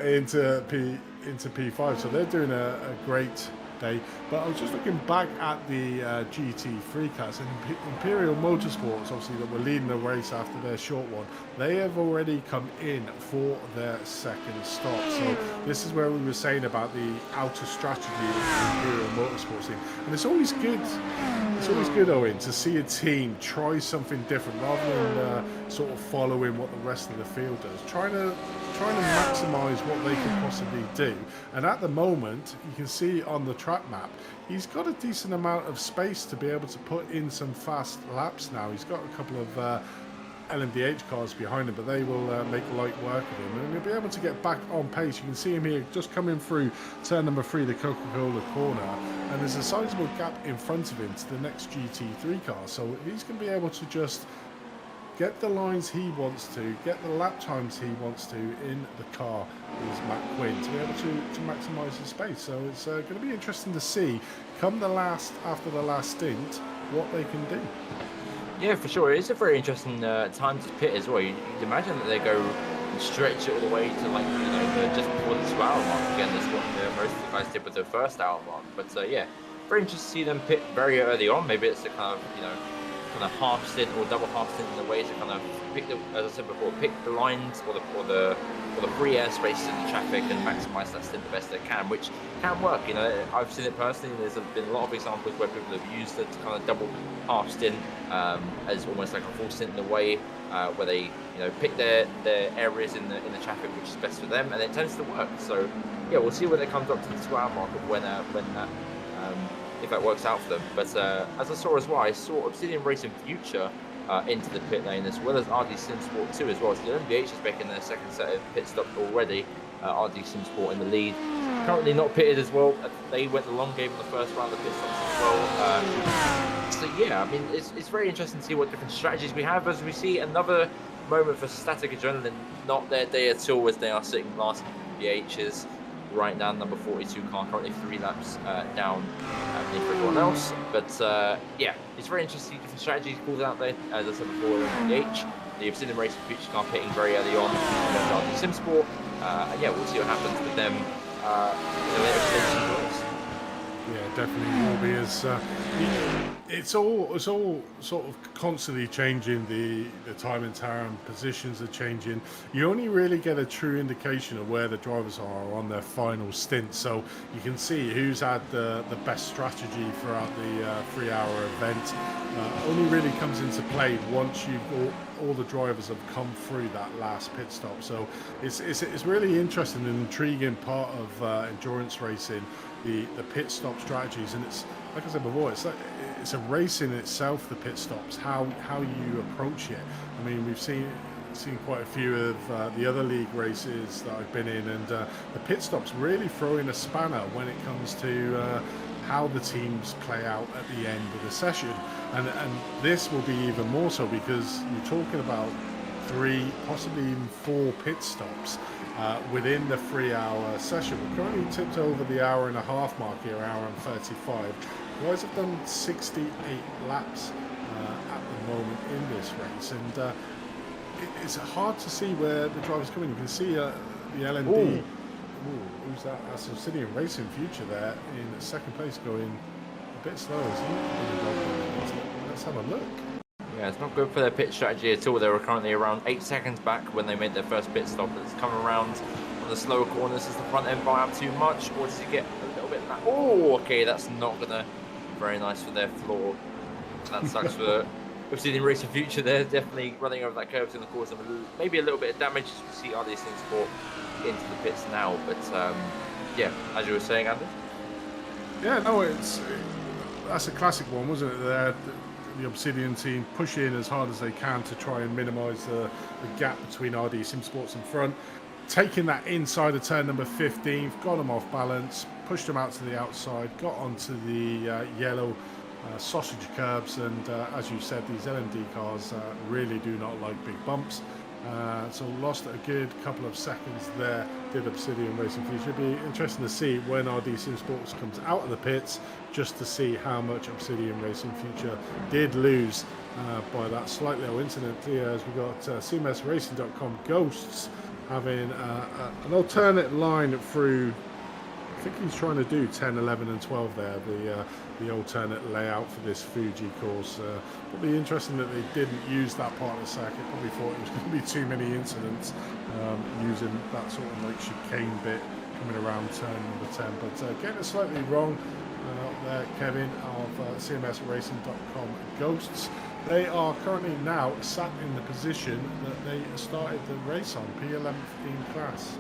into P5, so they're doing a great day. But I was just looking back at the GT3 class, and Imperial Motorsports, obviously, that were leading the race after their short one, they have already come in for their second stop. So this is where we were saying about the outer strategy of the Imperial Motorsports team, and it's always good, Owen, to see a team try something different rather than sort of following what the rest of the field does, trying to maximize what they can possibly do. And at the moment, you can see on the track map, he's got a decent amount of space to be able to put in some fast laps now. He's got a couple of LMDH cars behind him, but they will make light work of him, and he'll be able to get back on pace. You can see him here just coming through turn number 3, the Coca-Cola corner, and there's a sizable gap in front of him to the next GT3 car, so he's going to be able to just get the lines he wants to, get the lap times he wants to in the car with Matt Quinn to be able to maximise his space. So it's going to be interesting to see, come after the last stint, what they can do. Yeah, for sure. It's a very interesting time to pit as well. You'd imagine that they go and stretch it all the way to, like, just before the 2-hour mark. Again, that's what most of the guys did with the first hour mark. But yeah, very interesting to see them pit very early on. Maybe it's a kind of half stint or double half stint in a way to kind of pick the, as I said before, pick the lines or the free airspace in the traffic and maximise that stint the best they can, which can work. I've seen it personally. There's been a lot of examples where people have used it to kind of double half stint as almost like a full stint in a way where they pick their areas in the traffic which is best for them, and it tends to work. So yeah, we'll see when it comes up to the 2-hour mark of when that if that works out for them. But as I saw as well, I saw Obsidian Racing Future into the pit lane, as well as RD Sim Sport 2 as well. So the LMDH is making their second set of pit stops already. RD Sim Sport in the lead. Currently not pitted as well. They went the long game in the first round of pit stops as well. So yeah, I mean, it's very interesting to see what different strategies we have as we see another moment for Static Adrenaline, not their day at all, as they are sitting last in the BHs. Right now, number 42 car, currently 3 laps down for everyone else. But yeah, it's very interesting, different strategies pulled out there, as I said before, in the H. The Obsidian Racing Future car pitting very early on, and the Sim Sport. And yeah, we'll see what happens with them in the later stages of the race. Yeah, definitely will be. As it's all sort of constantly changing. The time and time positions are changing. You only really get a true indication of where the drivers are on their final stint. So you can see who's had the best strategy throughout the 3-hour event. Only really comes into play once all the drivers have come through that last pit stop. So it's really interesting and intriguing part of endurance racing, the pit stop strategies. And it's, like I said before, it's a race in itself, the pit stops, how you approach it. I mean, we've seen quite a few of the other league races that I've been in, and the pit stops really throw in a spanner when it comes to how the teams play out at the end of the session. And this will be even more so, because you're talking about 3, possibly even 4 pit stops within the 3-hour session. We're currently tipped over the hour and a half mark here, hour and 35. The guys have done 68 laps at the moment in this race, and it's hard to see where the driver's coming. You can see the LMD. Ooh, who's that? That's Obsidian Racing Future there in second place, going a bit slow, isn't it? Let's have a look. Yeah, it's not good for their pit strategy at all. They were currently around 8 seconds back when they made their first pit stop. It's coming around on the slower corners. Does the front end buy up too much, or does he get a little bit of that? Oh, okay, that's not gonna very nice for their floor. That sucks for Obsidian Racing Future. They're definitely running over that curve in the course of maybe a little bit of damage as we see RD Sport into the pits now. But yeah, as you were saying, Andy. Yeah, no, that's a classic one, wasn't it? The Obsidian team push in as hard as they can to try and minimise the gap between RD Sim Sports in front. Taking that inside of turn number 15, got them off balance, pushed them out to the outside, got onto the yellow sausage curbs, and as you said, these LMD cars really do not like big bumps. So lost a good couple of seconds there, did Obsidian Racing Future. It'd be interesting to see when RD Sim Sports comes out of the pits, just to see how much Obsidian Racing Future did lose by that slight little incident here, as we got CMSRacing.com Ghosts having an alternate line through. I think he's trying to do 10, 11 and 12 there, the alternate layout for this Fuji course. Probably interesting that they didn't use that part of the circuit. Probably thought it was going to be too many incidents using that sort of like chicane bit coming around turn number 10. But getting it slightly wrong there, Kevin of CMSRacing.com Ghosts. They are currently now sat in the position that they started the race on, P11 class.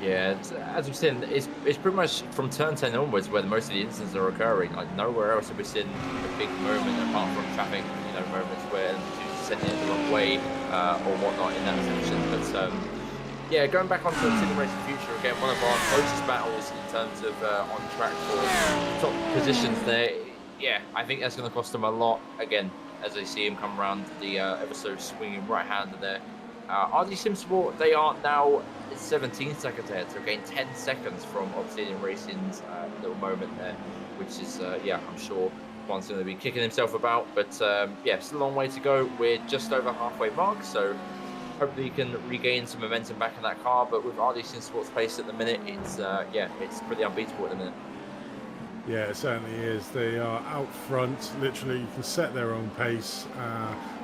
Yeah, as we've seen, it's pretty much from turn 10 onwards where most of the incidents are occurring. Like nowhere else have we seen a big moment apart from traffic, moments where she's sending it the wrong way or whatnot in that section. But yeah, going back onto the Obsidian Racing Future again, one of our closest battles in terms of on track for top positions there. Yeah, I think that's going to cost them a lot again as they see him come around the ever so swinging right-hander there. RD Sim Sport, they are now 17 seconds ahead, so again 10 seconds from Obsidian Racing's little moment there, which is, yeah, I'm sure Juan's going to be kicking himself about, but yeah, it's a long way to go. We're just over halfway mark, so hopefully you can regain some momentum back in that car, but with RD Sim Sport's pace at the minute, it's, yeah, it's pretty unbeatable at the minute. Yeah, it certainly is. They are out front. Literally, you can set their own pace.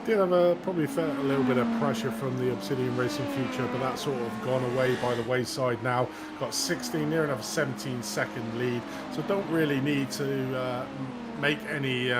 Did have probably felt a little bit of pressure from the Obsidian Racing Future, but that's sort of gone away by the wayside now. Got 16, near enough a 17-second lead, so don't really need to make any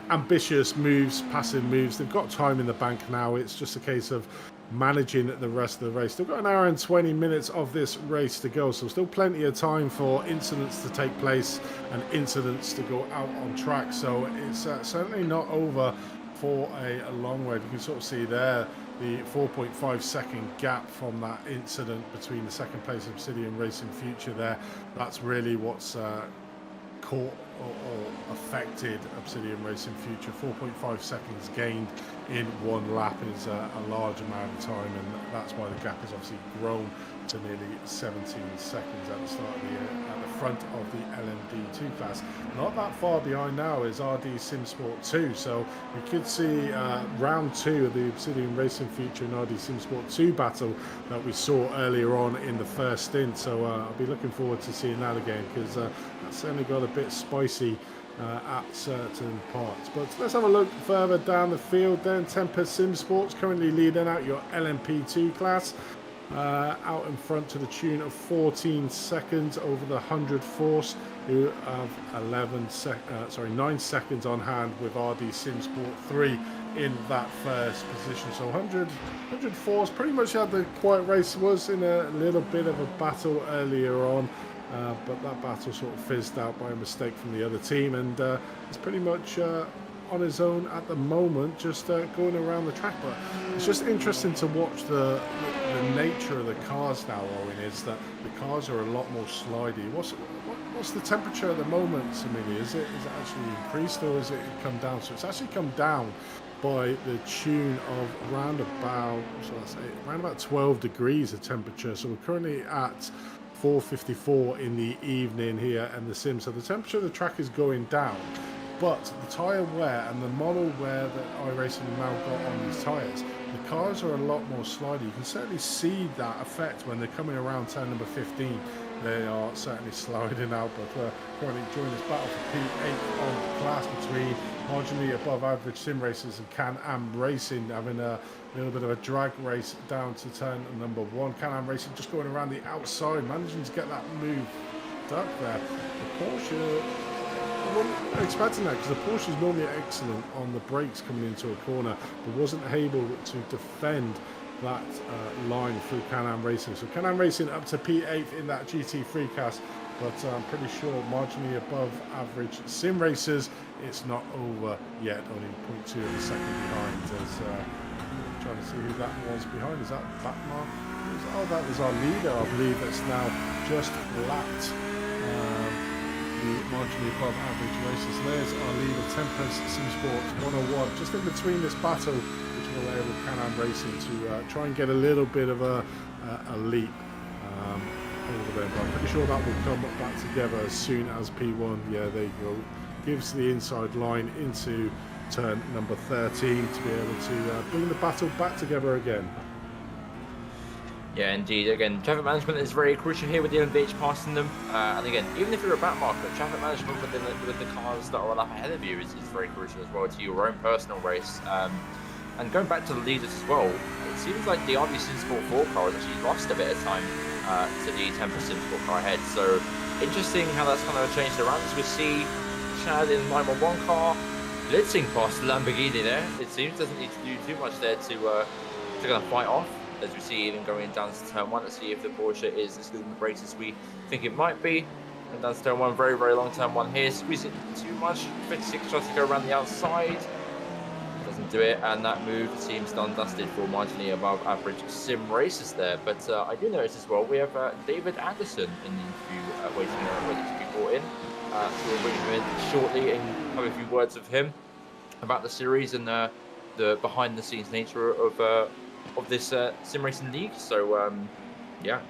ambitious moves, passive moves. They've got time in the bank now. It's just a case of managing the rest of the race. They've got an hour and 20 minutes of this race to go, so still plenty of time for incidents to take place and incidents to go out on track. So it's certainly not over for a long way. You can sort of see there the 4.5 second gap from that incident between the second place Obsidian Racing Future there. That's really what's caught or affected Obsidian Racing Future. 4.5 seconds gained in one lap is a large amount of time, and that's why the gap has obviously grown to nearly 17 seconds at the start of the year at the front of the LMD2 class. Not that far behind now is RD Sim Sport 2, so we could see round 2 of the Obsidian Racing Future and RD Sim Sport 2 battle that we saw earlier on in the first stint. So I'll be looking forward to seeing that again, because that's certainly got a bit spicy at certain parts. But let's have a look further down the field then. Tempest Sim Sports currently leading out your LMP2 class. Out in front to the tune of 14 seconds over the 100 Force, who have 9 seconds on hand with RD Sim Sport 3 in that first position. So 100 Force pretty much had the quiet race, was in a little bit of a battle earlier on, but that battle sort of fizzed out by a mistake from the other team, and it's pretty much on his own at the moment, just going around the track. But it's just interesting to watch the nature of the cars now, Owen, is that the cars are a lot more slidey. What's the temperature at the moment, Samini? Is it actually increased, or is it come down? So it's actually come down by the tune of around about 12 degrees of temperature. So we're currently at 4:54 in the evening here in the sim. So the temperature of the track is going down, but the tyre wear and the model wear that iRacing now got on these tyres the cars are a lot more slidey. You can certainly see that effect when they're coming around turn number 15. They are certainly sliding out, but we're currently joining this battle for P8 on the class between marginally above average sim racers and Can-Am Racing, having a little bit of a drag race down to turn number 1. Can-Am Racing just going around the outside, managing to get that move up there. The Porsche, I wasn't expecting that, because the Porsche is normally excellent on the brakes coming into a corner, but wasn't able to defend that line through Can-Am Racing. So Can-Am Racing up to P8 in that GT3 cast, but I'm pretty sure marginally above average sim racers. It's not over yet, only 0.2 of a second behind. As trying to see who that was behind. Is that Batman? Oh, that was our leader, I believe, that's now just lapped the marginally above average races. There's our leader, Tempest Simsports 101, just in between this battle between the with Can-Am Racing to try and get a little bit of a leap over there. But I'm pretty sure that will come back together as soon as P1, yeah, there you go, gives the inside line into turn number 13 to be able to bring the battle back together again. Yeah, indeed. Again, traffic management is very crucial here with the LMDH passing them. And again, even if you're a back marker, traffic management with the cars that are a lap ahead of you is very crucial as well to your own personal race. And going back to the leaders as well, it seems like the RB Sport 4 car has actually lost a bit of time to the Tempest Sport car ahead. So interesting how that's kind of changed around, as we see Chad in line with one car, blitzing past the Lamborghini there. It seems doesn't need to do too much there to kind of fight off. As we see even going down to turn 1, let's see if the Porsche is as good in the brakes as we think it might be. And down to turn 1, very, very long turn 1 here. Squeezing too much. 56 tries to go around the outside. Doesn't do it, and that move seems done dusted for marginally above average sim racers there. But I do notice as well, we have David Anderson in the interview waiting to be brought in. So we'll bring him in shortly and have a few words of him about the series and the behind the scenes nature of this sim racing league. So yeah,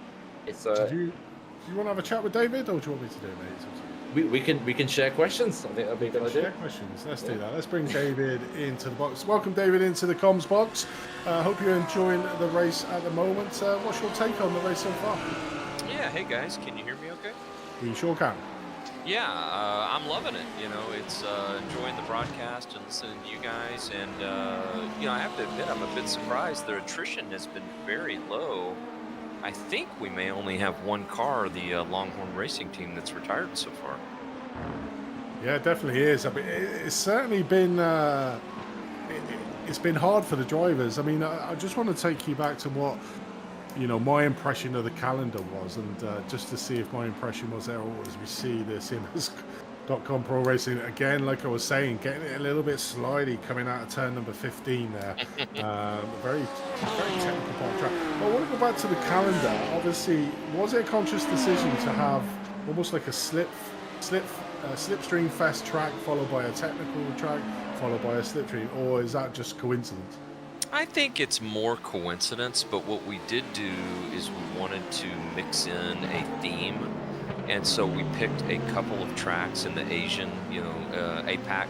it's do you want to have a chat with David, or do you want me to do it, mate? we can share questions. I think that'd be a good idea. Share questions. Let's do that. Let's bring David into the box. Welcome, David, into the comms box. Hope you're enjoying the race at the moment. What's your take on the race so far? Yeah. Hey guys, can you hear me okay? We sure can. Yeah, I'm loving it. You know, it's enjoying the broadcast and listening to you guys. And, you know, I have to admit, I'm a bit surprised. The attrition has been very low. I think we may only have one car, the Longhorn Racing team, that's retired so far. Yeah, it definitely is. I mean, it's certainly been it's been hard for the drivers. I mean, I just want to take you back to what, you know, my impression of the calendar was, and just to see if my impression was there, as we see the Simmers.com Pro Racing again, like I was saying, getting it a little bit slidey coming out of turn number 15 there. Very technical part of track. But I want to go back to the calendar. Obviously, was it a conscious decision to have almost like a slipstream fest track followed by a technical track followed by a slipstream, or is that just coincidence? I think it's more coincidence, but what we did do is we wanted to mix in a theme, and so we picked a couple of tracks in the Asian, you know, APAC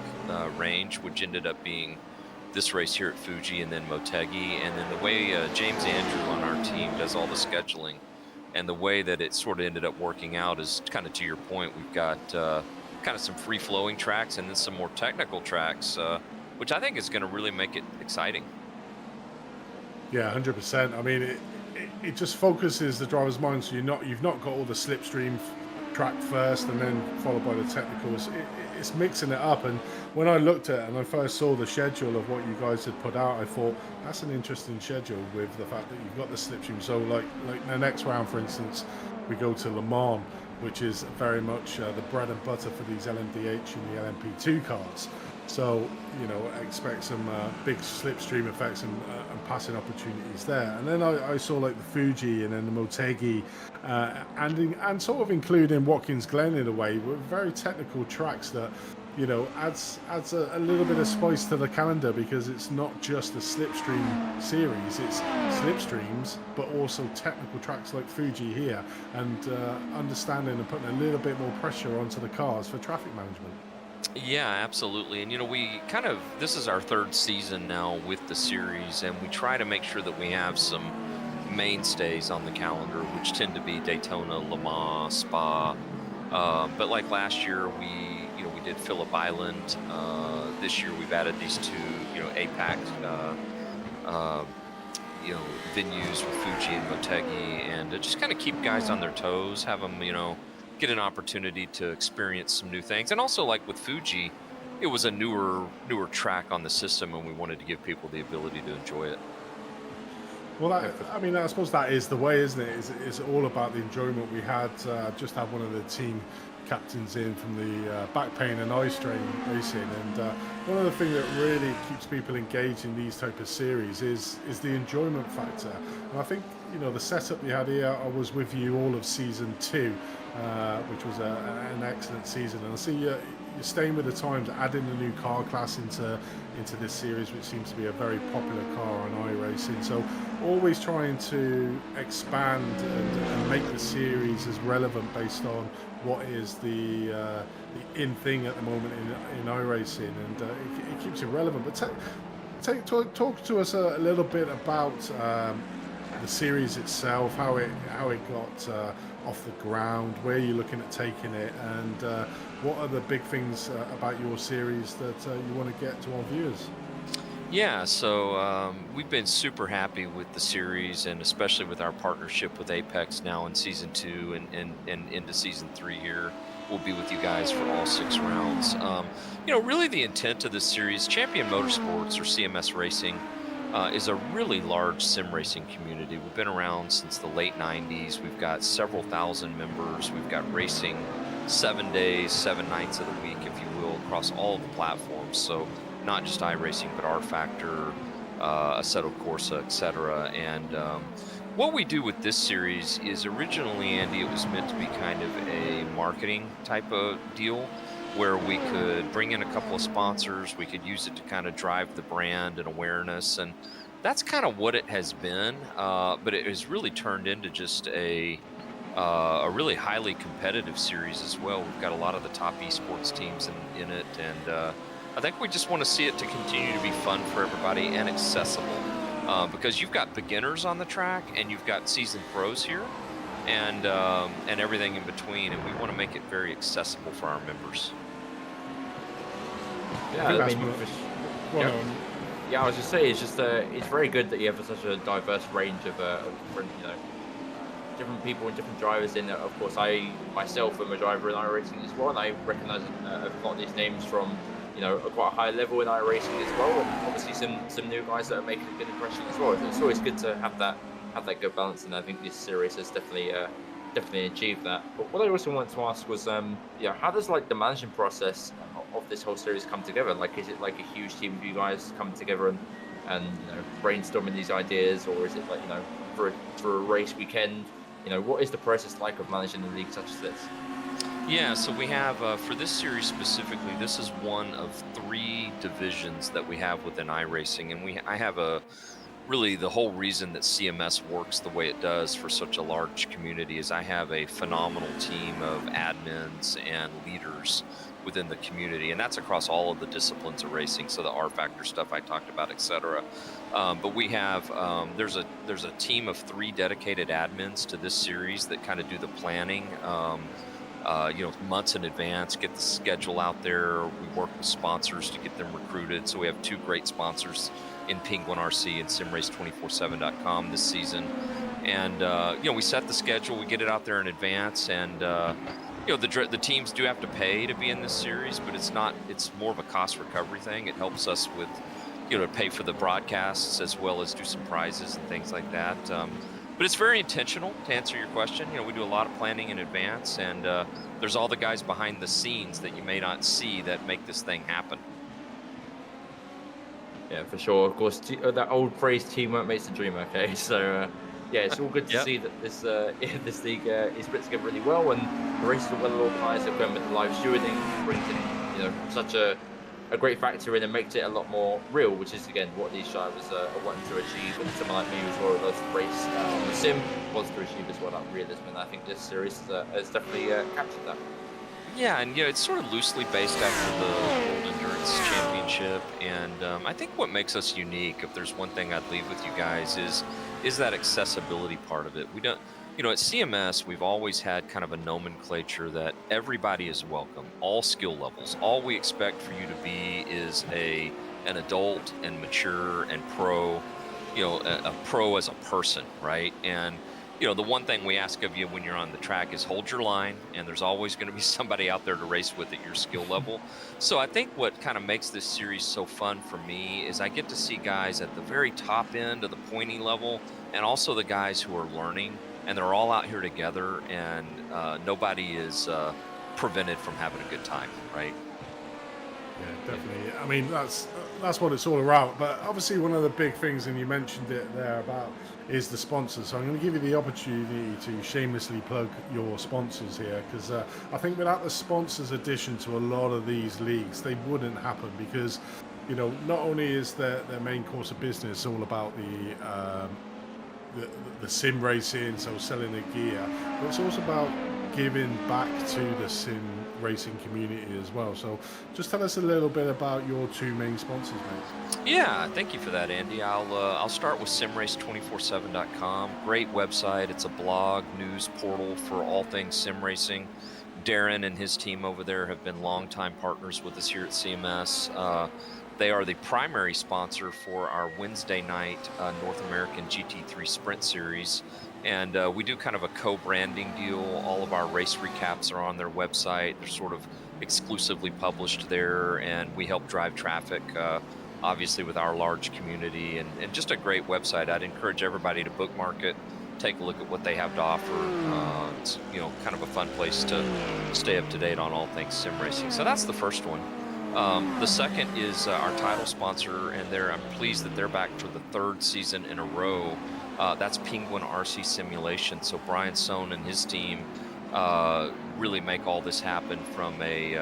range, which ended up being this race here at Fuji and then Motegi. And then the way James Andrew on our team does all the scheduling and the way that it sort of ended up working out is kind of to your point. We've got kind of some free-flowing tracks and then some more technical tracks, which I think is going to really make it exciting. Yeah, 100%. I mean, it just focuses the driver's mind, so you've not got all the slipstream track first and then followed by the technicals. It's mixing it up. And when I looked at it and I first saw the schedule of what you guys had put out, I thought that's an interesting schedule with the fact that you've got the slipstream. So like the next round, for instance, we go to Le Mans, which is very much the bread and butter for these LMDH and the LMP2 cars. So, you know, expect some big slipstream effects and passing opportunities there. And then I saw like the Fuji and then the Motegi and sort of including Watkins Glen in a way, with very technical tracks that, you know, adds a little bit of spice to the calendar, because it's not just a slipstream series, it's slipstreams, but also technical tracks like Fuji here, and understanding and putting a little bit more pressure onto the cars for traffic management. Yeah, absolutely. And we this is our third season now with the series, and we try to make sure that we have some mainstays on the calendar, which tend to be Daytona, Le Mans, Spa. But like last year, we did Phillip Island. This year, we've added these two, APAC, uh, venues with Fuji and Motegi, and to just kind of keep guys on their toes, have them, get an opportunity to experience some new things. And also, like with Fuji, it was a newer track on the system, and we wanted to give people the ability to enjoy it. Well, I suppose that is the way, isn't it? It's all about the enjoyment. We had just had one of the team captains in from the back pain and eye strain racing, and one of the things that really keeps people engaged in these type of series is the enjoyment factor. And I think the setup you had here, I was with you all of season 2, which was an excellent season, and I see you're staying with the times, adding a new car class into this series, which seems to be a very popular car on iRacing. So always trying to expand and make the series as relevant based on what is the in thing at the moment in iRacing, and it keeps it relevant. But talk to us a little bit about the series itself, how it got off the ground, where you're looking at taking it, and what are the big things about your series that you want to get to our viewers? Yeah, so we've been super happy with the series, and especially with our partnership with Apex now in season 2 and into season 3 here. We'll be with you guys for all 6 rounds. Really the intent of this series, Champion Motorsports or CMS Racing, is a really large sim racing community. We've been around since the late 90s. We've got several thousand members. We've got racing 7 days, 7 nights of the week, if you will, across all of the platforms. So not just iRacing, but R-Factor, Assetto Corsa, etc. And what we do with this series is originally, Andy, it was meant to be kind of a marketing type of deal where we could bring in a couple of sponsors, we could use it to kind of drive the brand and awareness, and that's kind of what it has been, but it has really turned into just a really highly competitive series as well. We've got a lot of the top eSports teams in it, and I think we just want to see it to continue to be fun for everybody and accessible, because you've got beginners on the track and you've got seasoned pros here, and everything in between, and we want to make it very accessible for our members. Yeah, I was just saying, it's very good that you have such a diverse range of different people and different drivers in it. Of course, I myself am a driver in iRacing as well, and I recognise a lot of these names from quite a high level in iRacing as well, and obviously some new guys that are making a good impression as well. It's always good to have that good balance, and I think this series has definitely achieved that. But what I also wanted to ask was, how does the management process of this whole series come together? Is it like a huge team of you guys come together and brainstorming these ideas, or is it for a race weekend? What is the process like of managing a league such as this? Yeah, so we have, for this series specifically, this is one of 3 divisions that we have within iRacing, and I have really the whole reason that CMS works the way it does for such a large community is I have a phenomenal team of admins and leaders within the community, and that's across all of the disciplines of racing, so the R-Factor stuff I talked about, etc. But we have, there's a team of 3 dedicated admins to this series that kind of do the planning, months in advance, get the schedule out there. We work with sponsors to get them recruited. So we have 2 great sponsors in Penguin RC and SimRace247.com this season. And, we set the schedule, we get it out there in advance, and, the teams do have to pay to be in this series, but it's more of a cost recovery thing. It helps us with, to pay for the broadcasts as well as do some prizes and things like that. But it's very intentional, to answer your question. We do a lot of planning in advance, and there's all the guys behind the scenes that you may not see that make this thing happen. Yeah, for sure. Of course, that old phrase, teamwork makes the dream, okay? So, it's all good to see that this league is put together really well, and the races are well organised. Going with the live stewarding brings in, such a great factor in and makes it a lot more real, which is, again, what these drivers are wanting to achieve, and someone like me as well, who loves to race on the sim, wants to achieve as well, that realism, and I think this series has definitely captured that. Yeah, and it's sort of loosely based after the World Endurance Championship, and I think what makes us unique, if there's one thing I'd leave with you guys, is that accessibility part of it. We don't, at CMS, we've always had kind of a nomenclature that everybody is welcome, all skill levels. All we expect for you to be is an adult and mature and pro, a pro as a person, right? And the one thing we ask of you when you're on the track is hold your line, and there's always going to be somebody out there to race with at your skill level. So I think what kind of makes this series so fun for me is I get to see guys at the very top end of the pointy level, and also the guys who are learning, and they're all out here together, and nobody is prevented from having a good time, right? Yeah, definitely. I mean, that's what it's all about. But obviously, one of the big things, and you mentioned it there about, is the sponsors. So I'm going to give you the opportunity to shamelessly plug your sponsors here, because I think without the sponsors addition to a lot of these leagues, they wouldn't happen, because not only is their main course of business all about the sim racing, so selling the gear, but it's also about giving back to the sim racing community as well. So just tell us a little bit about your two main sponsors, mate. Yeah, thank you for that, Andy. I'll start with simrace247.com. Great website. It's a blog news portal for all things sim racing. Darren and his team over there have been longtime partners with us here at CMS. They are the primary sponsor for our Wednesday night North American GT3 Sprint Series. And we do kind of a co-branding deal. All of our race recaps are on their website. They're sort of exclusively published there, and we help drive traffic, obviously, with our large community, and just a great website. I'd encourage everybody to bookmark it, take a look at what they have to offer. It's kind of a fun place to stay up to date on all things sim racing. So that's the first one. The second is our title sponsor, and I'm pleased that they're back for the third season in a row. That's Penguin RC Simulation. So Brian Sohn and his team really make all this happen from they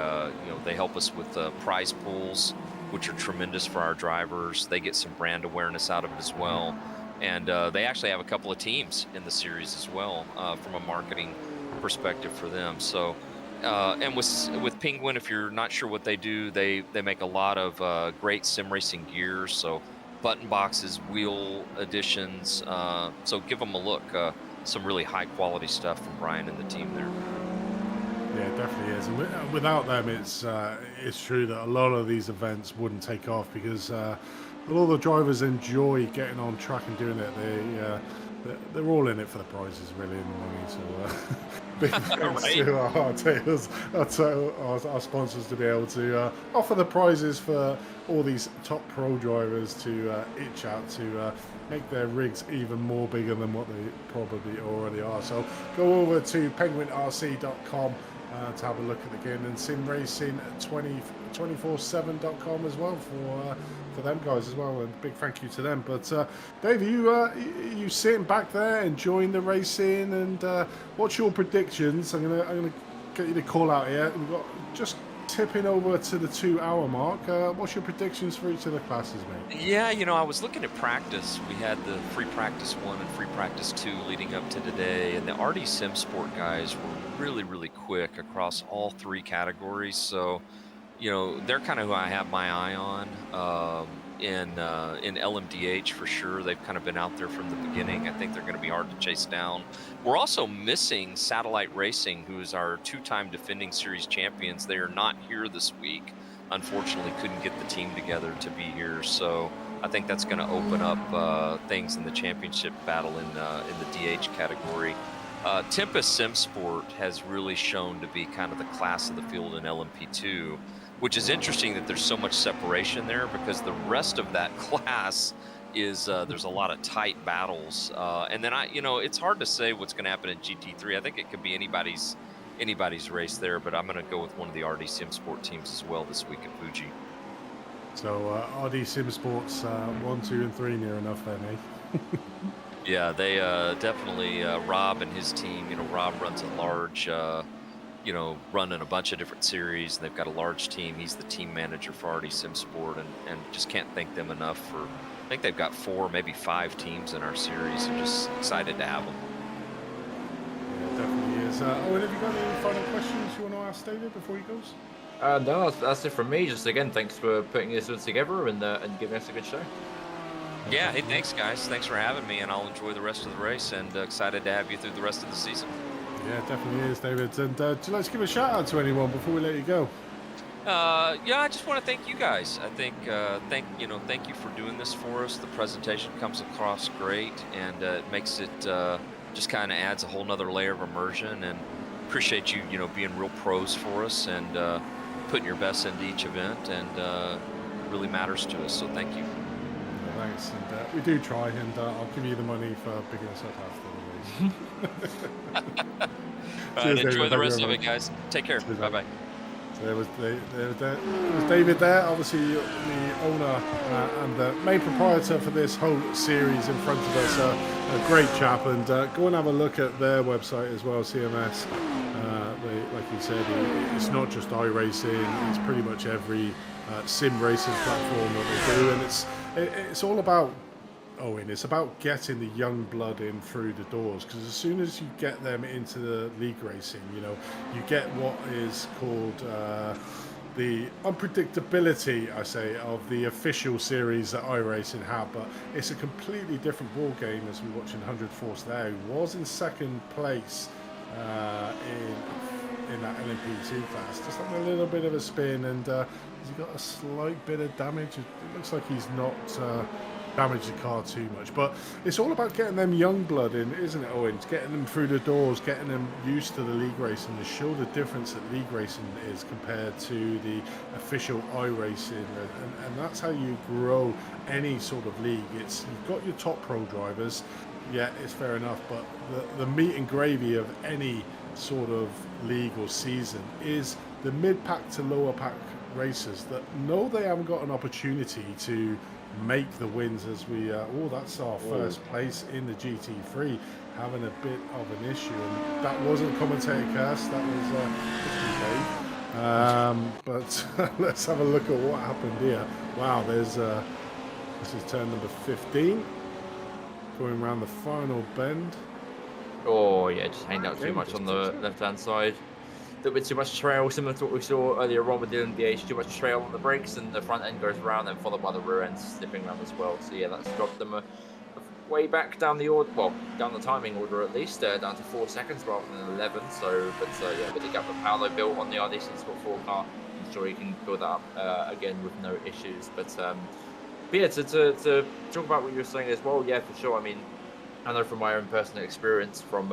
help us with prize pools, which are tremendous for our drivers. They get some brand awareness out of it as well. And they actually have a couple of teams in the series as well from a marketing perspective for them. So, and with Penguin, if you're not sure what they do, they make a lot of great sim racing gear. So button boxes, wheel additions. So give them a look. Some really high quality stuff from Brian and the team there. Yeah, it definitely is. And without them, it's true that a lot of these events wouldn't take off, because a lot of the drivers enjoy getting on track and doing it. They're all in it for the prizes, really, and the money. So big thanks Right. to our sponsors to be able to offer the prizes for all these top pro drivers to itch out to make their rigs even more bigger than what they probably already are. So go over to penguinrc.com to have a look at the game, and simracing247.com as well for them guys as well, and big thank you to them. But Dave, you sitting back there enjoying the racing, and what's your predictions? I'm gonna get you to call out here. We've got just tipping over to the 2-hour mark. What's your predictions for each of the classes, mate? Yeah, I was looking at practice. We had the free practice 1 and free practice 2 leading up to today, and the RD Sim Sport guys were really, really quick across all 3 categories. So, they're kind of who I have my eye on. In LMDH for sure. They've kind of been out there from the beginning. I think they're going to be hard to chase down. We're also missing Satellite Racing, who is our 2-time defending series champions. They are not here this week. Unfortunately, couldn't get the team together to be here. So I think that's going to open up things in the championship battle in the DH category. Tempest Sim Sport has really shown to be kind of the class of the field in LMP2, which is interesting that there's so much separation there, because the rest of that class is there's a lot of tight battles. And then it's hard to say what's going to happen in GT3. I think it could be anybody's race there, but I'm going to go with one of the RD Sim Sport teams as well this week at Fuji. So RD Sim Sports 1, 2, and 3 near enough then, eh? Yeah, they definitely, Rob and his team, Rob runs a large, running a bunch of different series, and they've got a large team. He's the team manager for RD Sim Sport, and just can't thank them enough for, I think they've got 4, maybe 5 teams in our series. I'm just excited to have them. Yeah, it definitely is. guys. Owen, have you got any final questions you want to ask David before he goes? No, that's it from me. Just again, thanks for putting this all together and giving us a good show. Yeah, hey, thanks guys. Thanks for having me, and I'll enjoy the rest of the race, and excited to have you through the rest of the season. Yeah, it definitely is, David. And let's give a shout out to anyone before we let you go. Yeah, I just want to thank you guys. I think thank you for doing this for us. The presentation comes across great, and it makes it just kind of adds a whole nother layer of immersion. And appreciate you, being real pros for us and putting your best into each event, and it really matters to us. So thank you. Thanks, and we do try, and I'll give you the money for picking us up after the race. Cheers, Enjoy David. the rest of it, guys. Take care. Bye bye. So there was David there, obviously the owner and the main proprietor for this whole series in front of us. A great chap, and go and have a look at their website as well, CMS. Like you said, it's not just iRacing; it's pretty much every sim racing platform that they do, and it's all about. Owen, it's about getting the young blood in through the doors, because as soon as you get them into the league racing, you get what is called the unpredictability, I say, of the official series that iRacing have. But it's a completely different ball game, as we're watching 100 Force there, who was in second place in that LMP2 class, just having a little bit of a spin, and has he got a slight bit of damage? It looks like he's not damaged the car too much, but it's all about getting them young blood in, isn't it, Owen? It's getting them through the doors, getting them used to the league racing, to show the difference that league racing is compared to the official iRacing, and that's how you grow any sort of league. You've got your top pro drivers, yeah, it's fair enough, but the meat and gravy of any sort of league or season is the mid-pack to lower pack racers that know they haven't got an opportunity to make the wins, as we that's our first place in the GT3, having a bit of an issue, and that wasn't commentator curse, that was but let's have a look at what happened here. Wow, there's this is turn number 15, going around the final bend. Oh yeah, just hanging out too much on the left-hand side. A little bit too much trail, similar to what we saw earlier on with the NBA. Too much trail on the brakes, and the front end goes around, and followed by the rear end slipping around as well. So yeah, that's dropped them way back down the order, well, down the timing order at least, down to 4 seconds rather than 11. So, but yeah, with the gap that Paolo built on the RDC Sport 4 car, I'm sure he can build that up again with no issues. But yeah, to talk about what you were saying as well, yeah, for sure. I mean, I know from my own personal experience from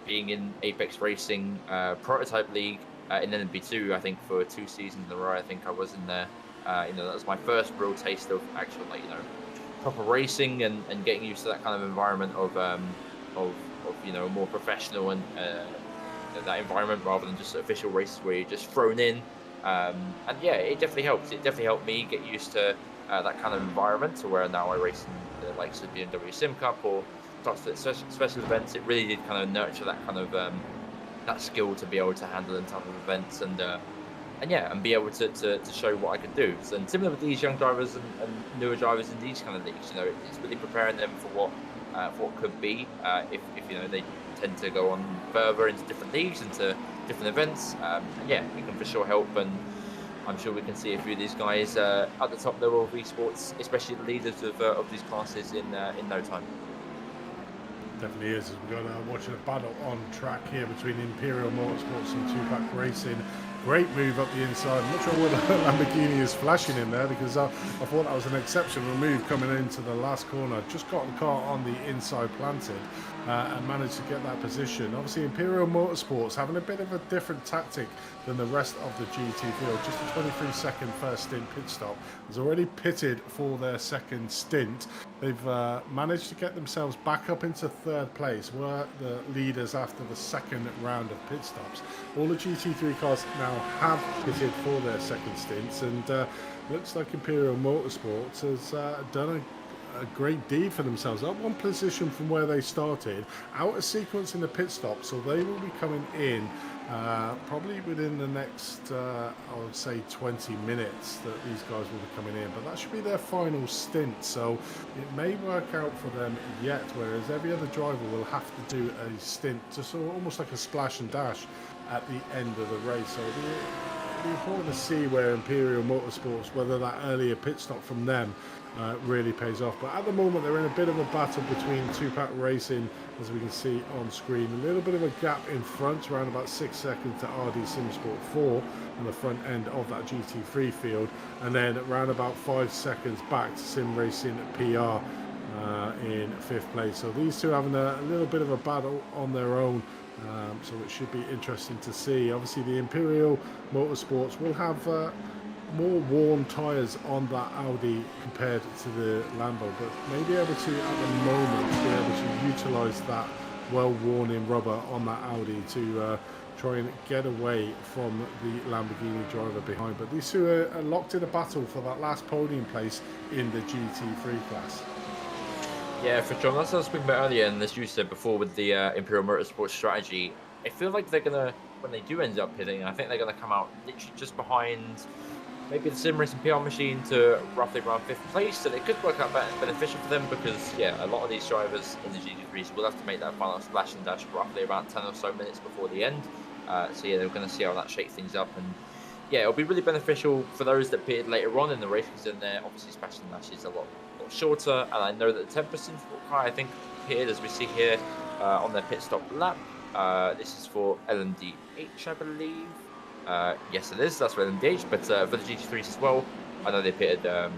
being in Apex Racing Prototype League in NMP2, I think for 2 seasons in a row, I think I was in there. That was my first real taste of actual, proper racing and getting used to that kind of environment of more professional and that environment rather than just official races where you're just thrown in. And yeah, it definitely helps. It definitely helped me get used to that kind of environment, to where now I race in the likes of BMW Sim Cup or special events. It really did kind of nurture that kind of that skill to be able to handle them type of events, and be able to show what I could do. So, and similar with these young drivers and newer drivers in these kind of leagues, it's really preparing them for what could be if they tend to go on further into different leagues, into different events. It can for sure help, and I'm sure we can see a few of these guys at the top level of eSports, especially the leaders of these classes in no time. Definitely is. We've got watching a battle on track here between Imperial Motorsports and Tupac Racing. Great move up the inside. I'm not sure what Lamborghini is flashing in there, because I thought that was an exceptional move coming into the last corner. Just got the car on the inside planted and managed to get that position. Obviously, Imperial Motorsports having a bit of a different tactic than the rest of the GT field. Just a 23-second first stint pit stop. Has already pitted for their second stint. They've managed to get themselves back up into third place, were the leaders after the second round of pit stops. All the GT3 cars now have pitted for their second stints, and looks like Imperial Motorsports has done a great deed for themselves. Up one position from where they started, out of sequence in the pit stop, so they will be coming in probably within the next, I would say, 20 minutes that these guys will be coming in. But that should be their final stint, so it may work out for them yet, whereas every other driver will have to do a stint, just sort of almost like a splash and dash at the end of the race. So it'll be important to see where Imperial Motorsports, whether that earlier pit stop from them really pays off. But at the moment they're in a bit of a battle between Tupac Racing, as we can see on screen. A little bit of a gap in front, around about 6 seconds to RD Simsport 4 on the front end of that GT3 field, and then around about 5 seconds back to Sim Racing PR in 5th place. So these two having a little bit of a battle on their own. So it should be interesting to see. Obviously the Imperial Motorsports will have more worn tyres on that Audi compared to the Lambo, but may be able to at the moment be able to utilise that well worn in rubber on that Audi to try and get away from the Lamborghini driver behind. But these two are locked in a battle for that last podium place in the GT3 class. Yeah, for sure. That's what I was speaking about earlier, and as you said before with the Imperial Motorsports strategy, I feel like they're going to, when they do end up hitting, I think they're going to come out literally just behind maybe the Sim Racing PR machine to roughly around 5th place, and it could work out beneficial for them because, yeah, a lot of these drivers in the GT3s will have to make that final splash and dash roughly around 10 or so minutes before the end. So, yeah, they're going to see how that shakes things up, and yeah, it'll be really beneficial for those that pitted later on in the race because then they're obviously splash and dash is a lot shorter, and I know that the 10% car, I think, pitted as we see here on their pit stop lap. This is for LMDH, I believe. Yes, it is. That's for LMDH, but for the GT3s as well, I know they pitted a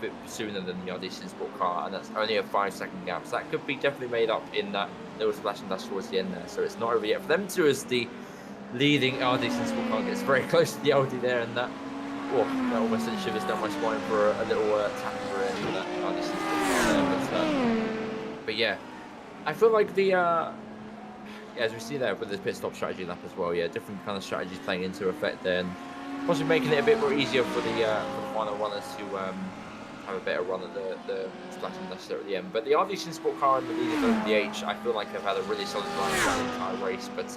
bit sooner than the RD Sport car, and that's only a 5-second gap. So that could be definitely made up in that little splash and dash towards the end there. So it's not over yet for them too, as the leading RD Sport car gets very close to the Audi there, and that almost sent shivers down my spine for a little tap for it. But yeah, I feel like the as we see there with the pit stop strategy lap as well, yeah, different kind of strategies playing into effect there, and possibly making it a bit more easier for the final runners to have a better run at the splash and dash there at the end. But the RD Sport car and the lead of MDH, I feel like have had a really solid run throughout the entire race, but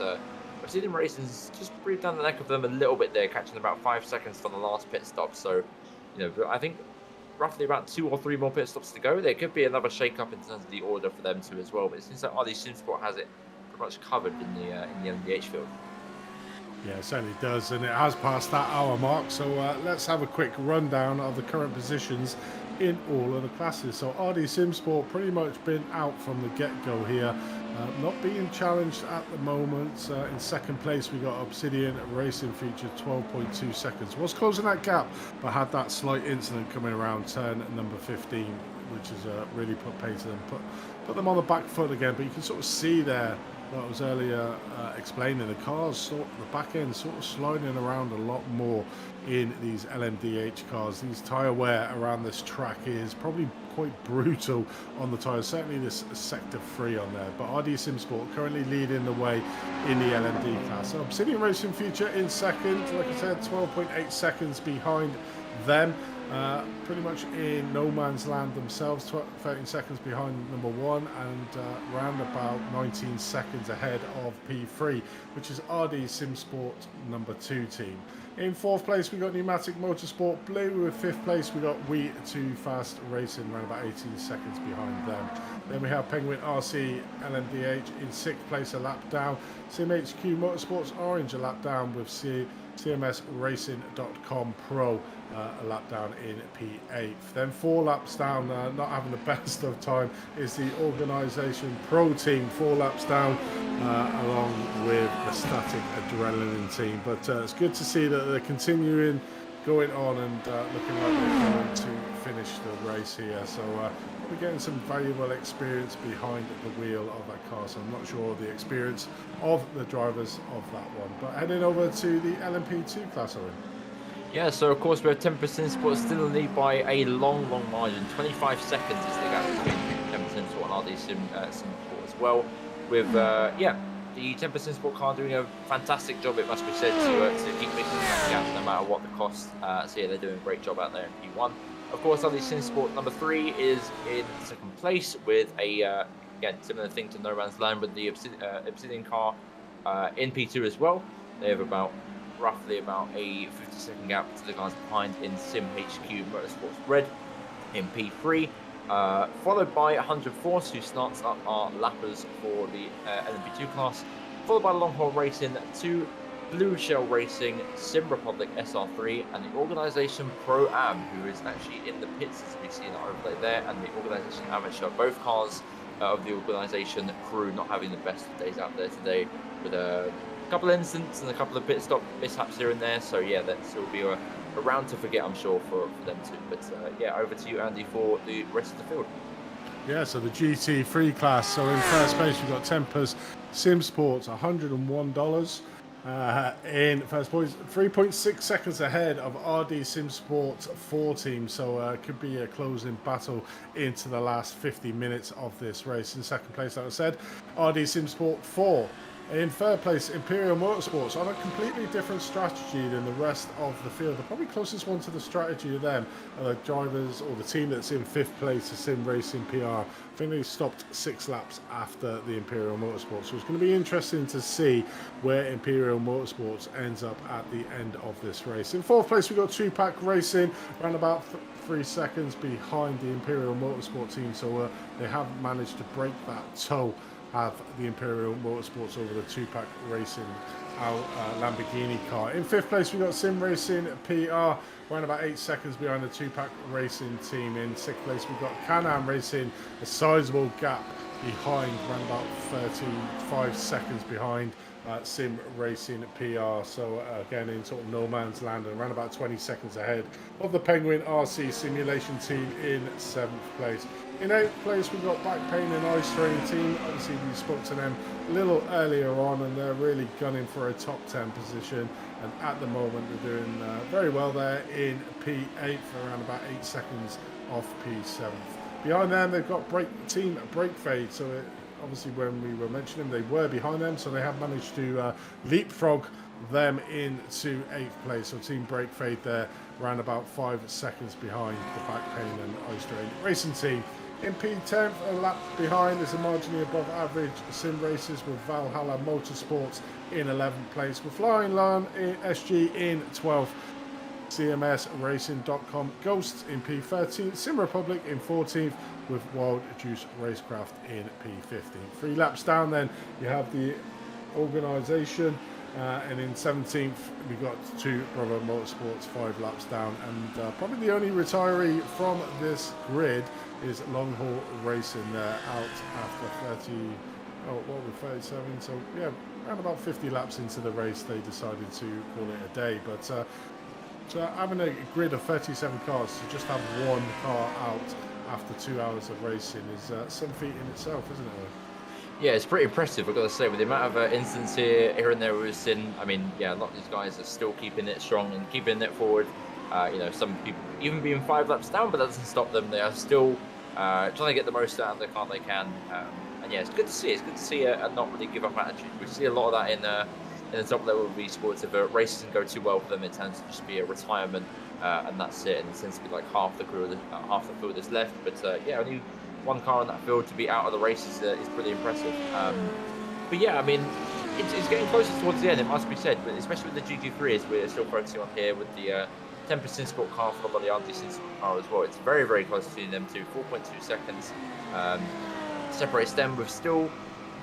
Brazilian Racing's just breathed down the neck of them a little bit there, catching about 5 seconds for the last pit stop. So, you know, I think roughly about 2 or 3 more pit stops to go. There could be another shake-up in terms of the order for them too as well. But it seems like RD Simsport has it pretty much covered in the MDH field. Yeah, it certainly does, and it has passed that hour mark. So let's have a quick rundown of the current positions in all of the classes. So RD Simsport pretty much been out from the get-go here. Not being challenged at the moment. In 2nd place we got Obsidian Racing, featured 12.2 seconds. Was closing that gap, but had that slight incident coming around turn number 15, which has really put pace to them, put them on the back foot again. But you can sort of see there what I was earlier explaining, the cars, the back end sort of sliding around a lot more in these LMDH cars. These tyre wear around this track is probably quite brutal on the tyres, certainly this sector 3 on there. But RD Simsport currently leading the way in the LMD class. So Obsidian Racing Future in 2nd, like I said, 12.8 seconds behind them. Pretty much in no man's land themselves, 13 seconds behind number 1, and round about 19 seconds ahead of P3, which is RD Simsport number 2 team. In 4th place we got Pneumatic Motorsport Blue. With 5th place we got We Too Fast Racing, around about 18 seconds behind them. Then we have Penguin RC LMDH in 6th place, a lap down. CMHQ Motorsports Orange, a lap down, with CMSRacing.com Pro a lap down in P8. Then 4 laps down, not having the best of time, is the Organisation Pro team, 4 laps down, along with the Static Adrenaline team. But it's good to see that they're continuing going on and looking like they're going to finish the race here. So we're getting some valuable experience behind the wheel of that car. So I'm not sure the experience of the drivers of that one. But heading over to the LMP2 class, Owen. Yeah, so of course we have 10% Sport still in the lead by a long margin. 25 seconds is the gap between 10% Sport and RD Sport as well. With the 10% Sport car doing a fantastic job, it must be said, to keep making that gap no matter what the cost. So yeah, they're doing a great job out there in P1. Of course, iRacing Sport number 3 is in second place with a, again, similar thing to No Man's Land with the Obsidian car in P2 as well. They have roughly about a 50-second gap to the guys behind in Sim HQ Motorsports Red in P3. Followed by 100 Force, who starts up our lappers for the LMP2 class, followed by Long Haul Racing, 2 Blue Shell Racing, Sim Republic SR3, and the Organisation Pro Am, who is actually in the pits as we see in the overlay there, and the Organisation Amateur. Both cars of the Organisation crew not having the best of days out there today, with a couple of incidents and a couple of pit stop mishaps here and there. So yeah, that will be a round to forget, I'm sure, for them too. But yeah, over to you, Andy, for the rest of the field. Yeah, so the GT3 class. So in first place, we've got Tempest Sim Sports, $101. In first place, 3.6 seconds ahead of RD Sim Sports 4 team. So it could be a closing battle into the last 50 minutes of this race. In second place, like I said, RD Sim Sport 4. In third place, Imperial Motorsports on a completely different strategy than the rest of the field. The probably closest one to the strategy of them are the drivers or the team that's in fifth place, the Sim Racing PR. I think they stopped 6 laps after the Imperial Motorsports. So it's going to be interesting to see where Imperial Motorsports ends up at the end of this race. In fourth place, we've got Tupac Racing, around about 3 seconds behind the Imperial Motorsport team. So they have managed to break that toe of the Imperial Motorsports over the Tupac Racing Lamborghini car. In fifth place, we've got Sim Racing PR, around about 8 seconds behind the Tupac Racing team. In sixth place, we've got Can-Am Racing, a sizable gap behind, around about 35 seconds behind Sim Racing PR. So again, in sort of no man's land, and around about 20 seconds ahead of the Penguin RC Simulation team in 7th place. In 8th place, we've got Back Pain and Ice Train team. Obviously, we spoke to them a little earlier on, and they're really gunning for a top 10 position. And at the moment, they're doing very well there in P8 for around about 8 seconds off P7. Behind them, they've got Team Break Fade. So obviously, when we were mentioning them, they were behind them, so they have managed to leapfrog them into 8th place. So Team Break Fade there, around about 5 seconds behind the Back Pain and Ice Train Racing team. In P10th, a lap behind is a marginally above average Sim Races with Valhalla Motorsports in 11th place, with Flying Lion SG in 12th, CMSRacing.com Ghosts in P13th, Sim Republic in 14th, with Wild Juice Racecraft in P15. 3 laps down then, you have the organisation, and in 17th, we got 2 Brother Motorsports 5 laps down, and probably the only retiree from this grid is Long Haul Racing out after 37. So yeah, around about 50 laps into the race, they decided to call it a day. But so having a grid of 37 cars to just have 1 car out after 2 hours of racing is some feat in itself, isn't it? Yeah, it's pretty impressive, I've got to say, with the amount of incidents here and there we've seen. I mean, yeah, a lot of these guys are still keeping it strong and keeping it forward. You know, some people even being 5 laps down, but that doesn't stop them. They are still trying to get the most out of the car they can. And yeah, it's good to see. It's good to see a not really give up attitude. We see a lot of that in the top level of eSports. If a race doesn't go too well for them, it tends to just be a retirement, and that's it. And it tends to be like half the crew, half the field is left. But yeah, only 1 car in that field to be out of the race is pretty impressive. But yeah, I mean, it's getting closer towards the end, it must be said, but especially with the GT3, as we're still focusing on here with the 10% Sport car followed by the RD Sport car as well. It's very, very close to them too. 4.2 seconds separates them, with still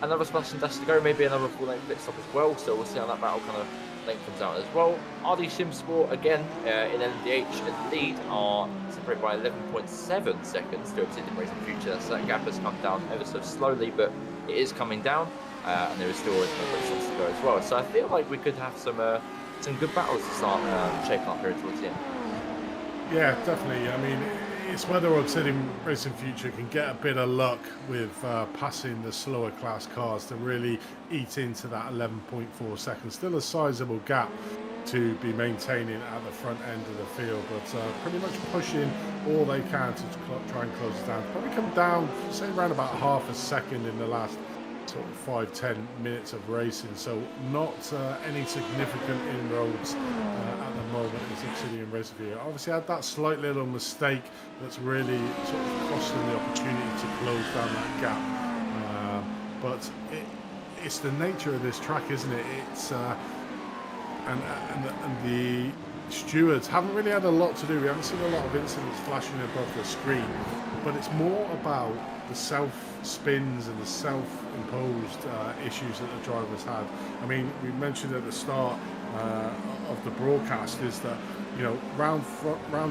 another splash and dash to go, maybe another full-length pit stop as well. So we'll see how that battle kind of lengthens out as well. RD Sim Sport again in LMDH and lead are separated by 11.7 seconds to Obsidian Racing Future. So that gap has come down ever so slowly, but it is coming down, and there is still always more pit stops to go as well. So I feel like we could have some good battles to start shaping up here towards the end. Yeah, definitely. I mean, it's whether Obsidian Racing Future can get a bit of luck with passing the slower class cars to really eat into that 11.4 seconds. Still a sizable gap to be maintaining at the front end of the field, but pretty much pushing all they can to try and close it down. Probably come down, say, around about half a second in the last sort of 5-10 minutes of racing, so not any significant inroads at the moment in Obsidian Reservoir. Obviously had that slight little mistake that's really sort of cost them the opportunity to close down that gap, but it's the nature of this track, isn't it? It's and the stewards haven't really had a lot to do. We haven't seen a lot of incidents flashing above the screen, but it's more about the self-spins and the self-imposed issues that the drivers had. I mean, we mentioned at the start of the broadcast is that, you know, round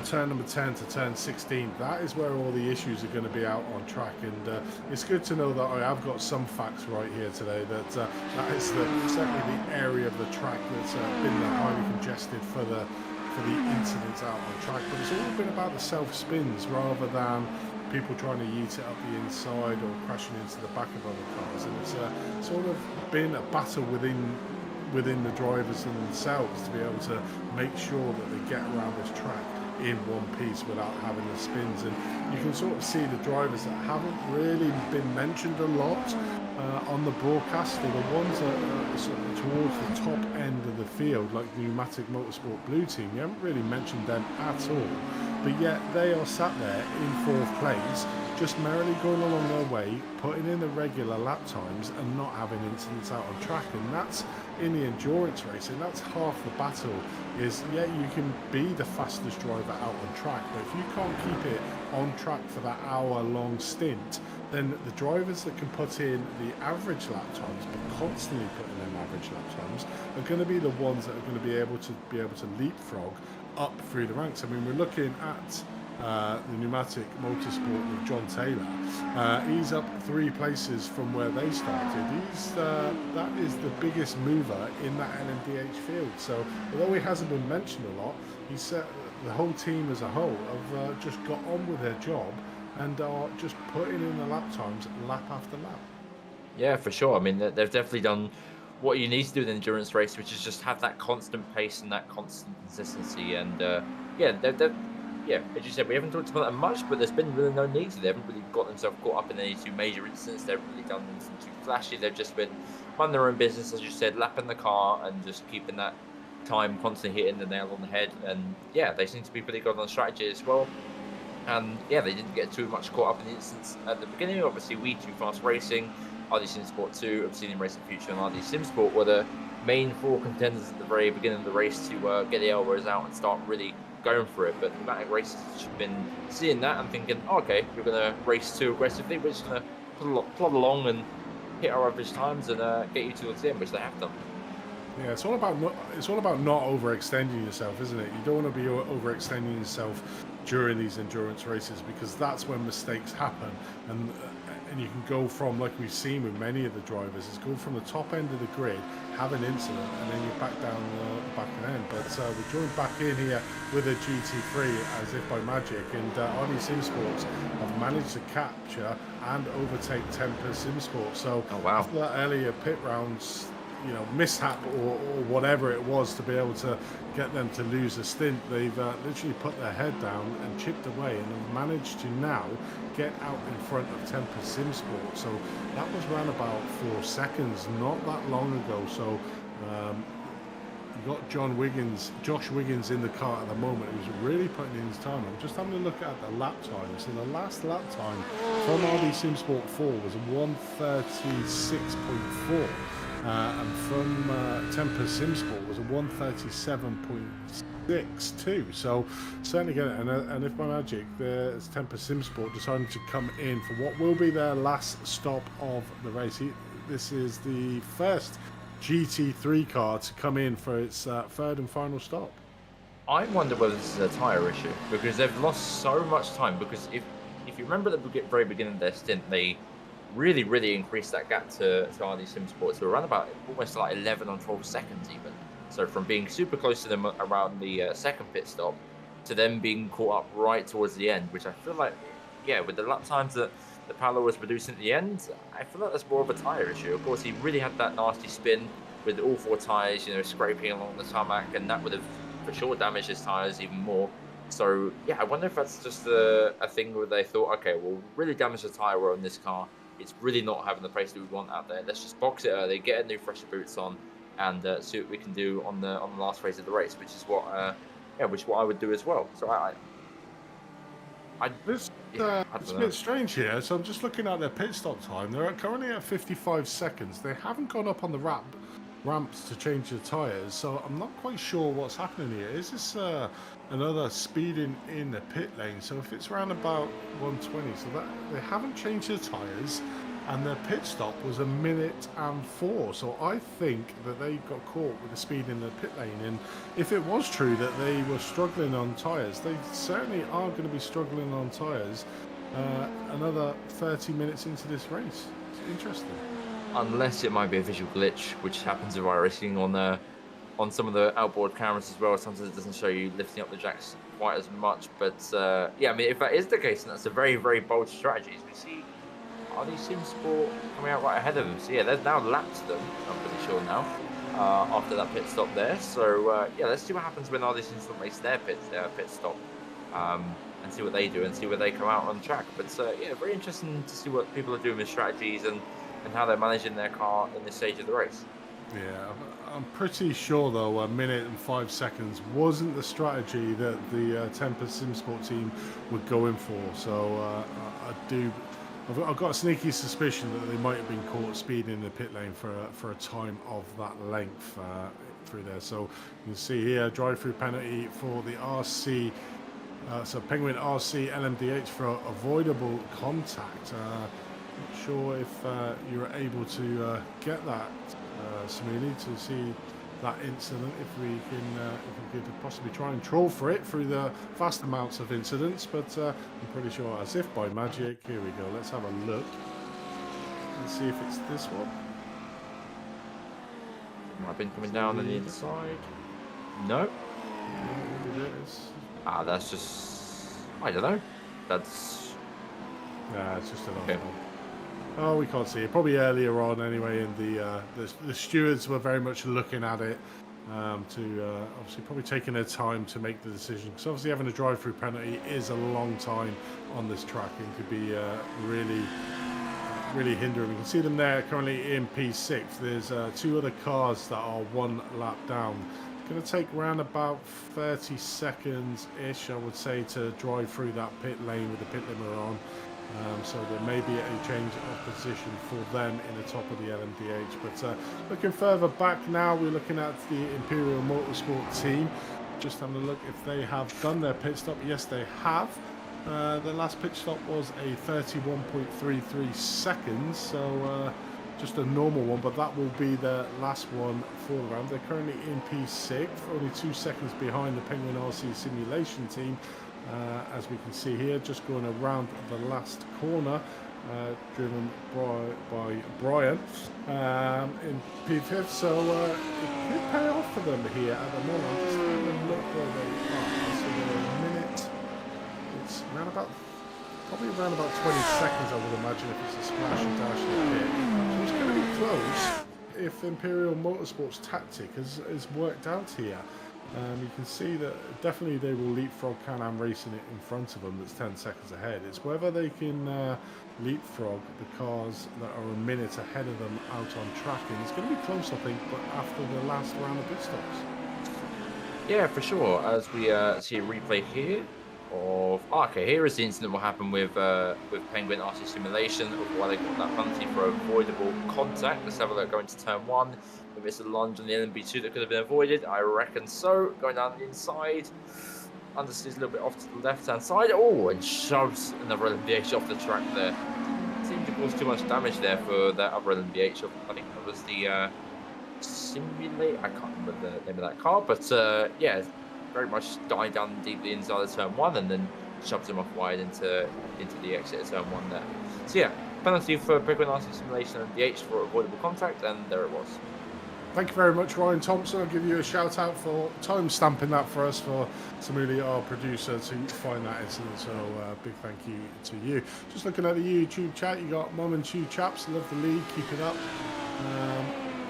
turn number 10 to turn 16, that is where all the issues are going to be out on track, and it's good to know that I have got some facts right here today, that that is certainly the area of the track that's been highly congested for the incidents out on track, but it's all been about the self-spins rather than people trying to yeet it up the inside or crashing into the back of other cars, and it's sort of been a battle within the drivers themselves to be able to make sure that they get around this track in one piece without having the spins. And you can sort of see the drivers that haven't really been mentioned a lot on the broadcast, or the ones that are sort of towards the top end of the field, like Pneumatic Motorsport Blue Team. You haven't really mentioned them at all, but yet they are sat there in 4th place, just merrily going along their way, putting in the regular lap times and not having incidents out on track. And that's in the endurance racing, that's half the battle. Is, yeah, you can be the fastest driver out on track, but if you can't keep it on track for that hour-long stint, then the drivers that can put in the average lap times, but constantly putting in average lap times, are going to be the ones that are going to be able to leapfrog up through the ranks. I mean, we're looking at the Pneumatic Motorsport with John Taylor. He's up 3 places from where they started. That is the biggest mover in that LMDH field. So although he hasn't been mentioned a lot, he said the whole team as a whole have just got on with their job and are just putting in the lap times lap after lap. Yeah, for sure. I mean, they've definitely done what you need to do in an endurance race, which is just have that constant pace and that constant consistency. And yeah, as you said, we haven't talked about that much, but there's been really no need to. They haven't really got themselves caught up in any too major incidents. They haven't really done anything too flashy. They've just been running their own business, as you said, lapping the car and just keeping that time constantly hitting the nail on the head. And yeah, they seem to be pretty good on strategy as well. And yeah, they didn't get too much caught up in the incidents at the beginning. Obviously, We Too Fast Racing, iRTES Sport 2, Obsidian Racing Future, and iRTES Sport were the main 4 contenders at the very beginning of the race to get the elbows out and start really going for it. But Pneumatic Racers have been seeing that and thinking, oh, okay, we're going to race too aggressively, we're just going to plod along and hit our average times and get you towards the end, which they have done. Yeah, it's all about not overextending yourself, isn't it? You don't want to be overextending yourself during these endurance races, because that's when mistakes happen, and you can go from, like we've seen with many of the drivers, is go from the top end of the grid, have an incident, and then you're back down the back end. But we're joined back in here with a GT3 as if by magic, and iRTES Sports have managed to capture and overtake Tempest SimSport. So after that earlier pit rounds, you know, mishap or whatever it was to be able to get them to lose a stint, they've literally put their head down and chipped away, and have managed to now get out in front of Tempest SimSport. So that was around about 4 seconds, not that long ago. So you got Josh Wiggins in the car at the moment, who's really putting in his time. I'm just having a look at the lap time. So the last lap time from iRTES SimSport 4 was 1:36.4. And from Tempest SimSport was a 1:37.62. So certainly get it. And if by magic there's Tempest SimSport deciding to come in for what will be their last stop of the race. This is the first GT3 car to come in for its 3rd and final stop. I wonder whether this is a tyre issue, because they've lost so much time. Because if you remember at the very beginning of their stint, they really increased that gap to iRTES SimSport to around about almost like 11 or 12 seconds even. So from being super close to them around the second pit stop to them being caught up right towards the end, which I feel like, yeah, with the lap times that the Paolo was producing at the end, I feel like that's more of a tyre issue. Of course, he really had that nasty spin with all 4 tyres, you know, scraping along the tarmac, and that would have for sure damaged his tyres even more. So yeah, I wonder if that's just a thing where they thought, okay, we'll really damage the tyre on this car it's really not having the pace that we want out there. Let's just box it early, get a new fresher boots on, and see what we can do on the last phase of the race, which is what I would do as well. So It's a bit strange here. So I'm just looking at their pit stop time. They're currently at 55 seconds. They haven't gone up on the ramps to change the tyres, so I'm not quite sure what's happening here. Is this another speeding in the pit lane? So if it's around about 120, so that they haven't changed the tyres, and their pit stop was 1 minute and 4. So I think that they got caught with the speed in the pit lane. And if it was true that they were struggling on tyres, they certainly are going to be struggling on tyres another 30 minutes into this race. It's interesting. Unless it might be a visual glitch, which happens with iRacing on some of the outboard cameras as well. Sometimes it doesn't show you lifting up the jacks quite as much. But yeah, I mean, if that is the case, then that's a very, very bold strategy. As we see RD Sport coming out right ahead of them. So yeah, they've now lapped them, I'm pretty sure now, after that pit stop there. So yeah, let's see what happens when RD Sport makes their pit stop, and see what they do and see where they come out on track. But yeah, very interesting to see what people are doing with strategies and how they're managing their car in this stage of the race. Yeah, I'm pretty sure though 1 minute and 5 seconds wasn't the strategy that the Tempest SimSport team were going for. So I've got a sneaky suspicion that they might have been caught speeding in the pit lane for a time of that length through there. So you can see here, drive-through penalty for the RC. So Penguin RC LMDH for avoidable contact. Not sure if you were able to get that, Samini, to see that incident. If we could possibly try and troll for it through the vast amounts of incidents, but I'm pretty sure, as if by magic. Here we go. Let's have a look and see if it's this one. Might have been coming down on the inside. No. That's just, I don't know. That's. Nah, it's just an okay. Oh, we can't see it. Probably earlier on, anyway. And the stewards were very much looking at it to obviously probably taking their time to make the decision. Because obviously having a drive-through penalty is a long time on this track and could be really hindering. You can see them there currently in P6. There's 2 other cars that are 1 lap down. It's going to take around about 30 seconds-ish, I would say, to drive through that pit lane with the pit limiter on. So there may be a change of position for them in the top of the LMDH. But looking further back now, we're looking at the Imperial Motorsport team. Just having a look if they have done their pit stop. Yes, they have. The last pit stop was a 31.33 seconds. So just a normal one, but that will be the last one for the round. They're currently in P6, only 2 seconds behind the Penguin RC simulation team. As we can see here, just going around the last corner, driven by Brian in P5, so it could pay off for them here at the moment. I'm just having a look where they are. So they're a minute, it's probably around about 20 seconds, I would imagine, if it's a splash and dash in the pit. So it's going to be close if Imperial Motorsports tactic has worked out here. You can see that definitely they will leapfrog Can-Am Racing it in front of them that's 10 seconds ahead. It's whether they can leapfrog the cars that are a minute ahead of them out on track. And it's going to be close, I think, but after the last round of pit stops. Yeah, for sure. As we see a replay here of... okay, here is the incident what happened with Penguin RC Simulation of why they got that penalty for avoidable contact. Let's have a look, going to turn 1. We missed a lunge on the LMB2 that could have been avoided. I reckon so. Going down the inside. Understeers a little bit off to the left-hand side. Oh, and shoves another LMBH off the track there. Seemed to cause too much damage there for that other LMBH. I think that was the Simulate. I can't remember the name of that car. But yeah, very much died down deeply inside of turn 1 and then shoves him off wide into the exit of turn 1 there. So yeah, penalty for Penguin RC Simulation and LMBH for avoidable contact, and there it was. Thank you very much, Ryan Thompson. I'll give you a shout out for time stamping that for us, for Samuli, our producer, to find that incident. So big thank you to you. Just looking at the YouTube chat, you got Mum and Chew Chaps. Love the lead, keep it up.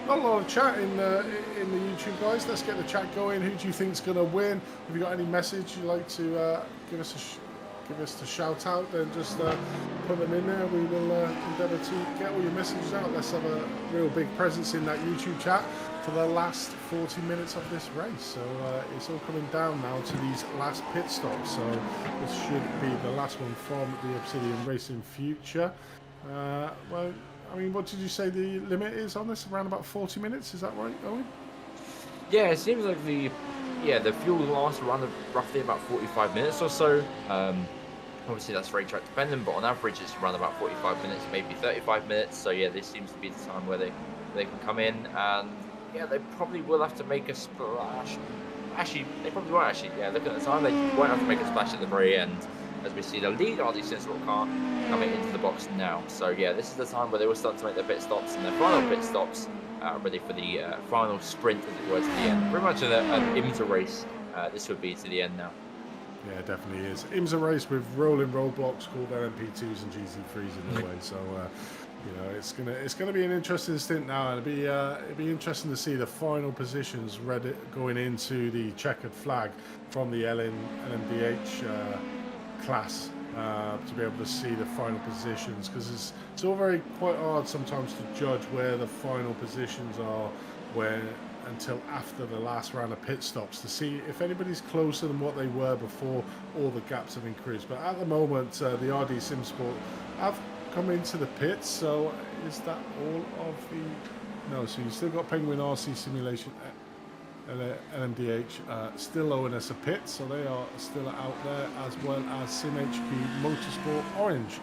Not a lot of chat in the YouTube, guys. Let's get the chat going. Who do you think's going to win? Have you got any message you'd like to give us give us the shout out, then just put them in there. We will endeavour to get all your messages out. Let's have a real big presence in that YouTube chat for the last 40 minutes of this race. So it's all coming down now to these last pit stops. So this should be the last one from the Obsidian Racing Future. Well, I mean, what did you say the limit is on this? Around about 40 minutes, is that right, Owen? Yeah, it seems like the fuel lasts around roughly about 45 minutes or so. Obviously that's racetrack dependent, but on average it's around about 45 minutes, maybe 35 minutes. So yeah, this seems to be the time where they can come in, and yeah, they probably will have to make a splash. Actually, they probably won't actually. Yeah, looking at the time, they won't have to make a splash at the very end, as we see the lead iRTES car coming into the box now. So yeah, this is the time where they will start to make their pit stops and their final pit stops, ready for the final sprint, as it were, to the end. Pretty much an IMSA race. This would be to the end now. Yeah, it definitely is. IMSA race with rolling roadblocks called LMP2s and GT3s in a way. So you know, it's gonna be an interesting stint now, and it'd be interesting to see the final positions going into the checkered flag from the LMDH class, to be able to see the final positions, because it's all very quite hard sometimes to judge where the final positions are until after the last round of pit stops, to see if anybody's closer than what they were before all the gaps have increased. But at the moment, the RD SimSport have come into the pits. So is that all of the... No, so you've still got Penguin RC Simulation, LMDH still owing us a pit, so they are still out there, as well as SimHQ Motorsport Orange,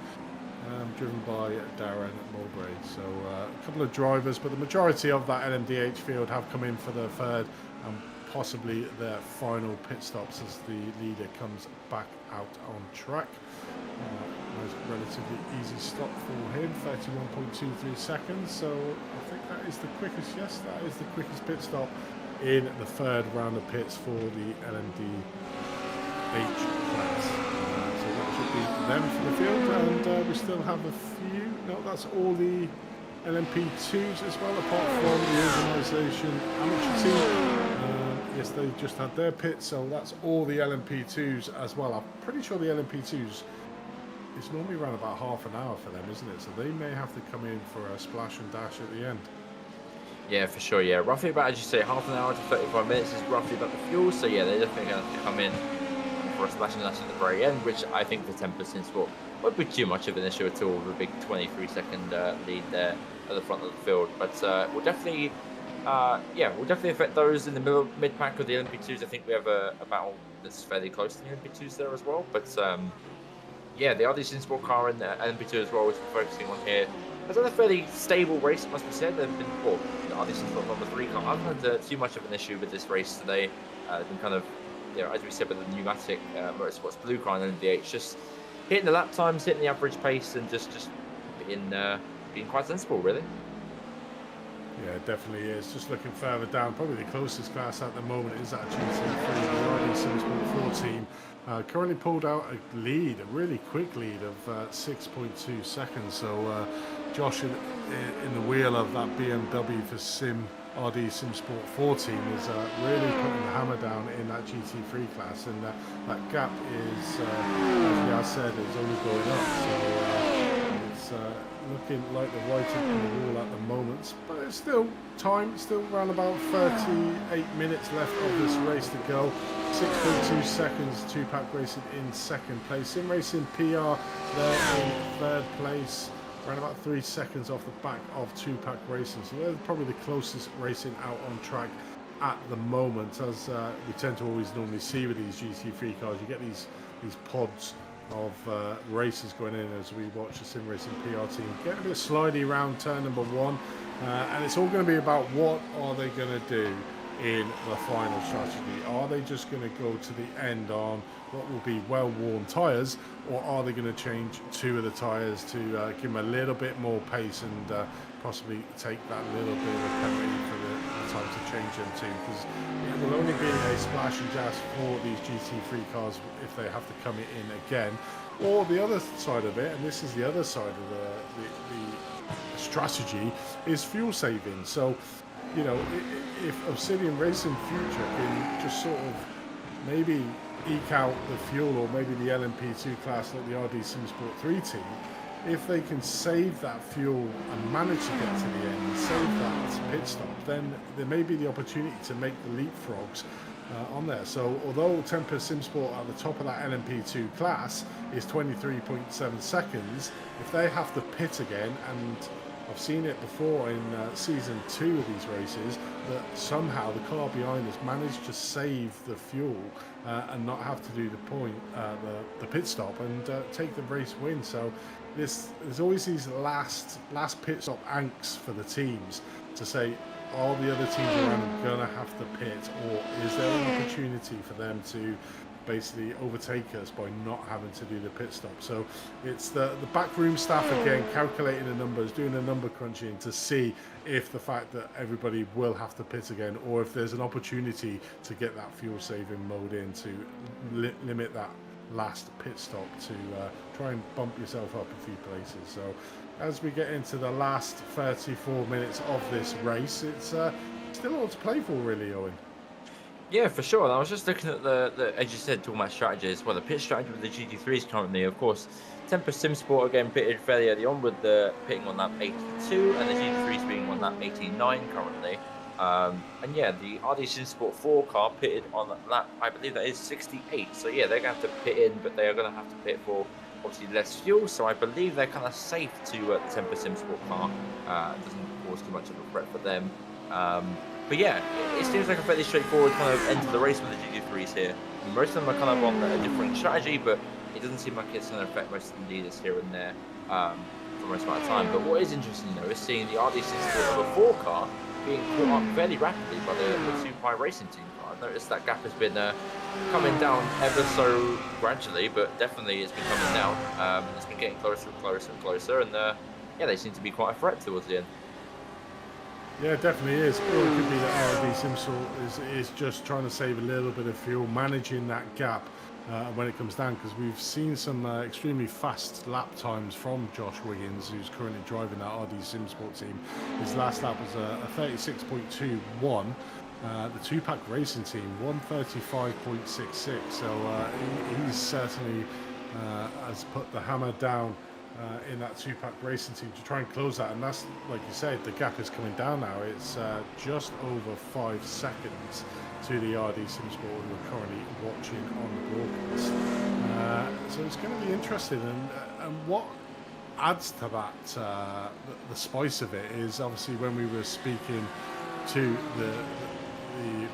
driven by Darren Mulberry. So a couple of drivers, but the majority of that LMDH field have come in for the third and possibly their final pit stops as the leader comes back out on track. Nice, relatively easy stop for him, 31.23 seconds. So I think that is the quickest. Yes, that is the quickest pit stop in the third round of pits for the LMDH class. So that should be them for the field, and we still have a few. No, that's all the LMP2s as well, apart from the organisation amateur team. Yes, they just had their pit, so that's all the LMP2s as well. I'm pretty sure the LMP2s, it's normally around about half an hour for them, isn't it? So they may have to come in for a splash and dash at the end. Yeah, for sure. Yeah, roughly about, as you say, half an hour to 35 minutes is roughly about the fuel. So yeah, they're definitely going to have to come in for a splash and dash at the very end, which I think for 10% sport won't be too much of an issue at all, with a big 23-second lead there at the front of the field. But we'll definitely, we'll definitely affect those in the mid pack of the LMP2s. I think we have a battle that's fairly close to the LMP2s there as well. But yeah, the RD Sport car in the LMP2 as well, which we're focusing on here, has had a fairly stable race, it must be said. They've been, well, the RD Sport number 3 car hasn't had too much of an issue with this race today. They've been kind of, you know, as we said with the pneumatic Motorsports blue car and LMDH, just hitting the lap times, hitting the average pace, and just being quite sensible, really. Yeah, it definitely is. Just looking further down, probably the closest class at the moment is that GT3, the RD SimSport 4 team. Currently pulled out a lead, a really quick lead of 6.2 seconds. So Josh in the wheel of that BMW for RD SimSport 4 team is really putting the hammer down in that GT3 class, and that gap is, as I said, is only going up. So it's looking like the writing on the wall at the moment, but it's still time, still around about 38 minutes left of this race to go. 6.2 seconds, Two-Pack Racing in second place. Sim Racing PR there in third place, around about 3 seconds off the back of Two-Pack Racing. So they're probably the closest racing out on track at the moment, as we tend to always normally see with these GT3 cars. You get these pods of races going in as we watch the Sim Racing PR team get a bit slidey around turn number 1, and it's all going to be about what are they going to do in the final strategy. Are they just going to go to the end on what will be well-worn tyres, or are they going to change 2 of the tyres to give them a little bit more pace and possibly take that little bit of a penalty for the time to change them too? Because it will only be a splash and dash for these GT3 cars if they have to come in again. Or the other side of it, and this is the other side of the strategy, is fuel saving. So, you know, if Obsidian Racing Future can just sort of maybe eke out the fuel, or maybe the LMP2 class like the RD Sim Sport 3 team, if they can save that fuel and manage to get to the end and save that pit stop, then there may be the opportunity to make the leapfrogs on there. So although Tempest Sim Sport at the top of that LMP2 class is 23.7 seconds, if they have to pit again, and I've seen it before in season 2 of these races, that somehow the car behind us managed to save the fuel and not have to do the pit stop and take the race win. So there's always these last pit stop angst for the teams to say, are the other teams around going to have to pit, or is there an opportunity for them to basically overtake us by not having to do the pit stop? So it's the backroom staff again calculating the numbers, doing the number crunching to see if the fact that everybody will have to pit again, or if there's an opportunity to get that fuel saving mode in to limit that last pit stop to try and bump yourself up a few places. So as we get into the last 34 minutes of this race, it's still all to play for, really, Owen. Yeah, for sure. And I was just looking at the as you said, talking about strategies. Well, the pit strategy with the GT3s currently, of course, Tempest Sim Sport again pitted fairly early on with the pitting on lap 82, and the GT3s being on lap 89 currently. And yeah, the RD Sim Sport 4 car pitted on lap, I believe that is 68. So yeah, they're going to have to pit in, but they are going to have to pit for obviously less fuel. So I believe they're kind of safe to the Tempest Sim Sport car. It doesn't cause too much of a threat for them. But yeah, it seems like a fairly straightforward kind of end to the race with the GT3s here. Most of them are kind of on a different strategy, but it doesn't seem like it's going to affect most of the leaders here and there for most amount of time. But what is interesting though is seeing the RD Sim Sport number 4 car being caught up fairly rapidly by the 2 iRacing team car. I've noticed that gap has been coming down ever so gradually, but definitely it's been coming down. It's been getting closer and closer and closer, and yeah, they seem to be quite a threat towards the end. Yeah, it definitely is. Or it could be that RD Sim Sport is just trying to save a little bit of fuel, managing that gap when it comes down, because we've seen some extremely fast lap times from Josh Wiggins, who's currently driving that RD Sim Sport team. His last lap was a 36.21. The 2-pack racing team 135.66. So he's certainly has put the hammer down in that 2-pack racing team to try and close that, and that's, like you said, the gap is coming down now. It's just over 5 seconds to the RD Sim Sport who are currently watching on the broadcast. So it's going to be interesting, and what adds to that, the spice of it, is obviously when we were speaking to the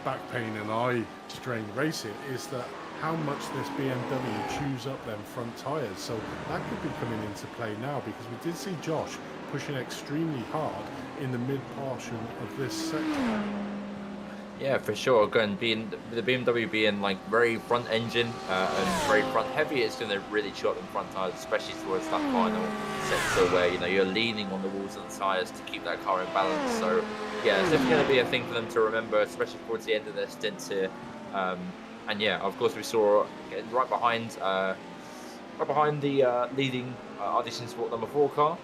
back pain and eye strain racing, is that how much this BMW chews up them front tyres. So that could be coming into play now, because we did see Josh pushing extremely hard in the mid portion of this sector. Yeah, for sure. Again, the BMW being like very front engine and very front heavy, it's going to really chew up them front tyres, especially towards that final sector where you're leaning on the walls of the tyres to keep that car in balance. So yeah, it's definitely going to be a thing for them to remember, especially towards the end of their stints here. And yeah, of course, we saw right behind the leading RD Sim Sport number 4 car,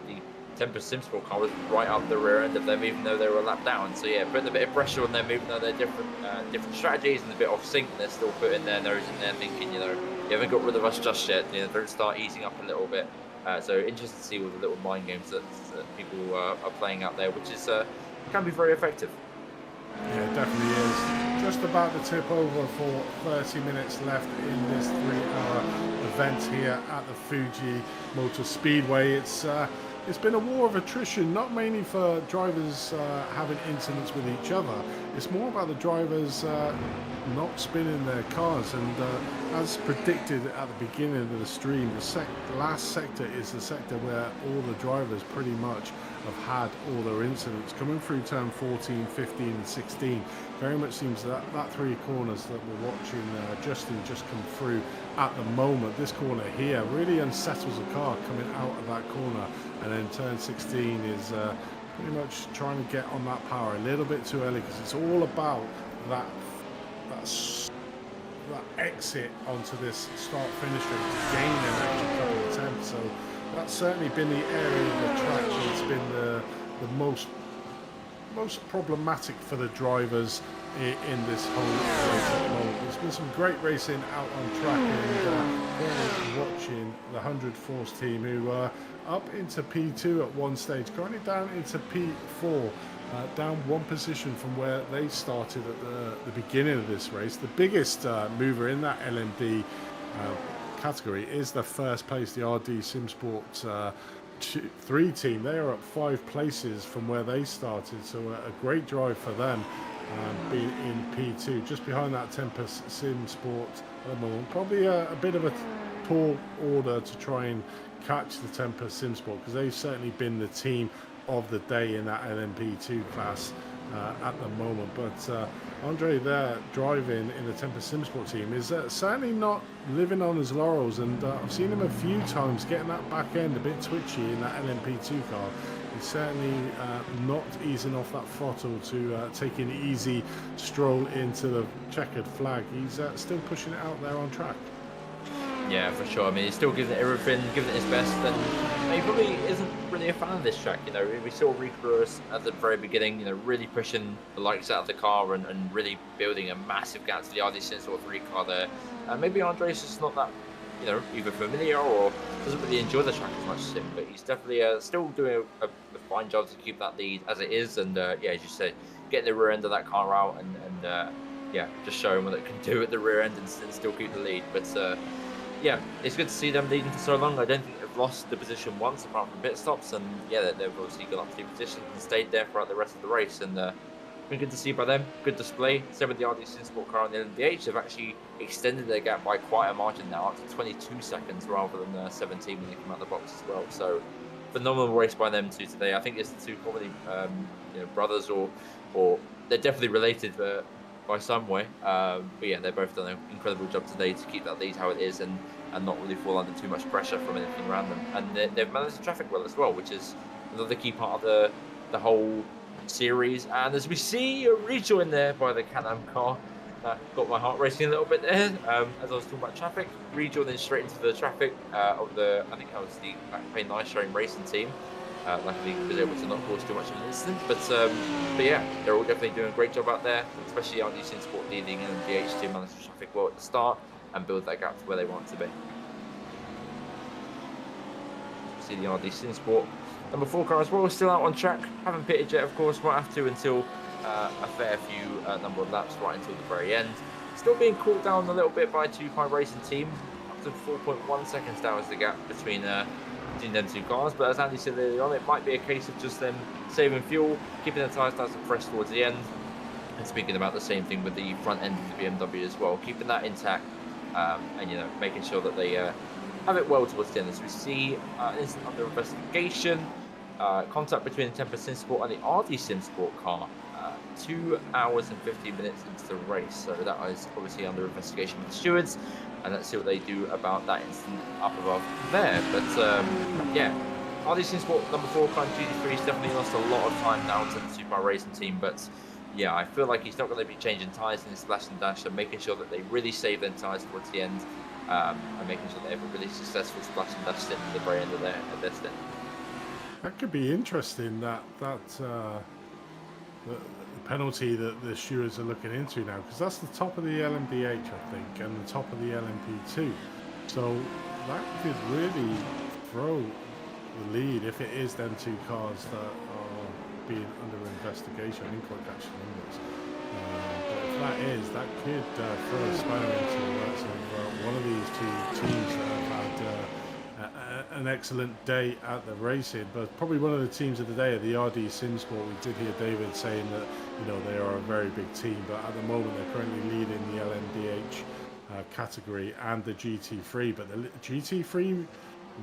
the Tempest Sim Sport car was right up the rear end of them, even though they were a lap down. So yeah, putting a bit of pressure on them, even though they're different strategies and a bit off sync, they're still putting their nose in there, thinking, you haven't got rid of us just yet. Don't start easing up a little bit. So interesting to see all the little mind games that people are playing out there, which is can be very effective. Yeah, it definitely is. Just about to tip over for 30 minutes left in this 3-hour event here at the Fuji Motor Speedway. It's been a war of attrition, not mainly for drivers having incidents with each other. It's more about the drivers not spinning their cars. And as predicted at the beginning of the stream, the last sector is the sector where all the drivers pretty much have had all their incidents. Coming through turn 14, 15 and 16, very much seems that 3 corners that we're watching Justin just come through at the moment. This corner here really unsettles a car coming out of that corner, and then turn 16 is pretty much trying to get on that power a little bit too early, because it's all about that exit onto this start-finish straight to gain an extra couple of attempts. So that's certainly been the area of the track that's been the most problematic for the drivers in this whole race at the moment. There's been some great racing out on track, and currently watching the 100 Force team, who are up into P2 at one stage, currently down into P4, down one position from where they started at the beginning of this race. The biggest mover in that LMD category is the first place, the RD SimSport 3 team. They are up 5 places from where they started, so a great drive for them, being in P2. Just behind that Tempest SimSport at the moment. Probably a bit of a tall order to try and catch the Tempest SimSport, because they've certainly been the team of the day in that LMP2 class at the moment. But Andre there driving in the Tempest SimSport team is certainly not living on his laurels, and I've seen him a few times getting that back end a bit twitchy in that LMP2 car. He's certainly not easing off that throttle to take an easy stroll into the checkered flag. He's still pushing it out there on track. Yeah, for sure. I mean, he's still giving it everything, giving it his best, and he probably isn't really a fan of this track. You know, we saw Recruiters at the very beginning, you know, really pushing the likes out of the car and really building a massive gap to the RD SimSport 3 car there. Maybe Andre's just not that, you know, either familiar or doesn't really enjoy the track as much as him, but he's definitely still doing a fine job to keep that lead as it is, and yeah, as you said, getting the rear end of that car out and yeah, just showing what it can do at the rear end and still keep the lead. But yeah, it's good to see them leading for so long. I don't think they've lost the position once, apart from pit stops, and yeah, they've obviously gone up 2 positions and stayed there throughout the rest of the race, and been good to see by them. Good display. Same with the RD SimSport car on the LMDH. They've actually extended their gap by quite a margin now, up to 22 seconds rather than 17 when they come out of the box as well. So phenomenal race by them too today. I think it's the two probably you know, brothers, or they're definitely related by some way. But yeah, they've both done an incredible job today to keep that lead how it is and not really fall under too much pressure from anything around them. And they've managed the traffic well as well, which is another key part of the whole series. And as we see a rejoin there by the Can-Am car, that got my heart racing a little bit there. As I was talking about traffic, rejoining straight into the traffic of the, I think that was the Backpain Nice Showing Racing team. Luckily was able to not cause too much of an incident, but yeah, they're all definitely doing a great job out there, especially RD SimSport leading and DH to manage the traffic well at the start and build that gap to where they want to be. See the RD SimSport number 4 car as well, still out on track, haven't pitted yet, of course, won't have to until a fair few number of laps, right until the very end. Still being caught down a little bit by 2 Racing team, up to 4.1 seconds down is the gap between them 2 cars, but as Andy said earlier on, it might be a case of just them saving fuel, keeping the tyres nice and fresh towards the end, and speaking about the same thing with the front end of the BMW as well, keeping that intact, and you know, making sure that they have it well towards the end. As we see an incident under investigation, contact between the Tempest SimSport and the RD SimSport car, 2 hours and 15 minutes into the race, so that is obviously under investigation with the stewards, and let's see what they do about that incident up above there. But yeah, RD SimSport number 4 car GT3 has definitely lost a lot of time now to the Super Racing team, but yeah, I feel like he's not going to be changing tyres in his splash and dash, and making sure that they really save their tyres towards the end, and making sure they have a really successful splash and dash stint at the very end of their stint. That could be interesting, the penalty that the stewards are looking into now, because that's the top of the LMDH, I think, and the top of the LMP2. So that could really throw the lead if it is them 2 cars that are being under investigation. I didn't quite catch the numbers. But if that is, that could throw a spanner into the works of one of these 2 teams that have had an excellent day at the racing, but probably one of the teams of the day are the RD SimSport. We did hear David saying that, you know, they are a very big team, but at the moment they're currently leading the LMDH category and the GT3, but the GT3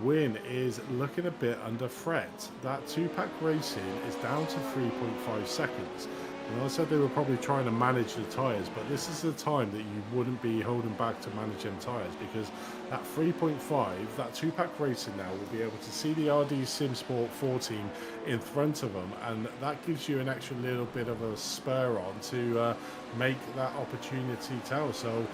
win is looking a bit under threat. That 2-pack racing is down to 3.5 seconds. And I said they were probably trying to manage the tyres, but this is the time that you wouldn't be holding back to manage them tyres, because that 3.5, that 2-pack racing now will be able to see the RD SimSport 4 team in front of them, and that gives you an extra little bit of a spur on to make that opportunity tell. So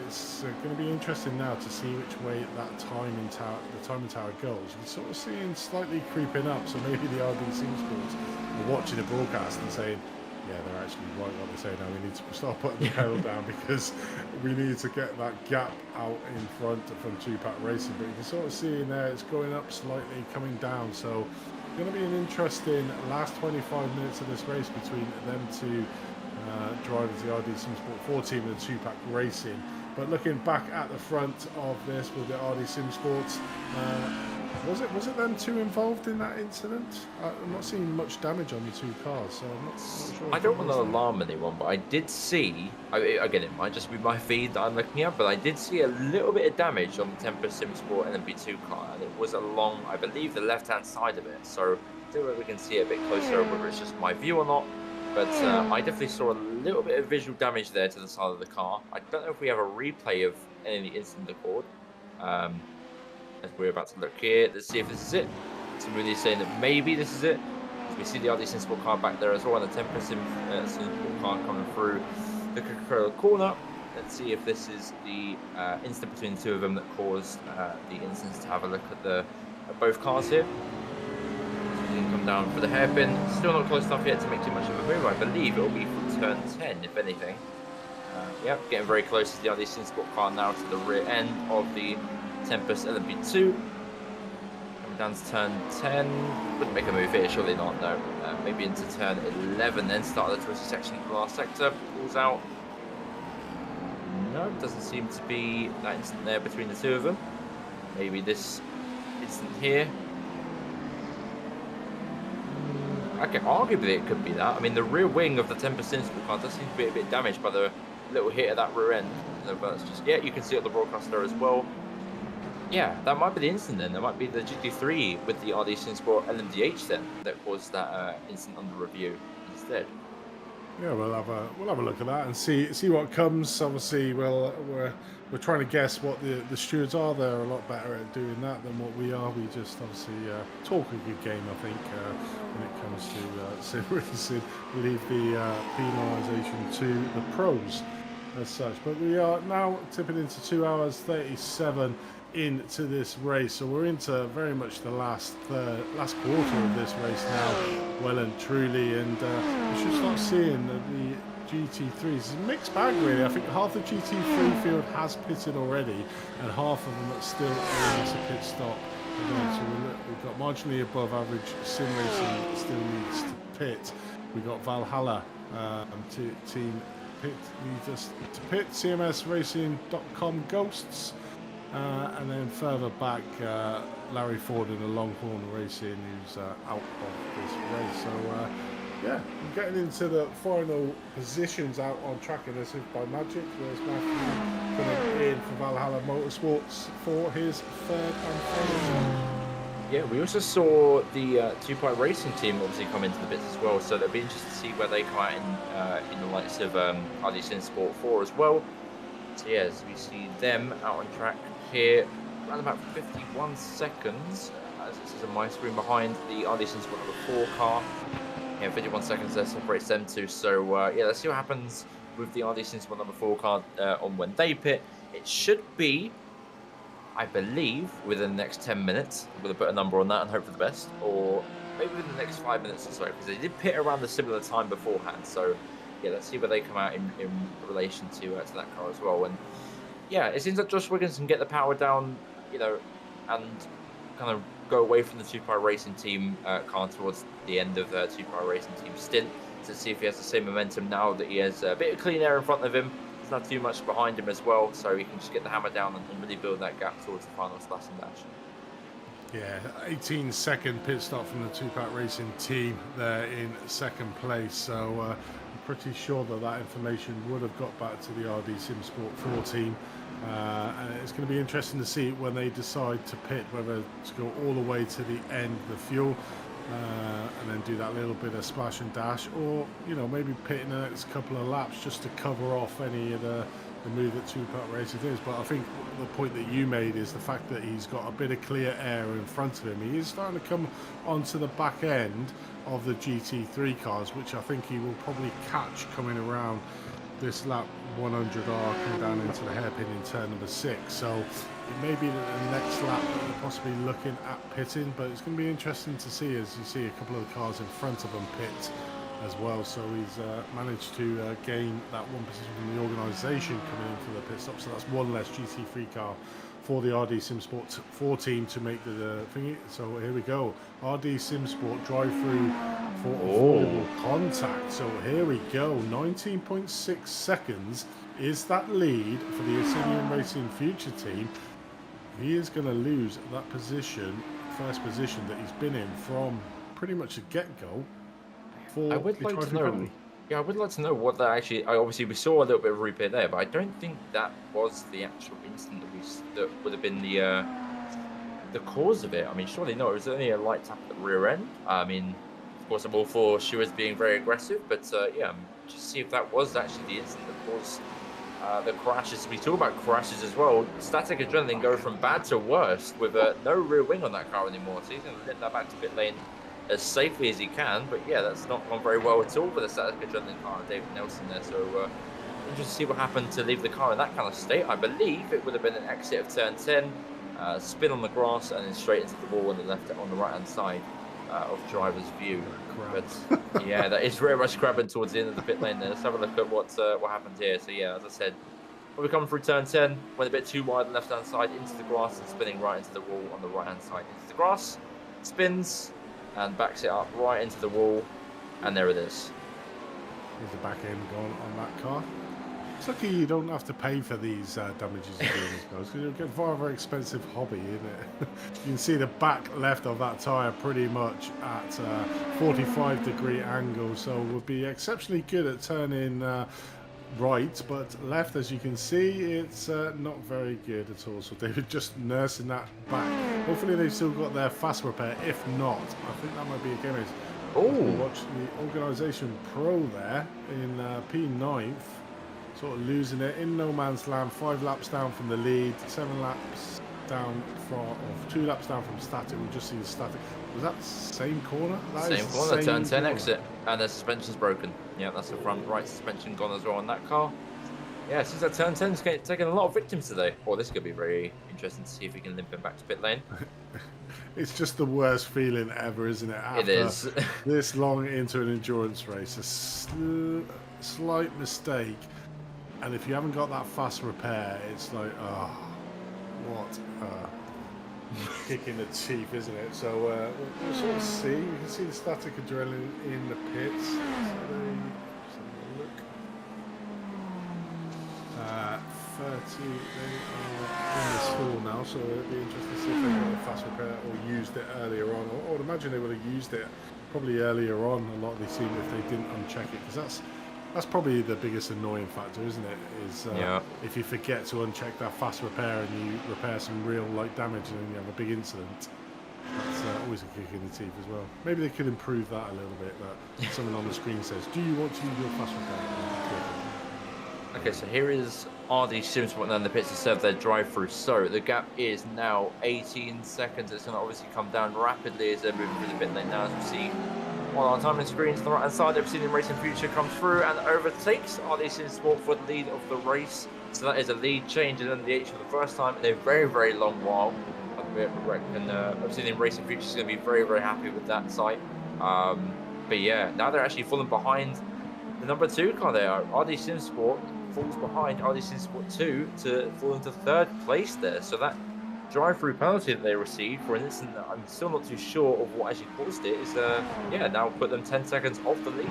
it's going to be interesting now to see which way that timing tower goes. We're sort of seeing slightly creeping up, so maybe the RD SimSports are watching the broadcast and saying, yeah, they're actually right what they say now. We need to start putting the pedal down because we need to get that gap out in front from Two-Pack Racing. But you can sort of see in there it's going up slightly, coming down. So it's going to be an interesting last 25 minutes of this race between them two drivers, the RD Sim Sport 4 team and Two-Pack Racing. But looking back at the front of this with the RD Sim Sports, was it them two involved in that incident? I'm not seeing much damage on the two cars, so I'm not sure. I don't want to alarm anyone, but I did see, again, it might just be my feed that I'm looking at, but I did see a little bit of damage on the Tempest Sim Sport LMP2 car, and it was along, I believe, the left-hand side of it. So I don't know if we can see it a bit closer, whether it's just my view or not. But I definitely saw a little bit of visual damage there to the side of the car. I don't know if we have a replay of any of the incident occurred. As we're about to look here, let's see if this is it. Somebody saying that maybe this is it. We see the RD Sim Sport car back there as well, and the Tempest Sim Sport car coming through the Coca-Cola corner. Let's see if this is the incident between the two of them that caused the incidents. To have a look at both cars here. Come down for the hairpin. Still not close enough yet to make too much of a move. I believe it will be from turn 10, if anything. Yep, getting very close to the RD Sim Sport car now to the rear end of the Tempest LMP2. Coming down to turn 10. Wouldn't make a move here, surely not, no. Maybe into turn 11, then start the twisty section of the last sector. Pulls out. No, doesn't seem to be that instant there between the two of them. Maybe this instant here. Okay, arguably it could be that. I mean, the rear wing of the Tempest Sim Sport car does seem to be a bit damaged by the little hit at that rear end. But it's just, yeah, you can see it on the broadcast there as well. Yeah, that might be the incident then. That might be the GT3 with the RD Sim Sport LMDH then that caused that incident under review instead. Yeah, we'll have a look at that and see what comes. Obviously, we're trying to guess what the stewards are. They're a lot better at doing that than what we are. We just obviously talk a good game, I think, when it comes to sim racing. Leave the penalisation to the pros as such. But we are now tipping into 2 hours 37 into this race, so we're into very much the last quarter of this race now, well and truly, and we should start seeing the GT3s. It's a mixed bag really. I think half the GT3 field has pitted already, and half of them are still in a pit stop. Again, so we've got marginally above average sim racing still needs to pit. We've got Valhalla team pit needs us to pit, cmsracing.com Ghosts. And then further back, Larry Ford in the Longhorn Racing, who's out of this race. So, yeah, we're getting into the final positions out on track of this by magic. There's Matthew coming in for Valhalla Motorsports for his third and final. Yeah, we also saw the Two-Pipe Racing team obviously come into the bits as well, so it'll be interesting to see where they come out in the likes of RD Sim Sport 4 as well. So yeah, as we see them out on track here, around about 51 seconds, as this is on my screen behind the RD Sim Sport number 4 car. Yeah, 51 seconds there separates them two. So yeah, let's see what happens with the RD Sim Sport number 4 car on when they pit. It should be, I believe, within the next 10 minutes. I'm going to put a number on that and hope for the best, or maybe within the next 5 minutes or so, because they did pit around the similar time beforehand. So yeah, let's see where they come out in relation to that car as well. And yeah, it seems like Josh Wiggins can get the power down, you know, and kind of go away from the Two-Pipe Racing team car towards the end of the Two-Pipe Racing team stint to see if he has the same momentum now that he has a bit of clean air in front of him. There's not too much behind him as well, so he can just get the hammer down and really build that gap towards the final slash and dash. Yeah, 18-second pit stop from the Two-Pack Racing team there in second place. So I'm pretty sure that information would have got back to the RD Sim Sport 4 team. And it's going to be interesting to see when they decide to pit, whether to go all the way to the end of the fuel and then do that little bit of splash and dash, or, you know, maybe pit in the next couple of laps just to cover off any of the move that Two-Pack Racing is. But I think the point that you made is the fact that he's got a bit of clear air in front of him. He is starting to come onto the back end of the GT3 cars, which I think he will probably catch coming around this lap 100R, coming down into the hairpin in turn number 6. So it may be that the next lap they're possibly looking at pitting, but it's going to be interesting to see as you see a couple of the cars in front of them pit as well. So he's managed to gain that one position from the organisation coming in for the pit stop. So that's one less GT3 car for the RD SimSport 4 team to make the thingy. So here we go. RD SimSport drive through for avoidable contact. So here we go. 19.6 seconds is that lead for the Obsidian Racing Future team. He is going to lose that position, first position that he's been in from pretty much the get-go. I would like to know. Yeah, I would like to know what that actually. Obviously, we saw a little bit of replay there, but I don't think that was the actual incident that would have been the cause of it. I mean, surely not. It was only a light tap at the rear end. I mean, of course, I'm all for Stewards being very aggressive, but yeah, just see if that was actually the incident that caused the crashes. We talk about crashes as well. Static Adrenaline go from bad to worse with no rear wing on that car anymore. So he's going to let that back to pit lane as safely as he can. But yeah, that's not gone very well at all for the Static Adrenaline car and David Nelson there. So interesting to see what happened to leave the car in that kind of state. I believe it would have been an exit of turn 10, spin on the grass, and then straight into the wall on the right hand side of driver's view. But yeah, that is very much crabbing towards the end of the pit lane there. Let's have a look at what happened here. So yeah, as I said, we're coming through turn 10, went a bit too wide on the left hand side into the grass and spinning right into the wall on the right hand side into the grass, spins and backs it up right into the wall, and there it is. Here's the back end gone on that car. It's lucky you don't have to pay for these damages you do in these cars, because you'll get a very expensive hobby, isn't it? You can see the back left of that tyre pretty much at 45-degree angle, so would be exceptionally good at turning right, but left, as you can see, it's not very good at all. So David just nursing that back. Hopefully they've still got their fast repair. If not, I think that might be a game. Oh, watch the organisation pro there in P9th. Sort of losing it in no man's land. 5 laps down from the lead, 7 laps down from, 2 laps down from Static. We just see the Static. Was that same corner? Same corner, turn 10 exit, and the suspension's broken. Yeah, that's the front right suspension gone as well on that car. Yeah, it seems like turn 10's taking a lot of victims today. Oh, this could be very interesting to see if we can limp him back to pit lane. It's just the worst feeling ever, isn't it? After it is. This long into an endurance race, a slight mistake. And if you haven't got that fast repair, it's like, oh, what kick in the teeth, isn't it? So we'll sort of see. You can see the Static Adrenaline in the pits. So let's have a look. 30, they are in the stall now, so it'll be interesting to see if they got a fast repair or used it earlier on. Or I'd imagine they would have used it probably earlier on, a lot of these teams, if they didn't uncheck it, because that's probably the biggest annoying factor, isn't it? Is if you forget to uncheck that fast repair and you repair some real light damage and then you have a big incident. That's always a kick in the teeth as well. Maybe they could improve that a little bit. That someone on the screen says, "Do you want to use your fast repair?" Okay, so here is RD SimSport now in the pits to serve their drive-through. So the gap is now 18 seconds. It's going to obviously come down rapidly as they're moving through the pit lane now, as we see on our timing screen to the right hand side. Obsidian Racing Future comes through and overtakes RD SimSport for the lead of the race. So that is a lead change in MDH for the first time in a very, very long while. And Obsidian Racing Future is going to be very, very happy with that site. But yeah, now they're actually falling behind the number 2 car there. RD SimSport falls behind RD SimSport 2 to fall into 3rd place there. So that drive-through penalty that they received for an incident that I'm still not too sure of what actually caused it is now put them 10 seconds off the lead.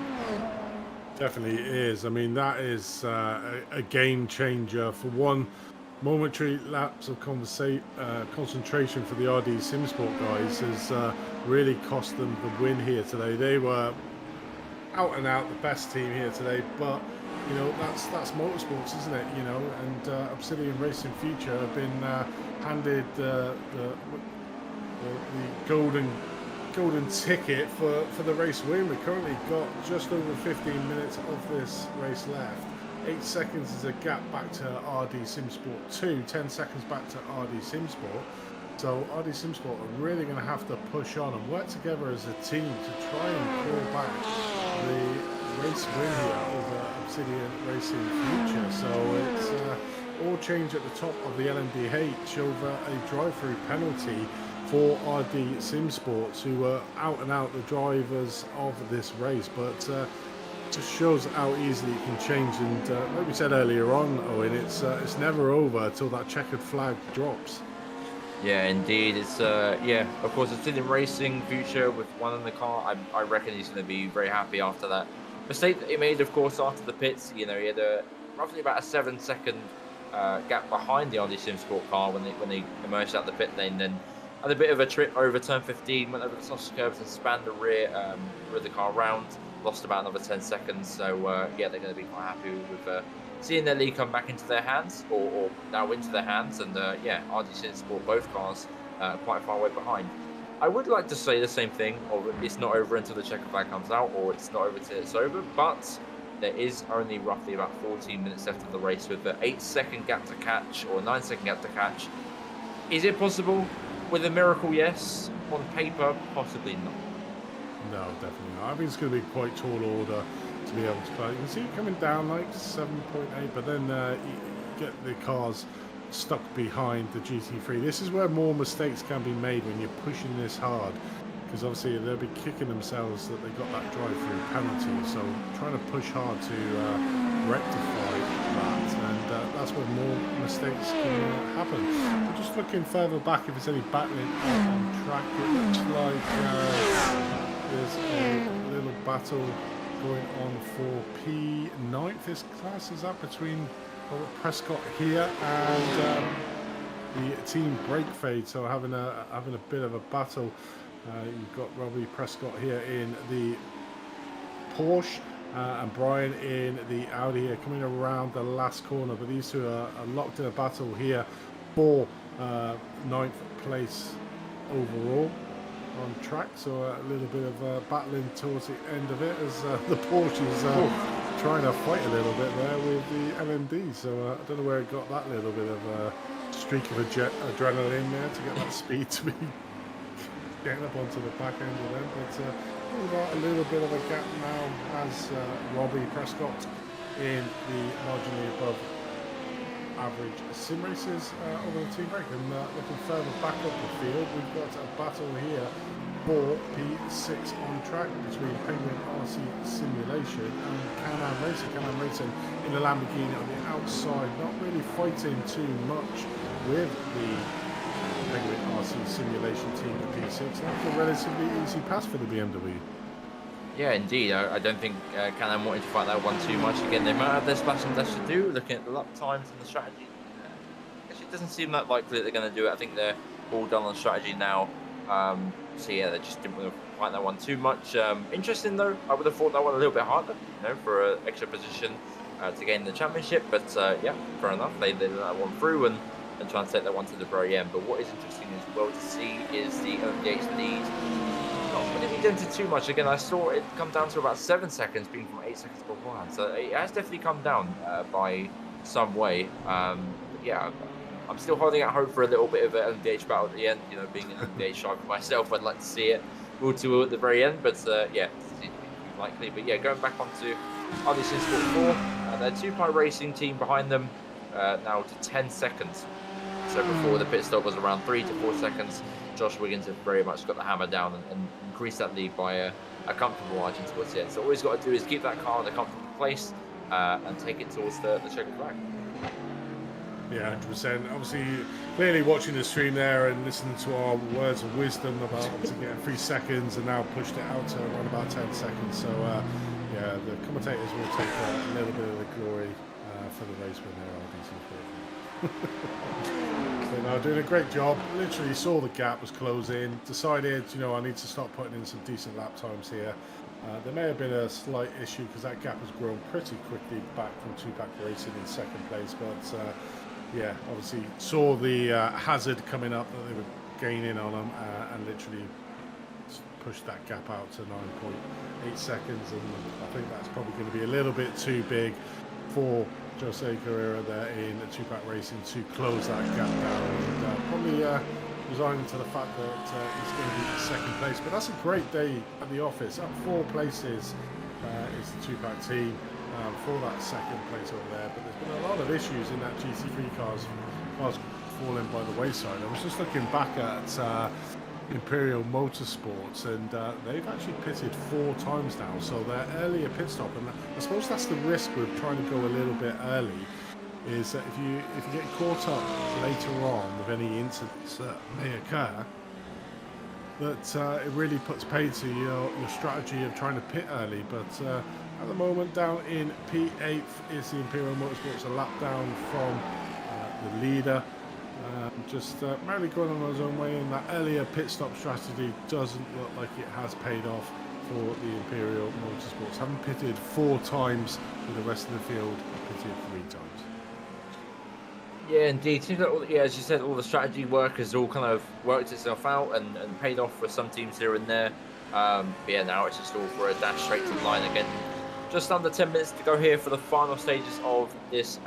Definitely is. I mean, that is a game changer. For one momentary lapse of concentration for the RD SimSport guys has really cost them the win here today. They were out and out the best team here today, but you know, that's motorsports, isn't it? You know, and Obsidian Racing Future have been handed the golden ticket for the race win. We've currently got just over 15 minutes of this race left. 8 seconds is a gap back to RD SimSport 2, 10 seconds back to RD SimSport. So RD SimSport are really going to have to push on and work together as a team to try and pull back the race win here over Obsidian Racing Future. So it's all change at the top of the LMDH over a drive-through penalty for RD Sim Sports, who were out and out the drivers of this race, but just shows how easily it can change. And like we said earlier on, Owen, it's never over until that checkered flag drops. Yeah, indeed. It's yeah, of course, it's still in racing future with one in the car. I reckon he's going to be very happy after that mistake that he made, of course, after the pits. You know, he had roughly about a 7-second gap behind the RD Sim Sport car when they emerged out the pit lane. Then had a bit of a trip over turn 15, went over the soft curves and spanned the rear of the car round. Lost about another 10 seconds. So yeah, they're going to be quite happy with seeing their lead come back into their hands, or now into their hands. And yeah, RD Sim Sport, both cars quite far away behind. I would like to say the same thing, or it's not over until the checker flag comes out, or it's not over till it's over, but there is only roughly about 14 minutes left of the race with an 8-second gap to catch, or a 9-second gap to catch. Is it possible? With a miracle, yes. On paper, possibly not. No, definitely not. I think it's going to be quite tall order to be able to play. You can see it coming down like 7.8, but then you get the cars stuck behind the GT3. This is where more mistakes can be made when you're pushing this hard, because obviously they'll be kicking themselves that they got that drive-through penalty. So trying to push hard to rectify that, and that's where more mistakes can happen. We're just looking further back if there's any battling on track. It looks like there's a little battle going on for P9. This class is up between Robert Prescott here and the team Break Fade, so having a bit of a battle. You've got Robbie Prescott here in the Porsche and Brian in the Audi here, coming around the last corner, but these two are locked in a battle here for 9th place overall on track. So a little bit of battling towards the end of it as the Porsche is trying to fight a little bit there with the LMD. So I don't know where it got that little bit of a streak of adrenaline there to get that speed to be getting up onto the back end of them. But we've got a little bit of a gap now as Robbie Prescott in the marginally above average sim races over the team break. And looking further back up the field, we've got a battle here for P6 on track between Penguin RC Simulation and Can-Am Racing. Can-Am Racing in the Lamborghini on the outside, not really fighting too much with the Penguin RC Simulation team at P6. That's a relatively easy pass for the BMW. Yeah, indeed. I don't think Can-Am wanted to fight that one too much. Again, they might have their splash and dash to do, looking at the lap times and the strategy. Actually, it doesn't seem that likely that they're going to do it. I think they're all done on strategy now. So yeah, they just didn't want to fight that one too much. Interesting though, I would have thought that one a little bit harder, you know, for an extra position to gain the championship. But yeah, fair enough. They let that one through and try and take that one to the very end. But what is interesting as well to see is the OMDH lead not really dented too much. Again, I saw it come down to about 7 seconds, being from 8 seconds beforehand. So it has definitely come down by some way. But yeah, I'm still holding out hope for a little bit of an MDH battle at the end. You know, being an MDH driver myself, I'd like to see it all to at the very end. But yeah, it's likely. But yeah, going back onto RD Sim Sport 4, their two-car racing team behind them now to 10 seconds. So before the pit stop was around 3 to 4 seconds. Josh Wiggins have very much got the hammer down and increased that lead by a comfortable margin towards the end. So all he's got to do is keep that car in a comfortable place and take it towards the checkered flag. Yeah, 100%. Obviously, clearly watching the stream there and listening to our words of wisdom about obviously getting 3 seconds and now pushed it out to around about 10 seconds. So, yeah, the commentators will take a little bit of the glory for the race when they're RDC4. So, no, doing a great job. Literally saw the gap was closing, decided, you know, I need to start putting in some decent lap times here. There may have been a slight issue because that gap has grown pretty quickly back from two-pack racing in second place, but yeah, obviously saw the hazard coming up that they were gaining on them and literally pushed that gap out to 9.8 seconds, and I think that's probably going to be a little bit too big for Jose Carrera there in two-pack racing to close that gap down, and probably resigning to the fact that he's going to be in second place. But that's a great day at the office. Up 4 places is the two-pack team for that second place over there. But there's been a lot of issues in that GT3 cars fallen by the wayside. I was just looking back at Imperial Motorsports, and they've actually pitted 4 times now, so their earlier pit stop, and I suppose that's the risk with trying to go a little bit early, is that if you get caught up later on with any incidents that may occur, that it really puts paid to your strategy of trying to pit early. But at the moment, down in P8 is the Imperial Motorsports, a lap down from the leader. Just merely going on his own way, and that earlier pit stop strategy doesn't look like it has paid off for the Imperial Motorsports. Having pitted 4 times, with the rest of the field pitted 3 times. Yeah, indeed. Seems like, yeah, as you said, all the strategy work has all kind of worked itself out and paid off for some teams here and there. But yeah, now it's just all for a dash straight to the line again. Just under 10 minutes to go here for the final stages of this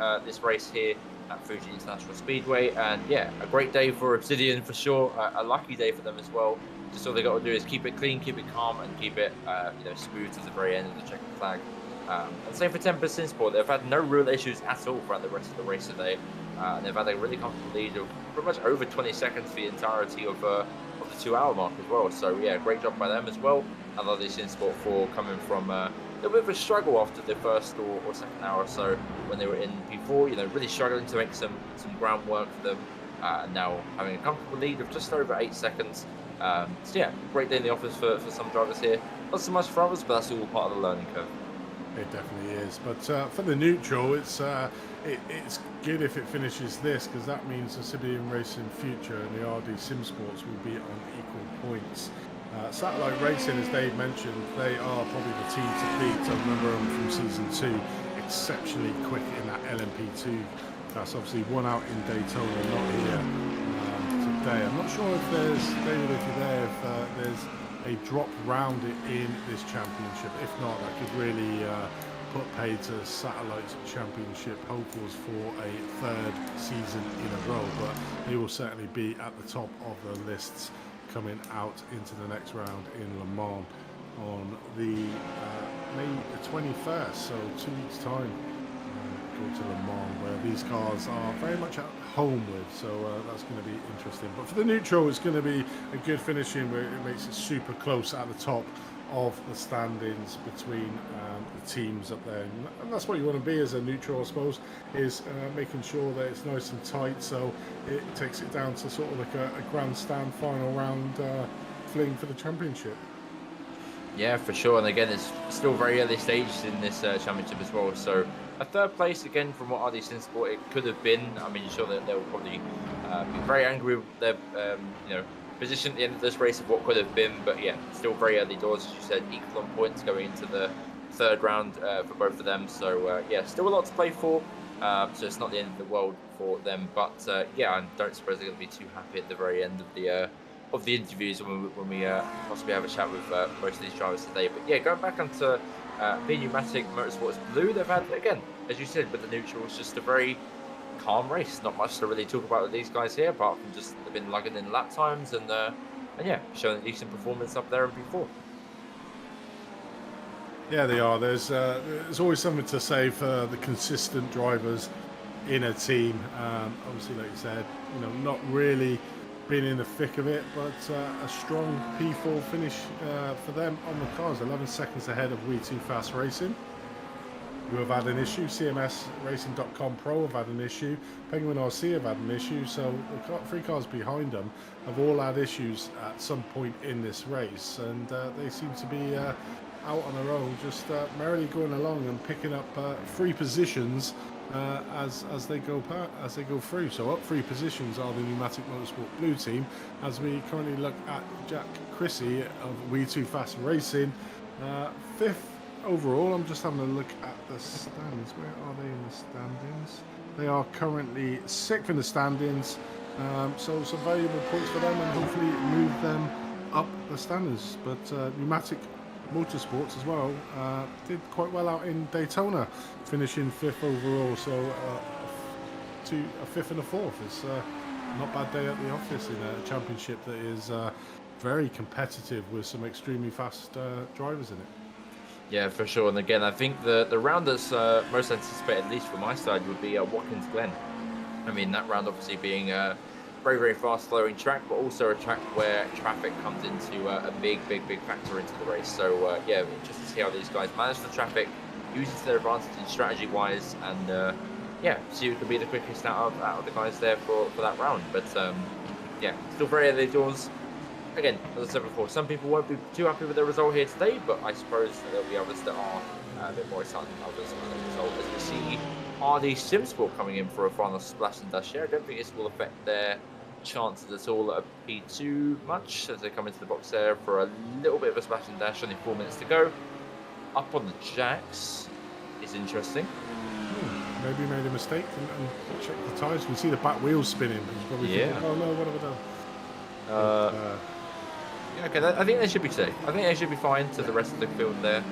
race here at Fuji Speedway. And yeah, a great day for Obsidian for sure. A lucky day for them as well. Just all they got to do is keep it clean, keep it calm, and keep it smooth to the very end of the checkered flag. And same for Tempest Sport. They've had no real issues at all throughout the rest of the race today. They've had a really comfortable lead of pretty much over 20 seconds for the entirety of the 2-hour mark as well. So yeah, great job by them as well. And obviously Sport 4 coming from a little bit of a struggle after the first or second hour or so when they were in P4. Really struggling to make some groundwork for them. And now having a comfortable lead of just over 8 seconds. So yeah, great day in the office for some drivers here. Not so much for others, but that's all part of the learning curve. It definitely is, but for the neutral, it's good if it finishes this, because that means Obsidian Racing Future and the RD Sim Sports will be on equal points. Satellite Racing, as Dave mentioned, they are probably the team to beat. I remember them from Season 2, exceptionally quick in that LMP2. That's obviously one out in Daytona, not here today. I'm not sure if there's, David, if you're there, if there's a drop round in this championship. If not, that could really put paid to Satellite's championship hopefuls for a 3rd season in a row, but they will certainly be at the top of the lists coming out into the next round in Le Mans on the May 21st, so 2 weeks time. Go to Le Mans, where these cars are very much at home with, so that's going to be interesting. But for the neutral, it's going to be a good finishing where it makes it super close at the top of the standings between the teams up there, and that's what you want to be as a neutral, I suppose, is making sure that it's nice and tight, so it takes it down to sort of like a grandstand final round fling for the championship. Yeah, for sure. And again, it's still very early stages in this championship as well. So a 3rd place, again, from what RD Sim Sport it could have been. I mean, sure that they'll probably be very angry with their position at the end of this race of what could have been. But yeah, still very early doors, as you said, equal on points going into the 3rd round for both of them. So yeah, still a lot to play for. So it's not the end of the world for them. But yeah, I don't suppose they're going to be too happy at the very end of the interviews when we possibly have a chat with most of these drivers today. But yeah, going back onto Pneumatic Motorsports Blue, they've had, again, as you said, with the neutrals, just a very calm race. Not much to really talk about with these guys here, apart from just they've been lugging in lap times and yeah, showing a decent performance up there in P4. Yeah, they are. There's always something to say for the consistent drivers in a team. Obviously, like you said, not really been in the thick of it, but a strong P4 finish for them on the cars, 11 seconds ahead of We2 Fast Racing, who have had an issue. CMS Racing.com Pro have had an issue. Penguin RC have had an issue. So the 3 cars behind them have all had issues at some point in this race, and they seem to be out on their own, just merrily going along and picking up 3 positions as they go through. So up 3 positions are the Pneumatic Motorsport Blue team, as we currently look at Jack Chrissy of We2 Fast Racing, 5th overall. I'm just having a look at the standings. Where are they in the standings? They are currently 6th in the standings, so some valuable points for them, and hopefully move them up the standings. But Pneumatic Motorsports as well did quite well out in Daytona, finishing 5th overall, so a 5th and a 4th. It's not a bad day at the office in a championship that is very competitive with some extremely fast drivers in it. Yeah, for sure. And again, I think the round that's most anticipated, at least from my side, would be Watkins Glen. I mean, that round obviously being a very, very fast flowing track, but also a track where traffic comes into a big factor into the race. So yeah, just to see how these guys manage the traffic, use it to their advantage strategy wise, and yeah, see who can be the quickest out of the guys there for that round. But yeah, still very early doors. Again, as I said before, some people won't be too happy with the result here today, but I suppose there'll be others that are a bit more excited than others on the result. As we see RD Simsport coming in for a final splash and dash here, I don't think this will affect their chances at all at a P2 much, as they come into the box there for a little bit of a splash and dash, only 4 minutes to go. Up on the jacks is interesting. Maybe made a mistake and checked the tyres. You can see the back wheels spinning. He's probably thinking, oh no, what have I done? Yeah, okay, I think they should be safe. I think they should be fine to the rest of the field there.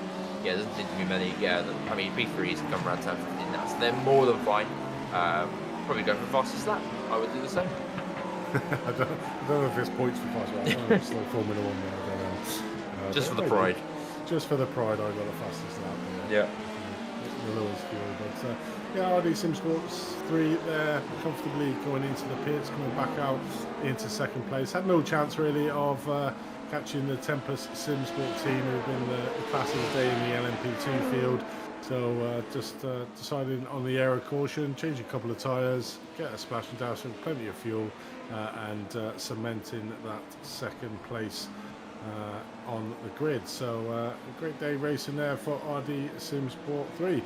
Yeah, there doesn't seem to be many. Yeah, I mean, P3s come around to 15 now, so they're more than fine. Probably go for the fastest lap. I would do the same. I don't know if it's points for fast lap. It's like Formula 1 there. I don't know. Just for the pride. Just for the pride, I got the fastest lap. Yeah. The lowest fuel, but yeah, RD Simsports 3 there, comfortably going into the pits, coming back out into second place. Had no chance really of catching the Tempest Simsport team, who've been the class of the day in the LMP2 field. So just deciding on the air of caution, change a couple of tyres, get a splash and dash with plenty of fuel, and cementing that second place on the grid. So a great day racing there for RD Simsport 3.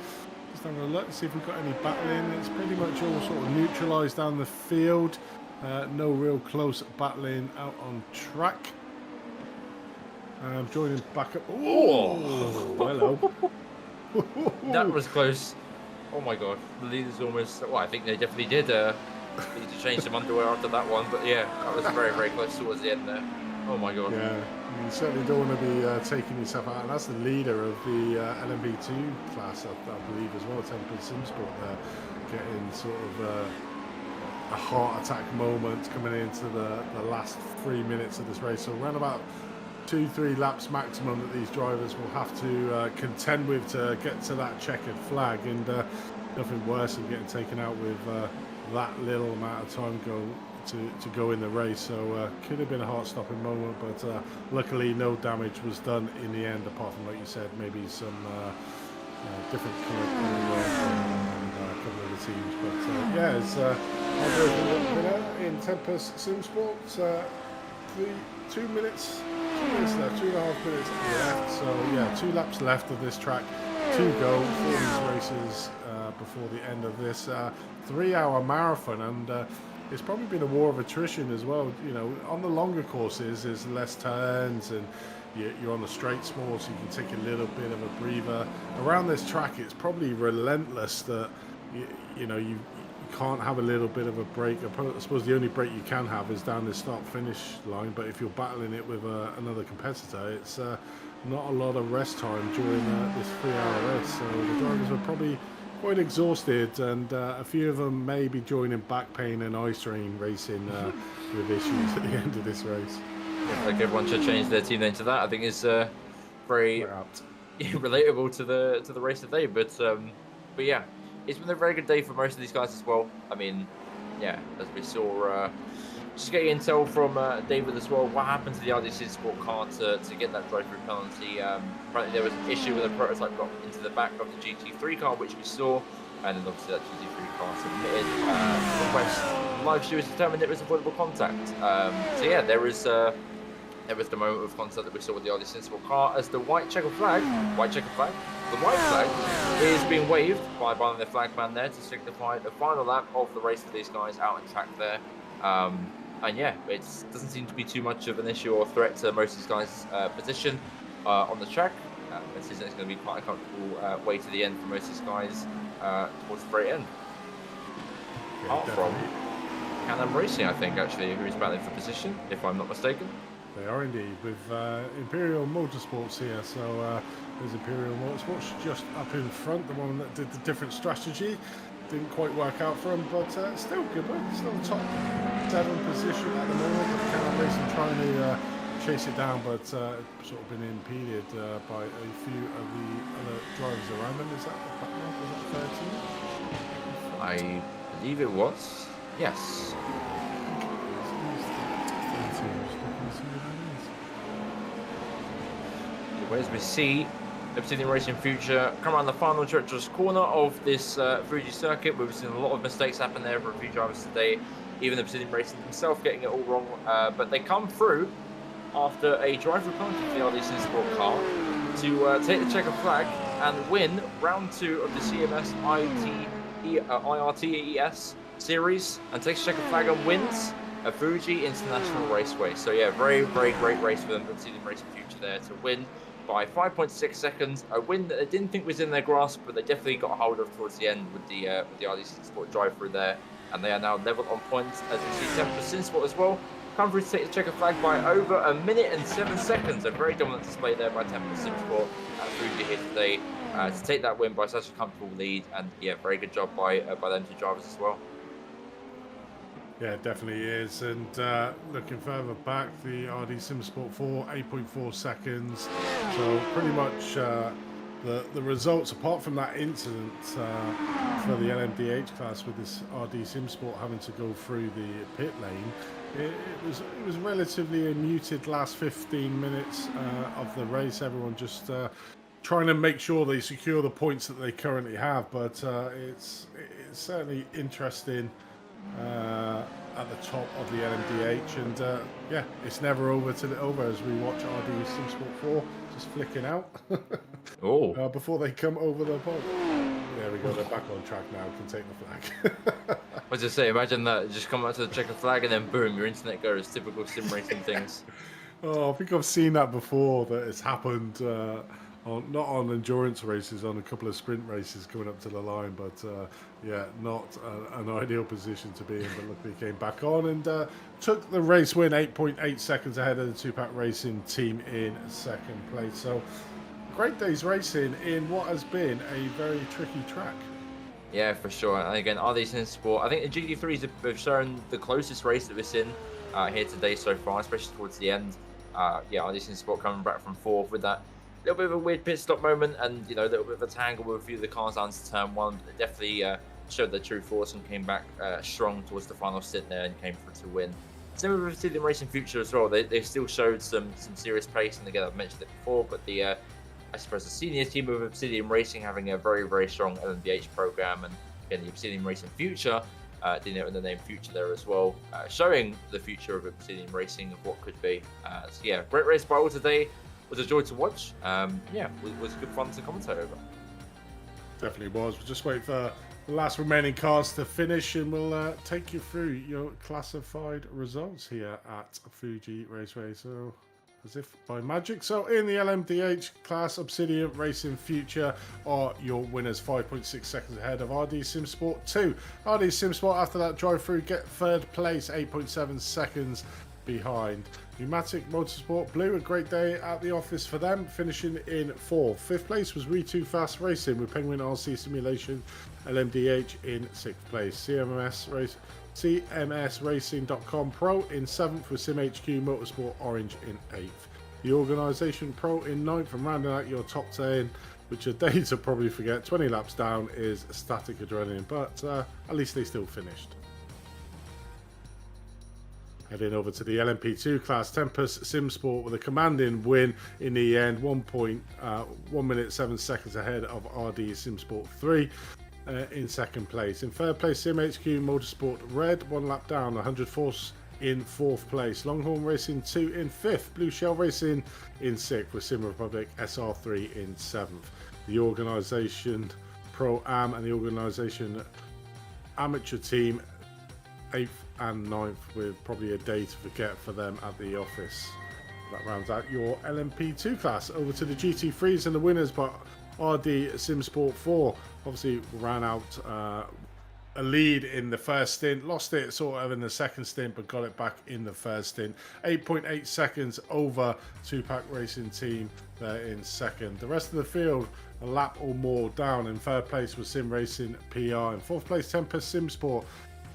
Just having a look, see if we've got any battling. It's pretty much all sort of neutralised down the field. No real close battling out on track. Joining back up. Oh, hello. That was close. Oh my god, the leaders almost. Well, I think they definitely did need to change some underwear after that one, but yeah, that was very, very close towards the end there. Oh my god. Yeah, you certainly don't want to be taking yourself out, and that's the leader of the LMP2 class, I believe, as well. Tempest Simsport there, getting sort of a heart attack moment coming into the last 3 minutes of this race. So around about 2-3 laps maximum that these drivers will have to contend with to get to that checkered flag, and nothing worse than getting taken out with that little amount of time to go in the race. So could have been a heart-stopping moment, but luckily no damage was done in the end, apart from, like you said, maybe some different colour on a couple of the teams. But yeah, it's winner in Tempest Simsport. 2 minutes left, 2.5 minutes left. So yeah, 2 laps left of this track to go for these races before the end of this 3-hour marathon, and it's probably been a war of attrition as well. You know, on the longer courses there's less turns and you're on the straights more, so you can take a little bit of a breather. Around this track it's probably relentless that you know you can't have a little bit of a break. I suppose the only break you can have is down the start-finish line, but if you're battling it with another competitor, it's not a lot of rest time during this 3-hour race. So the drivers are probably quite exhausted, and a few of them may be joining back pain and eye strain racing with issues at the end of this race. Yeah, like everyone should change their team name to that. I think it's very relatable to the race today. But yeah, it's been a very good day for most of these guys as well. I mean, yeah, as we saw, just getting intel from David as well. What happened to the RDC Sport car to get that drive-through penalty? Apparently there was an issue with a prototype got into the back of the GT3 car, which we saw, and then obviously that GT3 car submitted request. Live stewards determined it was avoidable contact. So yeah, there was the moment of contact that we saw with the RDC Sport car as the white checkered flag, the white flag is being waved by the flagman there to signify the final lap of the race for these guys out on track there. And yeah, it doesn't seem to be too much of an issue or threat to most of these guys' position on the track. This is going to be quite a comfortable way to the end for most of these guys towards the very end. Yeah, Apart from Can-Am Racing, I think, actually, who is battling for position, if I'm not mistaken. They are indeed, with Imperial Motorsports here. So there's Imperial Motorsports just up in front, the one that did the different strategy. Didn't quite work out for him, but still good. Still top 7 position at the moment. Can-Am Racing trying to chase it down, but sort of been impeded by a few of the other drivers around them. Is that the back mark? Was that 13? I believe it was. Yes. As we see Obsidian Racing Future come around the final treacherous corner of this Fuji circuit. We've seen a lot of mistakes happen there for a few drivers today, even Obsidian Racing himself getting it all wrong, but they come through after a drive-through penalty for the RDC Sport car to take the checker flag and win round 2 of the CMS iRTES series, and takes checker flag and wins a Fuji International Raceway. So yeah, very, very great race for them, Obsidian Racing Future there to win by 5.6 seconds. A win that I didn't think was in their grasp, but they definitely got a hold of towards the end with the RDC Sport drive-through there, and they are now level on points, as we see Tempest Sport as well come through to take the checker flag by over 1 minute and 7 seconds. A very dominant display there by Tempest Sport at Fuji here today to take that win by such a comfortable lead, and yeah, very good job by them two drivers as well. Yeah, it definitely is. And looking further back, the RD Sim Sport 4, 8.4 seconds. So pretty much the results, apart from that incident for the LMDH class with this RD Sim Sport having to go through the pit lane, it was relatively a muted last 15 minutes of the race. Everyone just trying to make sure they secure the points that they currently have. But it's certainly interesting at the top of the LMDH, and yeah, it's never over till it's over as we watch RD Sim Sport 4 just flicking out before they come over the pole. There we go, they're back on track now, can take the flag. What did I say? Imagine that, just come out to the checker flag and then boom, your internet goes. Typical sim racing things. Oh, I think I've seen that before, that it's happened not on endurance races, on a couple of sprint races coming up to the line, but yeah, not an ideal position to be in, but luckily came back on and took the race win, 8.8 seconds ahead of the Two-Pack Racing team in second place. So great day's racing in what has been a very tricky track. Yeah, for sure. And again, RDC Sport, I think the GT3s have shown the closest race that we've seen here today so far, especially towards the end. Yeah, RDC Sport coming back from 4th with that little bit of a weird pit stop moment, and you know, a little bit of a tangle with a few of the cars down to turn 1. But they definitely showed their true force and came back strong towards the final stint there and came through to win. Similar with Obsidian Racing Future as well. They still showed some serious pace, and again, I've mentioned it before, but the I suppose the senior team of Obsidian Racing having a very, very strong LMDH program, and again, the Obsidian Racing Future, didn't know the name Future there as well, showing the future of Obsidian Racing of what could be. So yeah, great race by all today. Was a joy to watch. Yeah, it was good fun to commentate over. Definitely was. We'll just wait for the last remaining cars to finish, and we'll take you through your classified results here at Fuji Raceway. So, as if by magic. So, in the LMDH class, Obsidian Racing Future are your winners, 5.6 seconds ahead of RD Sim Sport 2. RD Sim Sport, after that drive-through, get 3rd place, 8.7 seconds behind. Pneumatic Motorsport Blue, a great day at the office for them, finishing in 4th. 5th place was Too Fast Racing with Penguin RC Simulation LMDH in 6th place. CMS Racing.com Pro in 7th with SimHQ Motorsport Orange in 8th. The Organisation Pro in 9th, and rounding out your top 10, which are days to probably forget, 20 laps down, is Static Adrenaline, but at least they still finished. Heading over to the LMP2 class, Tempest Sim Sport with a commanding win in the end, 1 minute 7 seconds ahead of RD Sim Sport 3 in 2nd place. In 3rd place, SimHQ Motorsport Red, 1 lap down, 100 force in 4th place. Longhorn Racing 2 in 5th, Blue Shell Racing in 6th with Sim Republic SR3 in 7th. The Organisation Pro Am and the Organisation Amateur Team 8th and 9th, with probably a day to forget for them at the office. That rounds out your LMP2 class. Over to the GT3s and the winners, but RD Sim Sport 4 obviously ran out a lead in the first stint, lost it sort of in the second stint, but got it back in the first stint. 8.8 seconds over Two-Pack Racing team there in second. The rest of the field a lap or more down. In 3rd place was Sim Racing PR. In 4th place, Tempest Sim Sport.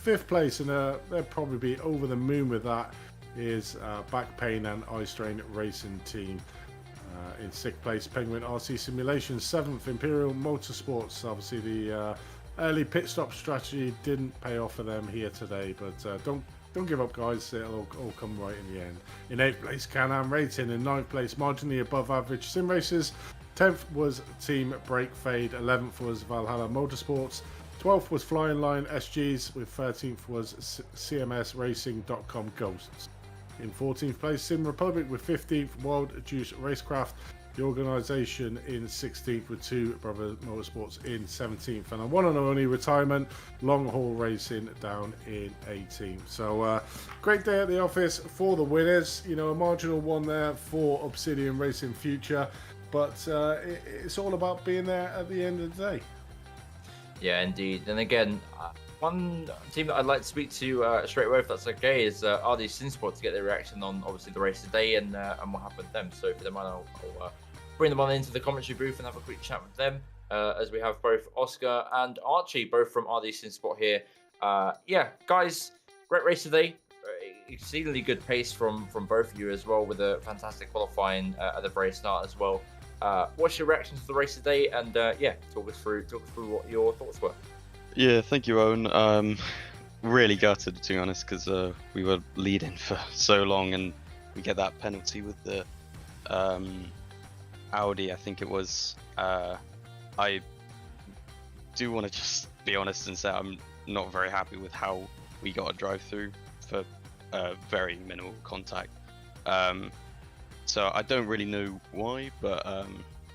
5th place, and they'll probably be over the moon with that, is Back Pain and Eye Strain Racing team. In 6th place, Penguin RC Simulation. 7th, Imperial Motorsports, obviously the early pit stop strategy didn't pay off for them here today, but don't give up, guys. It'll all come right in the end. In 8th place, Can-Am Racing. In 9th place, marginally above average Sim Racers. 10th was Team Break Fade. 11th was Valhalla Motorsports. 12th was Flying Line SGs. With 13th was CMS Racing.com Ghosts. In 14th place, Sim Republic. With 15th, Wild Juice Racecraft. The organisation in 16th with Two Brothers Motorsports in 17th. And a one and only retirement, Long Haul Racing down in 18th. So great day at the office for the winners. You know, a marginal one there for Obsidian Racing Future. But it's all about being there at the end of the day. Yeah, indeed. And again, one team that I'd like to speak to straight away, if that's okay, is iRTES to get their reaction on obviously the race today and what happened to them. So if you don't mind, I'll bring them on into the commentary booth and have a quick chat with them as we have both Oscar and Archie, both from iRTES here. Yeah, guys, great race today. Exceedingly good pace from both of you as well, with a fantastic qualifying at the very start as well. What's your reaction to the race today? And yeah, talk us through what your thoughts were. Yeah, thank you, Owen. Really gutted, to be honest, because we were leading for so long, and we get that penalty with the Audi, I think it was. I do want to just be honest and say I'm not very happy with how we got a drive-through for very minimal contact. So I don't really know why, but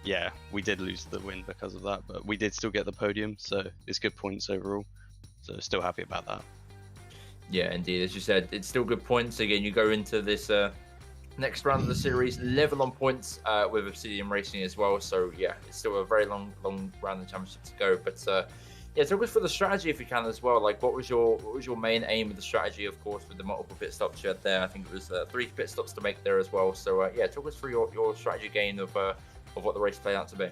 yeah, we did lose the win because of that, but we did still get the podium, so it's good points overall. So still happy about that. Yeah, indeed. As you said, it's still good points. Again, you go into this next round of the series level on points with Obsidian Racing as well. So yeah, it's still a very long round of the championship to go. But yeah, talk us through the strategy if you can as well. Like, what was your main aim of the strategy? Of course, with the multiple pit stops you had there. I think it was 3 pit stops to make there as well. So yeah, talk us through your strategy gain of what the race played out to be.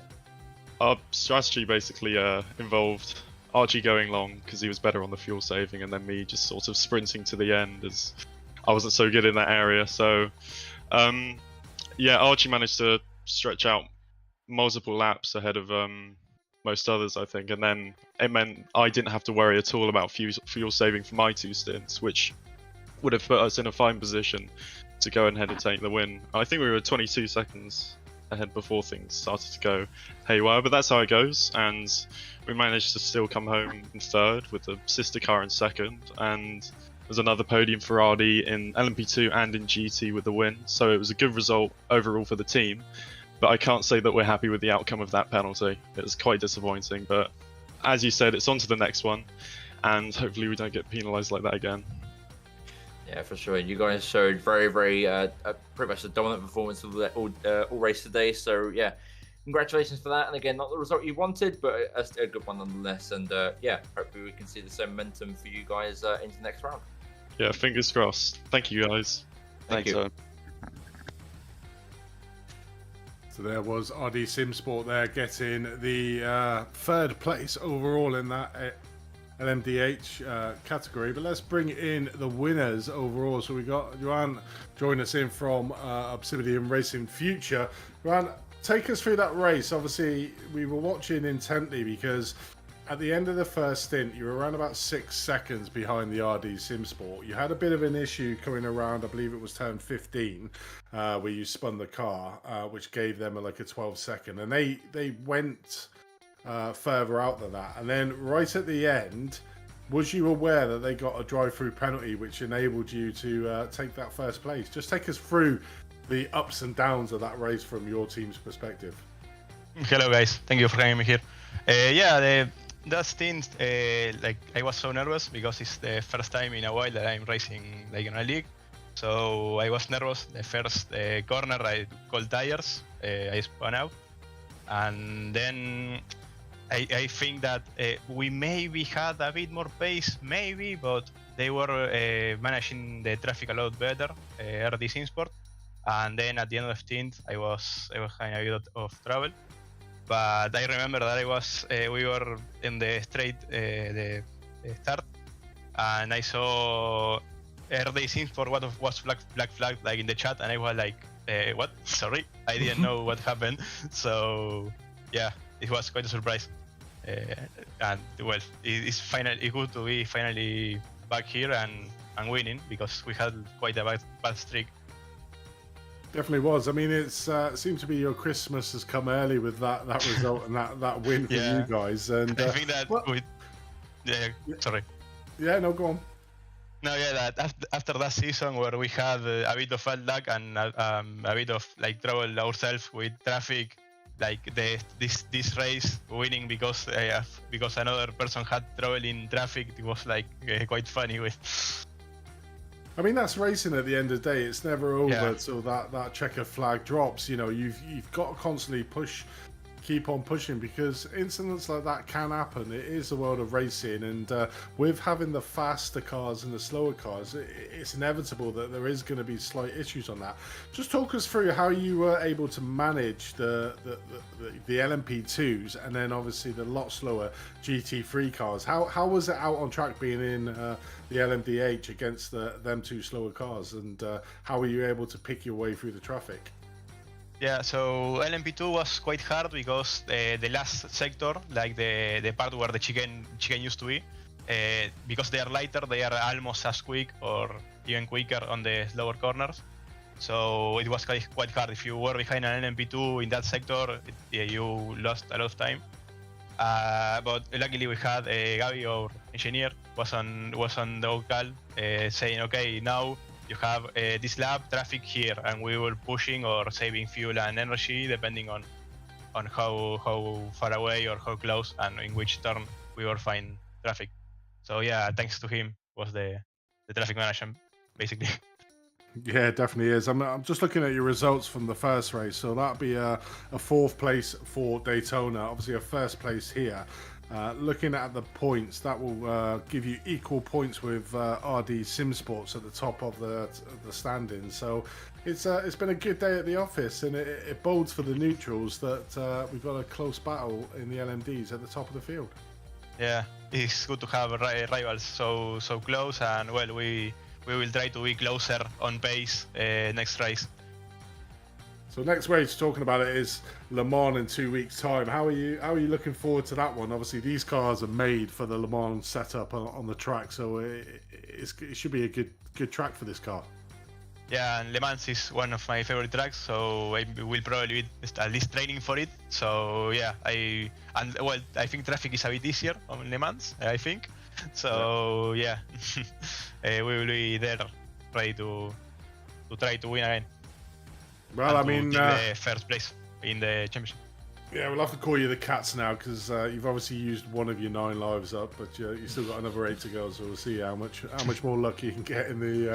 Our strategy basically involved Archie going long because he was better on the fuel saving, and then me just sort of sprinting to the end as I wasn't so good in that area. So yeah, Archie managed to stretch out multiple laps ahead of most others, I think, and then it meant I didn't have to worry at all about fuel saving for my 2 stints, which would have put us in a fine position to go ahead and take the win. I think we were 22 seconds ahead before things started to go haywire, but that's how it goes, and we managed to still come home in 3rd with the sister car in 2nd, and there's another podium for RD in LMP2 and in GT with the win, so it was a good result overall for the team. But I can't say that we're happy with the outcome of that penalty. It was quite disappointing, but as you said, it's on to the next one, and hopefully we don't get penalised like that again. Yeah, for sure. You guys showed very pretty much a dominant performance all race today. So yeah, congratulations for that. And again, not the result you wanted, but a good one nonetheless. And yeah, hopefully we can see the same momentum for you guys into the next round. Yeah, fingers crossed. Thank you, guys. Thank you. So there was RD Simsport there getting the 3rd place overall in that LMDH category. But let's bring in the winners overall. So we got Joanne join us in from Obsidian Racing Future. Joanne, take us through that race. Obviously, we were watching intently because at the end of the first stint, you were around about 6 seconds behind the RD Simsport. You had a bit of an issue coming around, I believe it was turn 15, where you spun the car, which gave them like a 12-second. And they went further out than that. And then right at the end, was you aware that they got a drive-through penalty, which enabled you to take that 1st place? Just take us through the ups and downs of that race from your team's perspective. Hello, guys. Thank you for having me here. Yeah, that stint, like I was so nervous because it's the first time in a while that I'm racing like in a league. So I was nervous. The first corner, I called tires. I spun out, and then I think that we maybe had a bit more pace, maybe, but they were managing the traffic a lot better. RD Simsport, and then at the end of the stint, I was having a bit of trouble. But I remember that we were in the straight the start, and I saw RD Simsport what was black flag like in the chat, and I was like, what? Sorry, I didn't know what happened. So yeah, it was quite a surprise. And well, it's good to be finally back here and winning, because we had quite a bad streak. Definitely was. I mean, it seemed to be your Christmas has come early with that result and that win for you guys. And I think that sorry. Yeah, no, go on. No, yeah, that after that season where we had a bit of bad luck and a bit of like trouble ourselves with traffic, like this race winning because another person had trouble in traffic, it was like quite funny. I mean, that's racing at the end of the day. It's never over till that checkered flag drops. You know, you've got to constantly keep on pushing, because incidents like that can happen. It is the world of racing, and with having the faster cars and the slower cars, it's inevitable that there is going to be slight issues on that. Just talk us through how you were able to manage the LMP2s and then obviously the lot slower GT3 cars. How was it out on track being in the LMDH against them two slower cars, and how were you able to pick your way through the traffic? Yeah, so LMP2 was quite hard because the last sector, like the part where the chicken used to be, because they are lighter, they are almost as quick or even quicker on the lower corners. So it was quite hard. If you were behind an LMP2 in that sector, you lost a lot of time. But luckily we had Gabi, our engineer, was on the vocal saying, okay, now you have this lap traffic here, and we were pushing or saving fuel and energy depending on how far away or how close and in which turn we were finding traffic. So yeah, thanks to him was the traffic management basically. Yeah, it definitely is. I'm just looking at your results from the first race. So that'd be a fourth place for Daytona, obviously a first place here. Looking at the points, that will give you equal points with RD SimSports at the top of the standings. So it's been a good day at the office, and it bodes for the neutrals that we've got a close battle in the LMDs at the top of the field. Yeah, it's good to have rivals so close, and well, we will try to be closer on pace next race. So next race, talking about it, is Le Mans in 2 weeks' time. How are you looking forward to that one? Obviously, these cars are made for the Le Mans setup on the track, so it should be a good track for this car. Yeah, and Le Mans is one of my favorite tracks, so I will probably be at least training for it. So yeah, I think traffic is a bit easier on Le Mans, I think. So yeah, we will be there ready to try to win again. Well, I mean, the first place in the championship. Yeah, we'll have to call you the Cats now, because you've obviously used one of your 9 lives up, but you still got another 8 to go. So we'll see how much more luck you can get in the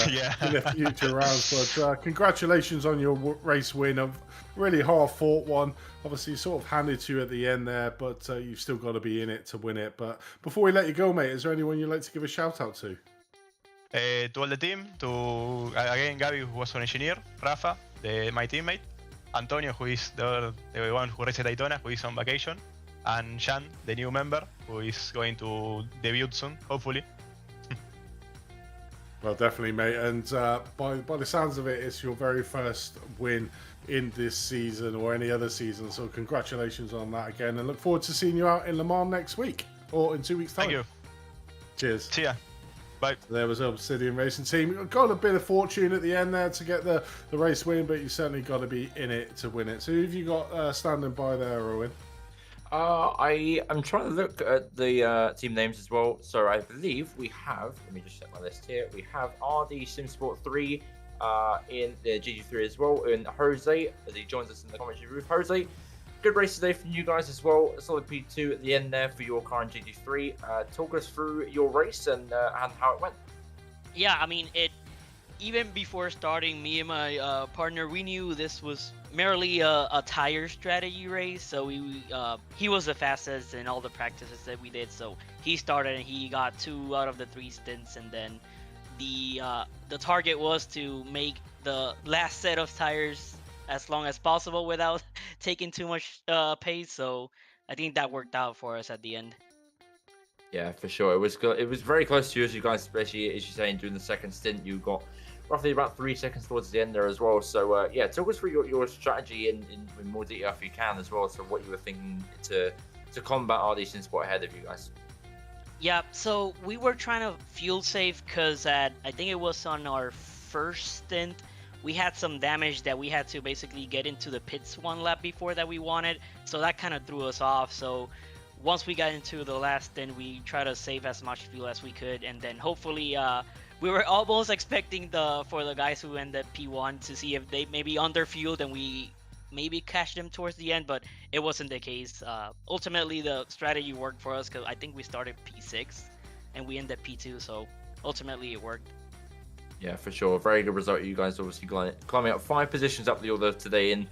in the future rounds. But congratulations on your race win, a really hard-fought one. Obviously, sort of handed to you at the end there, but you've still got to be in it to win it. But before we let you go, mate, is there anyone you'd like to give a shout out to? To all the team, to again Gabi, who was an engineer, Rafa, my teammate, Antonio, who is the one who raced Daytona, who is on vacation, and Jan, the new member, who is going to debut soon, hopefully. Well, definitely, mate. And by the sounds of it, it's your very first win in this season or any other season. So congratulations on that again, and look forward to seeing you out in Le Mans next week or in 2 weeks' time. Thank you. Cheers. See ya. Bye. There was Obsidian Racing Team. Got a bit of fortune at the end there to get the race win, but you certainly got to be in it to win it. So who have you got standing by there, Owen? I am trying to look at the team names as well. So I believe we have, let me just check my list here. We have RD SimSport 3 in the GG3 as well, and Jose, as he joins us in the commentary booth. Jose, good race today from you guys as well. A solid P2 at the end there for your car in GT3. Talk us through your race and how it went. Yeah, I mean, even before starting, me and my partner, we knew this was merely a tire strategy race. So he was the fastest in all the practices that we did. So he started and he got 2 out of the 3 stints, and then the target was to make the last set of tires as long as possible without taking too much pace. So I think that worked out for us at the end. Yeah, for sure. It was very close to you, as you guys, especially as you're saying, during the second stint, you got roughly about 3 seconds towards the end there as well. So yeah, talk us through your strategy in more detail if you can as well. So what you were thinking to to combat RD Sport ahead of you guys? Yeah, so we were trying to fuel save because I think it was on our first stint, we had some damage that we had to basically get into the pits one lap before that we wanted. So that kind of threw us off. So once we got into the last stint, we tried to save as much fuel as we could. And then hopefully, we were almost expecting for the guys who ended P1 to see if they maybe under fueled and we maybe catch them towards the end, but it wasn't the case. Ultimately, the strategy worked for us because I think we started P6 and we ended P2, so ultimately it worked. Yeah, for sure. Very good result. You guys obviously climbing up 5 positions up the order today in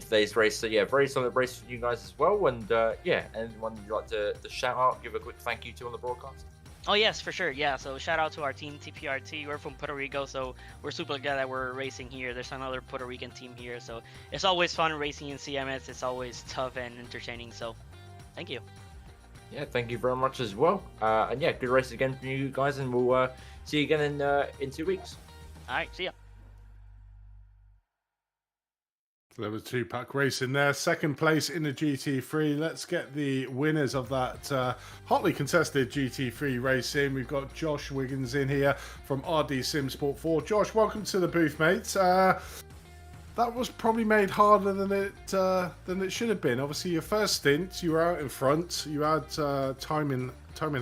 today's race. So yeah, very solid race for you guys as well. And yeah, anyone you'd like to shout out, give a quick thank you to on the broadcast? Oh yes, for sure. Yeah, so shout out to our team, TPRT. We're from Puerto Rico, so we're super glad that we're racing here. There's another Puerto Rican team here, so it's always fun racing in CMS. It's always tough and entertaining, so thank you. Yeah, thank you very much as well. And yeah, good race again for you guys, and we'll see you again in 2 weeks. All right, see ya. There was 2-pack racing there. Second place in the GT3. Let's get the winners of that hotly contested GT3 race in. We've got Josh Wiggins in here from RD Sim Sport 4. Josh, welcome to the booth, mate. That was probably made harder than it should have been. Obviously, your first stint, you were out in front. You had time in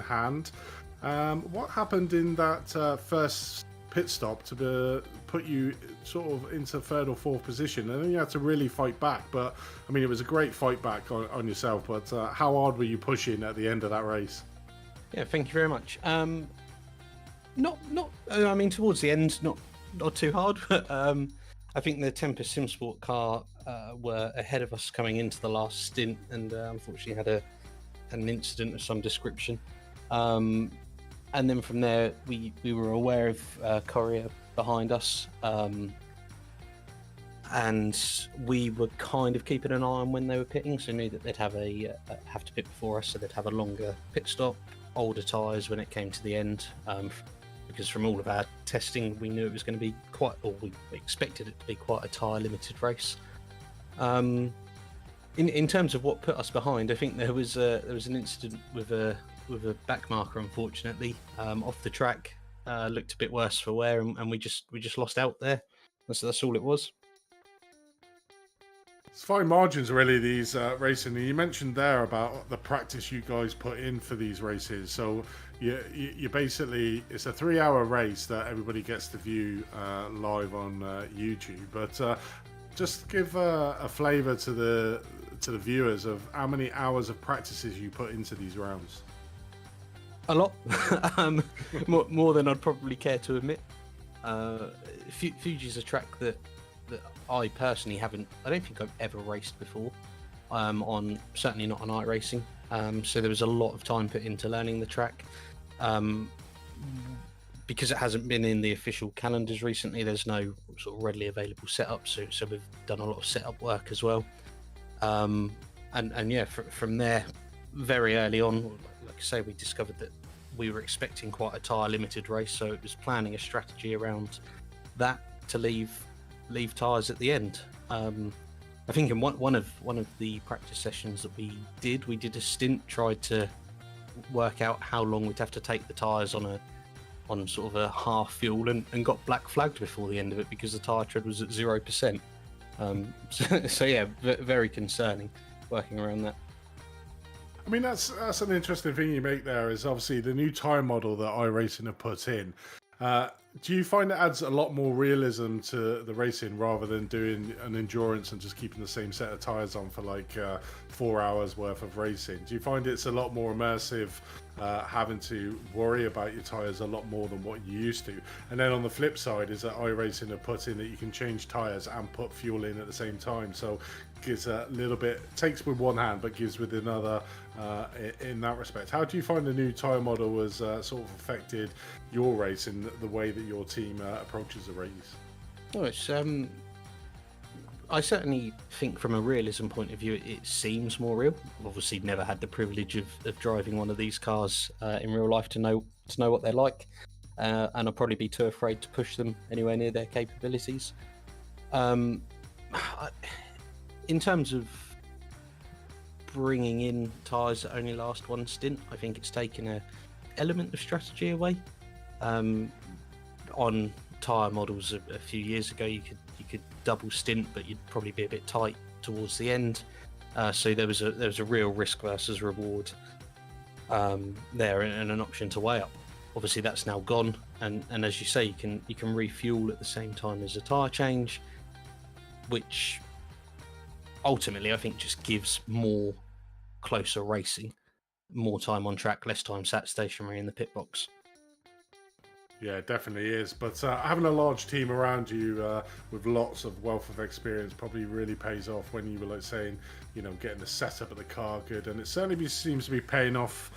hand. What happened in that first pit stop to put you sort of into 3rd or 4th position? And then you had to really fight back. But I mean, it was a great fight back on yourself. But how hard were you pushing at the end of that race? Yeah, thank you very much. I mean, towards the end, not too hard. But I think the Tempest SimSport car were ahead of us coming into the last stint, and unfortunately had an incident of some description. And then from there, we were aware of Courier behind us, and we were kind of keeping an eye on when they were pitting, so knew that they'd have to pit before us, so they'd have a longer pit stop, older tyres when it came to the end. Because from all of our testing, we knew it was going to be we expected it to be quite a tyre limited race. In terms of what put us behind, I think there was an incident with a back marker, unfortunately, off the track. Looked a bit worse for wear, and we just lost out there. That's all it was. It's fine margins, really, these racing. You mentioned there about the practice you guys put in for these races. So you basically, it's a 3-hour race that everybody gets to view live on YouTube. But just give a flavour to the viewers of how many hours of practices you put into these rounds. A lot, more than I'd probably care to admit. Fuji's a track that I personally I don't think I've ever raced before. Certainly not on iRacing. So there was a lot of time put into learning the track. Because it hasn't been in the official calendars recently, there's no sort of readily available setup. So we've done a lot of setup work as well. And yeah, from there, very early on, like I say, we discovered that we were expecting quite a tyre limited race, so it was planning a strategy around that to leave tyres at the end. I think in one of the practice sessions that we did a stint, tried to work out how long we'd have to take the tyres on sort of a half fuel, and got black flagged before the end of it because the tyre tread was at 0%. So yeah, very concerning working around that. I mean, that's an interesting thing you make there, is obviously the new tyre model that iRacing have put in. Do you find it adds a lot more realism to the racing rather than doing an endurance and just keeping the same set of tyres on for like 4 hours worth of racing? Do you find it's a lot more immersive, having to worry about your tyres a lot more than what you used to? And then on the flip side is that iRacing have put in that you can change tyres and put fuel in at the same time. So gives a little bit, takes with one hand but gives with another in that respect. How do you find the new tyre model has sort of affected your race and the way that your team approaches the race? Oh, it's I certainly think from a realism point of view it seems more real. I've obviously never had the privilege of driving one of these cars in real life to know what they're like, and I'll probably be too afraid to push them anywhere near their capabilities. In terms of bringing in tyres that only last one stint. I think it's taken a element of strategy away. On tyre models a few years ago, you could double stint, but you'd probably be a bit tight towards the end. So there was a real risk versus reward there, and an option to weigh up. Obviously, that's now gone, and as you say, you can refuel at the same time as a tyre change, which ultimately I think just gives more closer racing, more time on track, less time sat stationary in the pit box. Yeah, it definitely is. But having a large team around you with lots of wealth of experience probably really pays off when you were like saying, you know, getting the setup of the car good. And it certainly seems to be paying off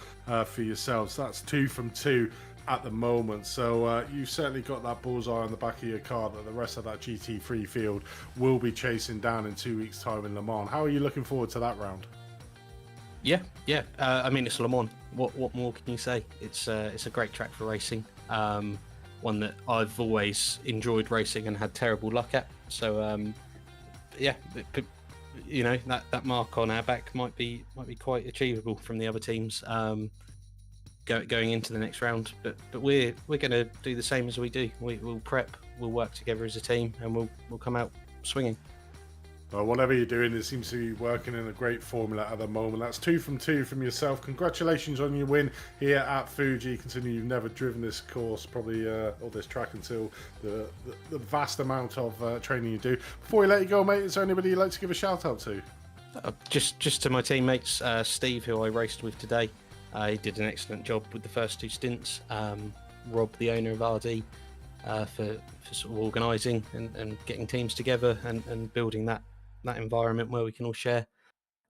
for yourselves. That's 2 from 2 at the moment. So you've certainly got that bullseye on the back of your car that the rest of that GT3 field will be chasing down in 2 weeks' time in Le Mans. How are you looking forward to that round? Yeah. I mean, it's Le Mans. What more can you say? It's a great track for racing. One that I've always enjoyed racing and had terrible luck at. So yeah, you know, that mark on our back might be quite achievable from the other teams going into the next round. But we're going to do the same as we do. We'll prep, we'll work together as a team, and we'll come out swinging. Well, whatever you're doing, it seems to be working in a great formula at the moment. That's 2 from 2 from yourself. Congratulations on your win here at Fuji. Considering you've never driven this course, probably, or this track until the vast amount of training you do. Before we let you go, mate, is there anybody you'd like to give a shout out to? Just to my teammates, Steve, who I raced with today. He did an excellent job with the first 2 stints. Rob, the owner of RD, for sort of organising and getting teams together and building that environment where we can all share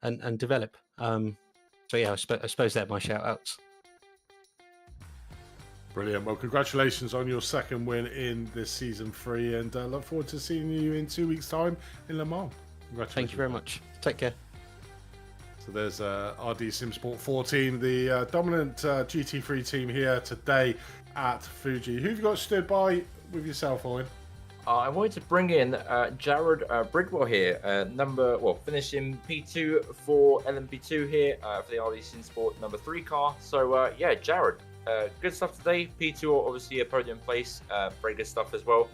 and develop. So yeah, I suppose they're my shout outs. Brilliant. Well, congratulations on your second win in this season 3, and look forward to seeing you in 2 weeks' time in Le Mans. Congratulations. Thank you very much. Take care. So there's RD SimSport 14, the dominant GT3 team here today at Fuji. Who have you got stood by with yourself, Owen? I wanted to bring in Jared Bridwell here, finishing P2 for LMP2 here for the RD SimSport number 3 car. So yeah, Jared, good stuff today. P2 obviously a podium place, very good stuff as well.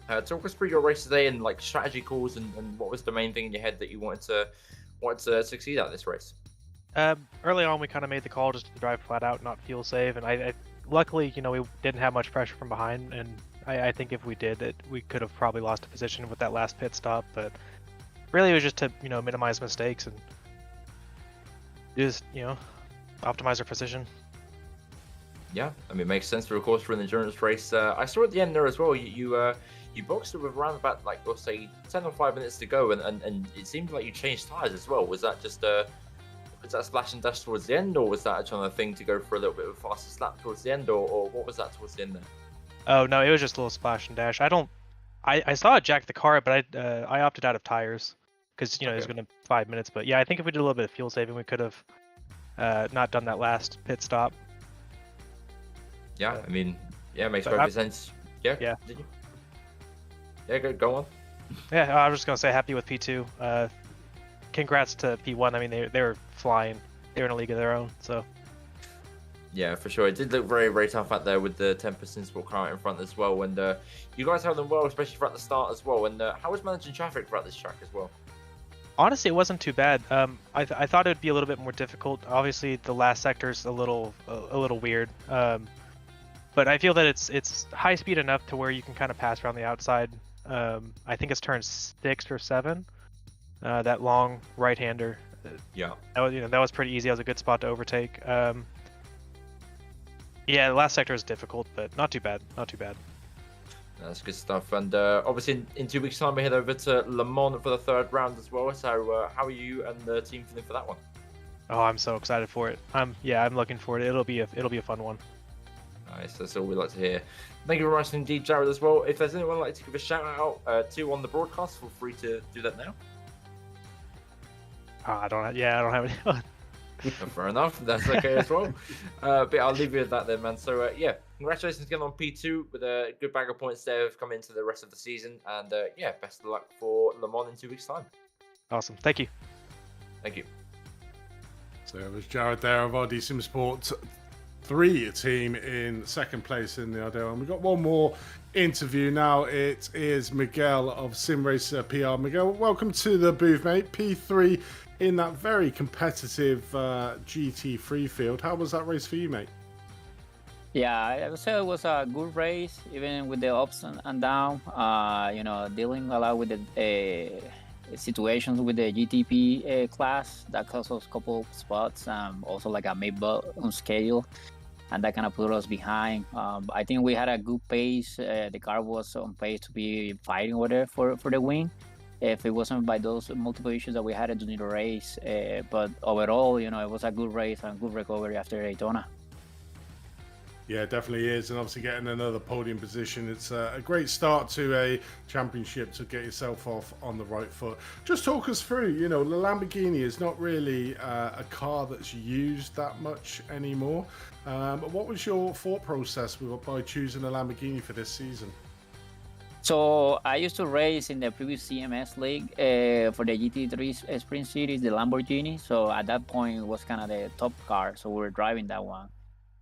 Talk us through your race today and like strategy calls and what was the main thing in your head that you wanted to succeed at this race. Early on, we kind of made the call just to drive flat out, not fuel save, and I luckily, you know, we didn't have much pressure from behind, and I think if we did, we could have probably lost a position with that last pit stop. But really, it was just to, you know, minimize mistakes and just, you know, optimize our position. Yeah, I mean, it makes sense for a course for an endurance race. I saw at the end there as well, you boxed it with around about, like, let's say 10 or 5 minutes to go, and it seemed like you changed tyres as well. Was that just was that splash and dash towards the end, or was that actually a thing to go for a little bit of a faster slap towards the end, or what was that towards the end there? Oh no, it was just a little splash and dash. I saw it jack the car, but I opted out of tires because, you know, it was going to 5 minutes. But yeah, I think if we did a little bit of fuel saving, we could have not done that last pit stop. Yeah, I mean, yeah, it makes perfect sense. Yeah. Did you? Yeah, go on. Yeah, I was just gonna say happy with P2. Congrats to P1. I mean, they were flying. They were in a league of their own. So. Yeah, for sure. It did look very, very tough out there with the 10% sport car in front as well. And you guys held them well, especially throughout the start as well. And how was managing traffic throughout this track as well? Honestly, it wasn't too bad. I thought it would be a little bit more difficult. Obviously, the last sector's a little weird. But I feel that it's high speed enough to where you can kind of pass around the outside. I think it's turn 6 or 7. That long right-hander. Yeah. That was pretty easy. That was a good spot to overtake. Yeah, the last sector is difficult, but not too bad. Not too bad. That's good stuff. And obviously, in 2 weeks' time, we head over to Le Mans for the 3rd round as well. So, how are you and the team feeling for that one? Oh, I'm so excited for it. I'm looking forward. It'll be a fun one. Nice. That's all we like to hear. Thank you very much indeed, Jared, as well. If there's anyone who'd like to give a shout out to on the broadcast, feel free to do that now. I don't have any. Fair enough, that's okay as well. But I'll leave you with that then, man. So yeah, congratulations again on P2 with a good bag of points there of coming into the rest of the season. And yeah, best of luck for Le Mans in 2 weeks' time. Awesome. Thank you. Thank you. So it was Jared there of RD Sim Sport 3 team in second place in the RDL. And we've got one more interview now. It is Miguel of Sim Racer PR. Miguel, welcome to the booth, mate. P3 in that very competitive GT3 field. How was that race for you, mate? Yeah, I would say it was a good race, even with the ups and downs. You know, dealing a lot with the situations with the GTP class that cost us a couple spots. Also, like a mid-butt on schedule, and that kind of put us behind. I think we had a good pace. The car was on pace to be fighting over there for the win. If it wasn't by those multiple issues that we had during the race, but overall, you know, it was a good race and good recovery after Daytona. Yeah, it definitely is, and obviously getting another podium position, it's a great start to a championship to get yourself off on the right foot. Just talk us through, you know, the Lamborghini is not really a car that's used that much anymore. What was your thought process by choosing a Lamborghini for this season? So I used to race in the previous CMS league for the GT3 Sprint Series, the Lamborghini. So at that point, it was kind of the top car, so we were driving that one.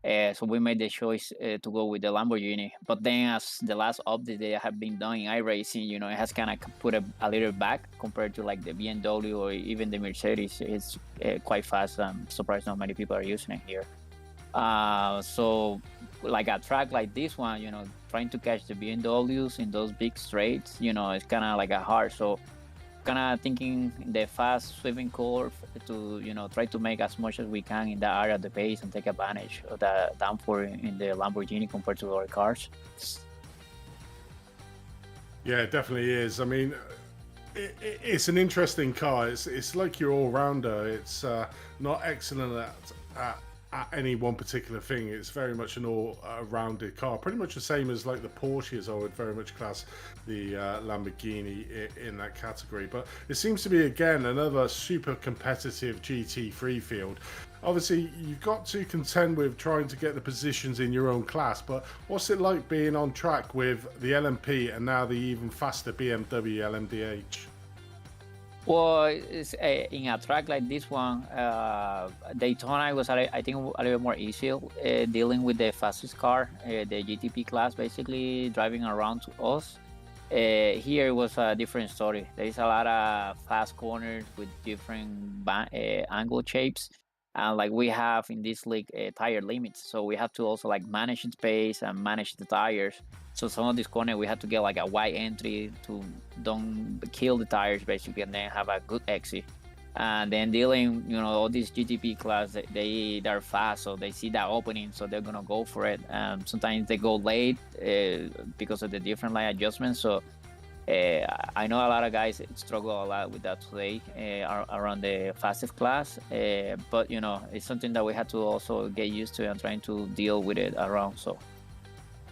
So we made the choice to go with the Lamborghini. But then as the last update they have been done in iRacing, you know, it has kind of put a little back compared to like the BMW or even the Mercedes. It's quite fast. I'm surprised not many people are using it here. So like a track like this one, you know, trying to catch the BMWs in those big straights, you know, it's kind of like a hard. So kind of thinking the fast sweeping curve to, you know, try to make as much as we can in that area of the pace and take advantage of the downforce in the Lamborghini compared to other cars. Yeah, it definitely is. I mean, it's an interesting car. It's like your all-rounder. It's not excellent at any one particular thing. It's very much an all-rounded car, pretty much the same as like the Porsches. I would very much class the Lamborghini in that category, but it seems to be again another super competitive GT3 field. Obviously you've got to contend with trying to get the positions in your own class, but what's it like being on track with the LMP and now the even faster BMW LMDH? Well, it's, in a track like this one, Daytona was, I think, a little more easy dealing with the fastest car, the GTP class, basically driving around to us. Here it was a different story. There is a lot of fast corners with different angle shapes, and like we have in this league tire limits, so we have to also like manage the pace and manage the tires. So some of this corner we had to get like a wide entry to don't kill the tires basically, and then have a good exit. And then dealing, you know, all these GTP class, they're fast, so they see that opening, so they're gonna go for it. Sometimes they go late because of the different line adjustments. So I know a lot of guys struggle a lot with that today around the fastest class, but you know, it's something that we had to also get used to and trying to deal with it around. So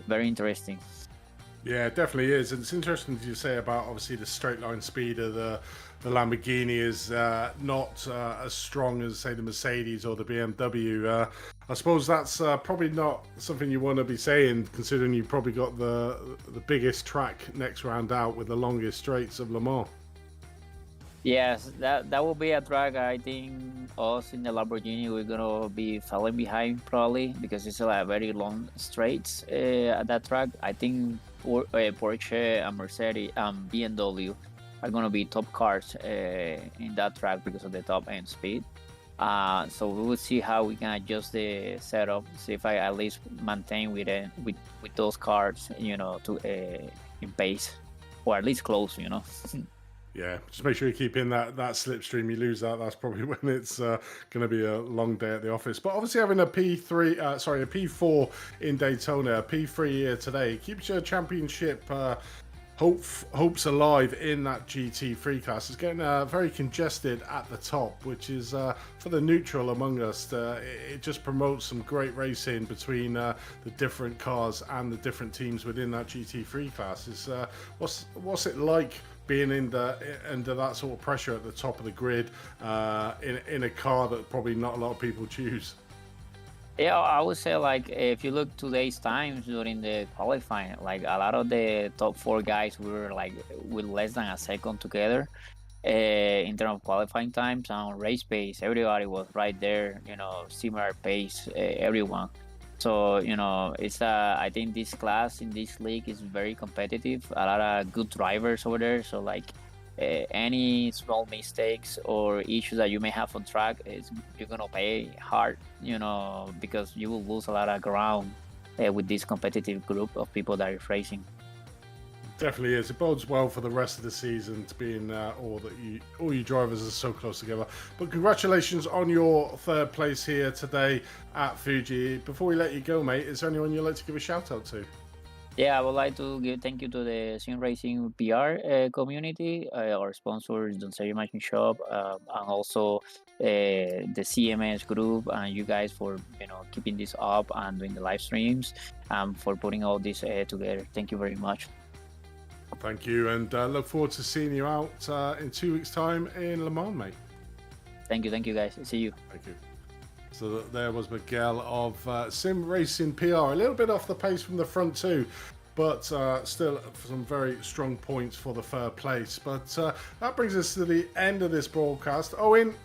very interesting. Yeah, it definitely is. And it's interesting to say about obviously the straight line speed of the Lamborghini is not as strong as say the Mercedes or the BMW. I suppose that's probably not something you want to be saying, considering you've probably got the biggest track next round out with the longest straights of Le Mans. Yes, that will be a track. I think us in the Lamborghini, we're gonna be falling behind probably because it's a very long straights at that track. I think Porsche and Mercedes and BMW are gonna be top cars in that track because of the top end speed. So we will see how we can adjust the setup. See if I at least maintain with those cars, you know, to in pace or at least close, you know. Yeah, just make sure you keep in that slipstream. You lose that's probably when it's going to be a long day at the office. But obviously having a P4 in Daytona, a P3 here today keeps your championship hopes alive in that GT3 class. It's getting very congested at the top, which is for the neutral among us. It just promotes some great racing between the different cars and the different teams within that GT3 class. What's it like being under that sort of pressure at the top of the grid in a car that probably not a lot of people choose? Yeah, I would say like if you look today's times during the qualifying, like a lot of the top four guys were like with less than a second together. in terms of qualifying times and race pace. Everybody was right there, similar pace, everyone. So, it's I think this class in this league is very competitive. A lot of good drivers over there. So, like, any small mistakes or issues that you may have on track, you're gonna pay hard, because you will lose a lot of ground with this competitive group of people that are racing. Definitely is. It bodes well for the rest of the season to be in all you drivers are so close together. But congratulations on your third place here today at Fuji. Before we let you go, mate, is there anyone you'd like to give a shout out to? Yeah, I would like to give thank you to the Sim Racing PR community, our sponsors, Don't Sell Your Machine Shop, and also the CMS group, and you guys for keeping this up and doing the live streams, and for putting all this together. Thank you very much. Thank you, and look forward to seeing you out in 2 weeks' time in Le Mans, mate. Thank you, guys. See you. Thank you. So there was Miguel of Sim Racing PR. A little bit off the pace from the front too, but still some very strong points for the third place. But that brings us to the end of this broadcast. Owen,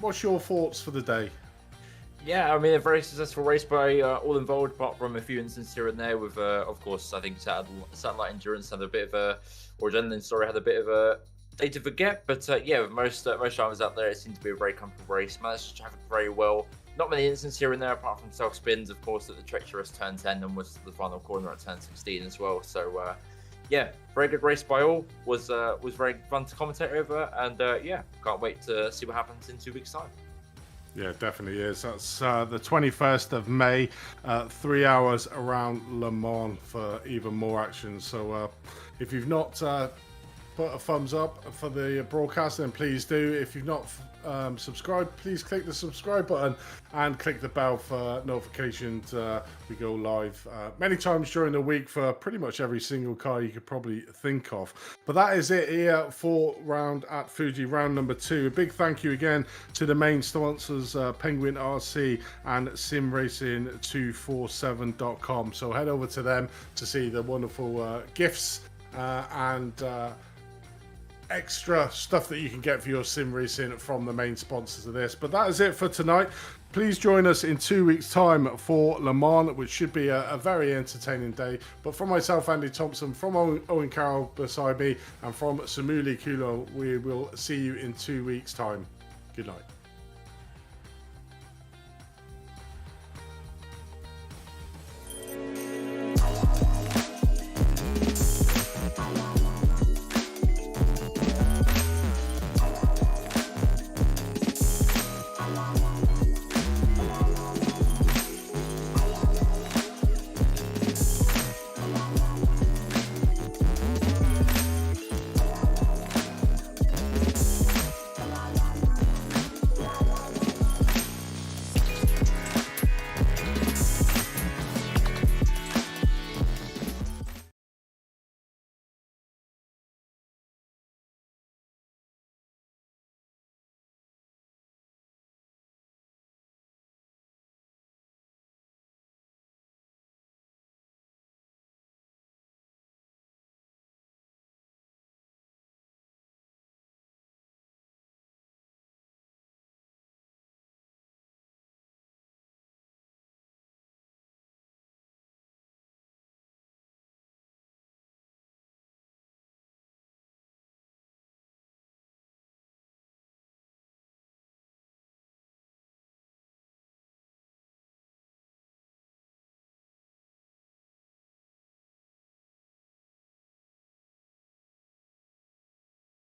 what's your thoughts for the day? Yeah, I mean, a very successful race by all involved, apart from a few instances here and there with, of course, I think Satellite Endurance had a bit of a, or Adrenaline Story had a bit of a day to forget. But yeah, with most drivers out there, it seemed to be a very comfortable race. Managed to traffic very well. Not many instances here and there, apart from self-spins, of course, at the treacherous turn 10 and was the final corner at turn 16 as well. So, yeah, very good race by all. Was very fun to commentate over. And, yeah, can't wait to see what happens in 2 weeks' time. Yeah, definitely is. That's the 21st of May, 3 hours around Le Mans for even more action. So if you've not put a thumbs up for the broadcast, then please do. If you've not subscribed, please click the subscribe button and click the bell for notifications. We go live many times during the week for pretty much every single car you could probably think of. But that is it here for round at Fuji, round number 2. A big thank you again to the main sponsors, Penguin RC and simracing247.com. So head over to them to see the wonderful gifts and extra stuff that you can get for your sim racing from the main sponsors of this. But that is it for tonight. Please join us in 2 weeks' time for Le Mans, which should be a very entertaining day. But from myself, Andy Thompson, from Owen Carroll beside me, and from Samuli Kulo, we will see you in 2 weeks' time. Good night.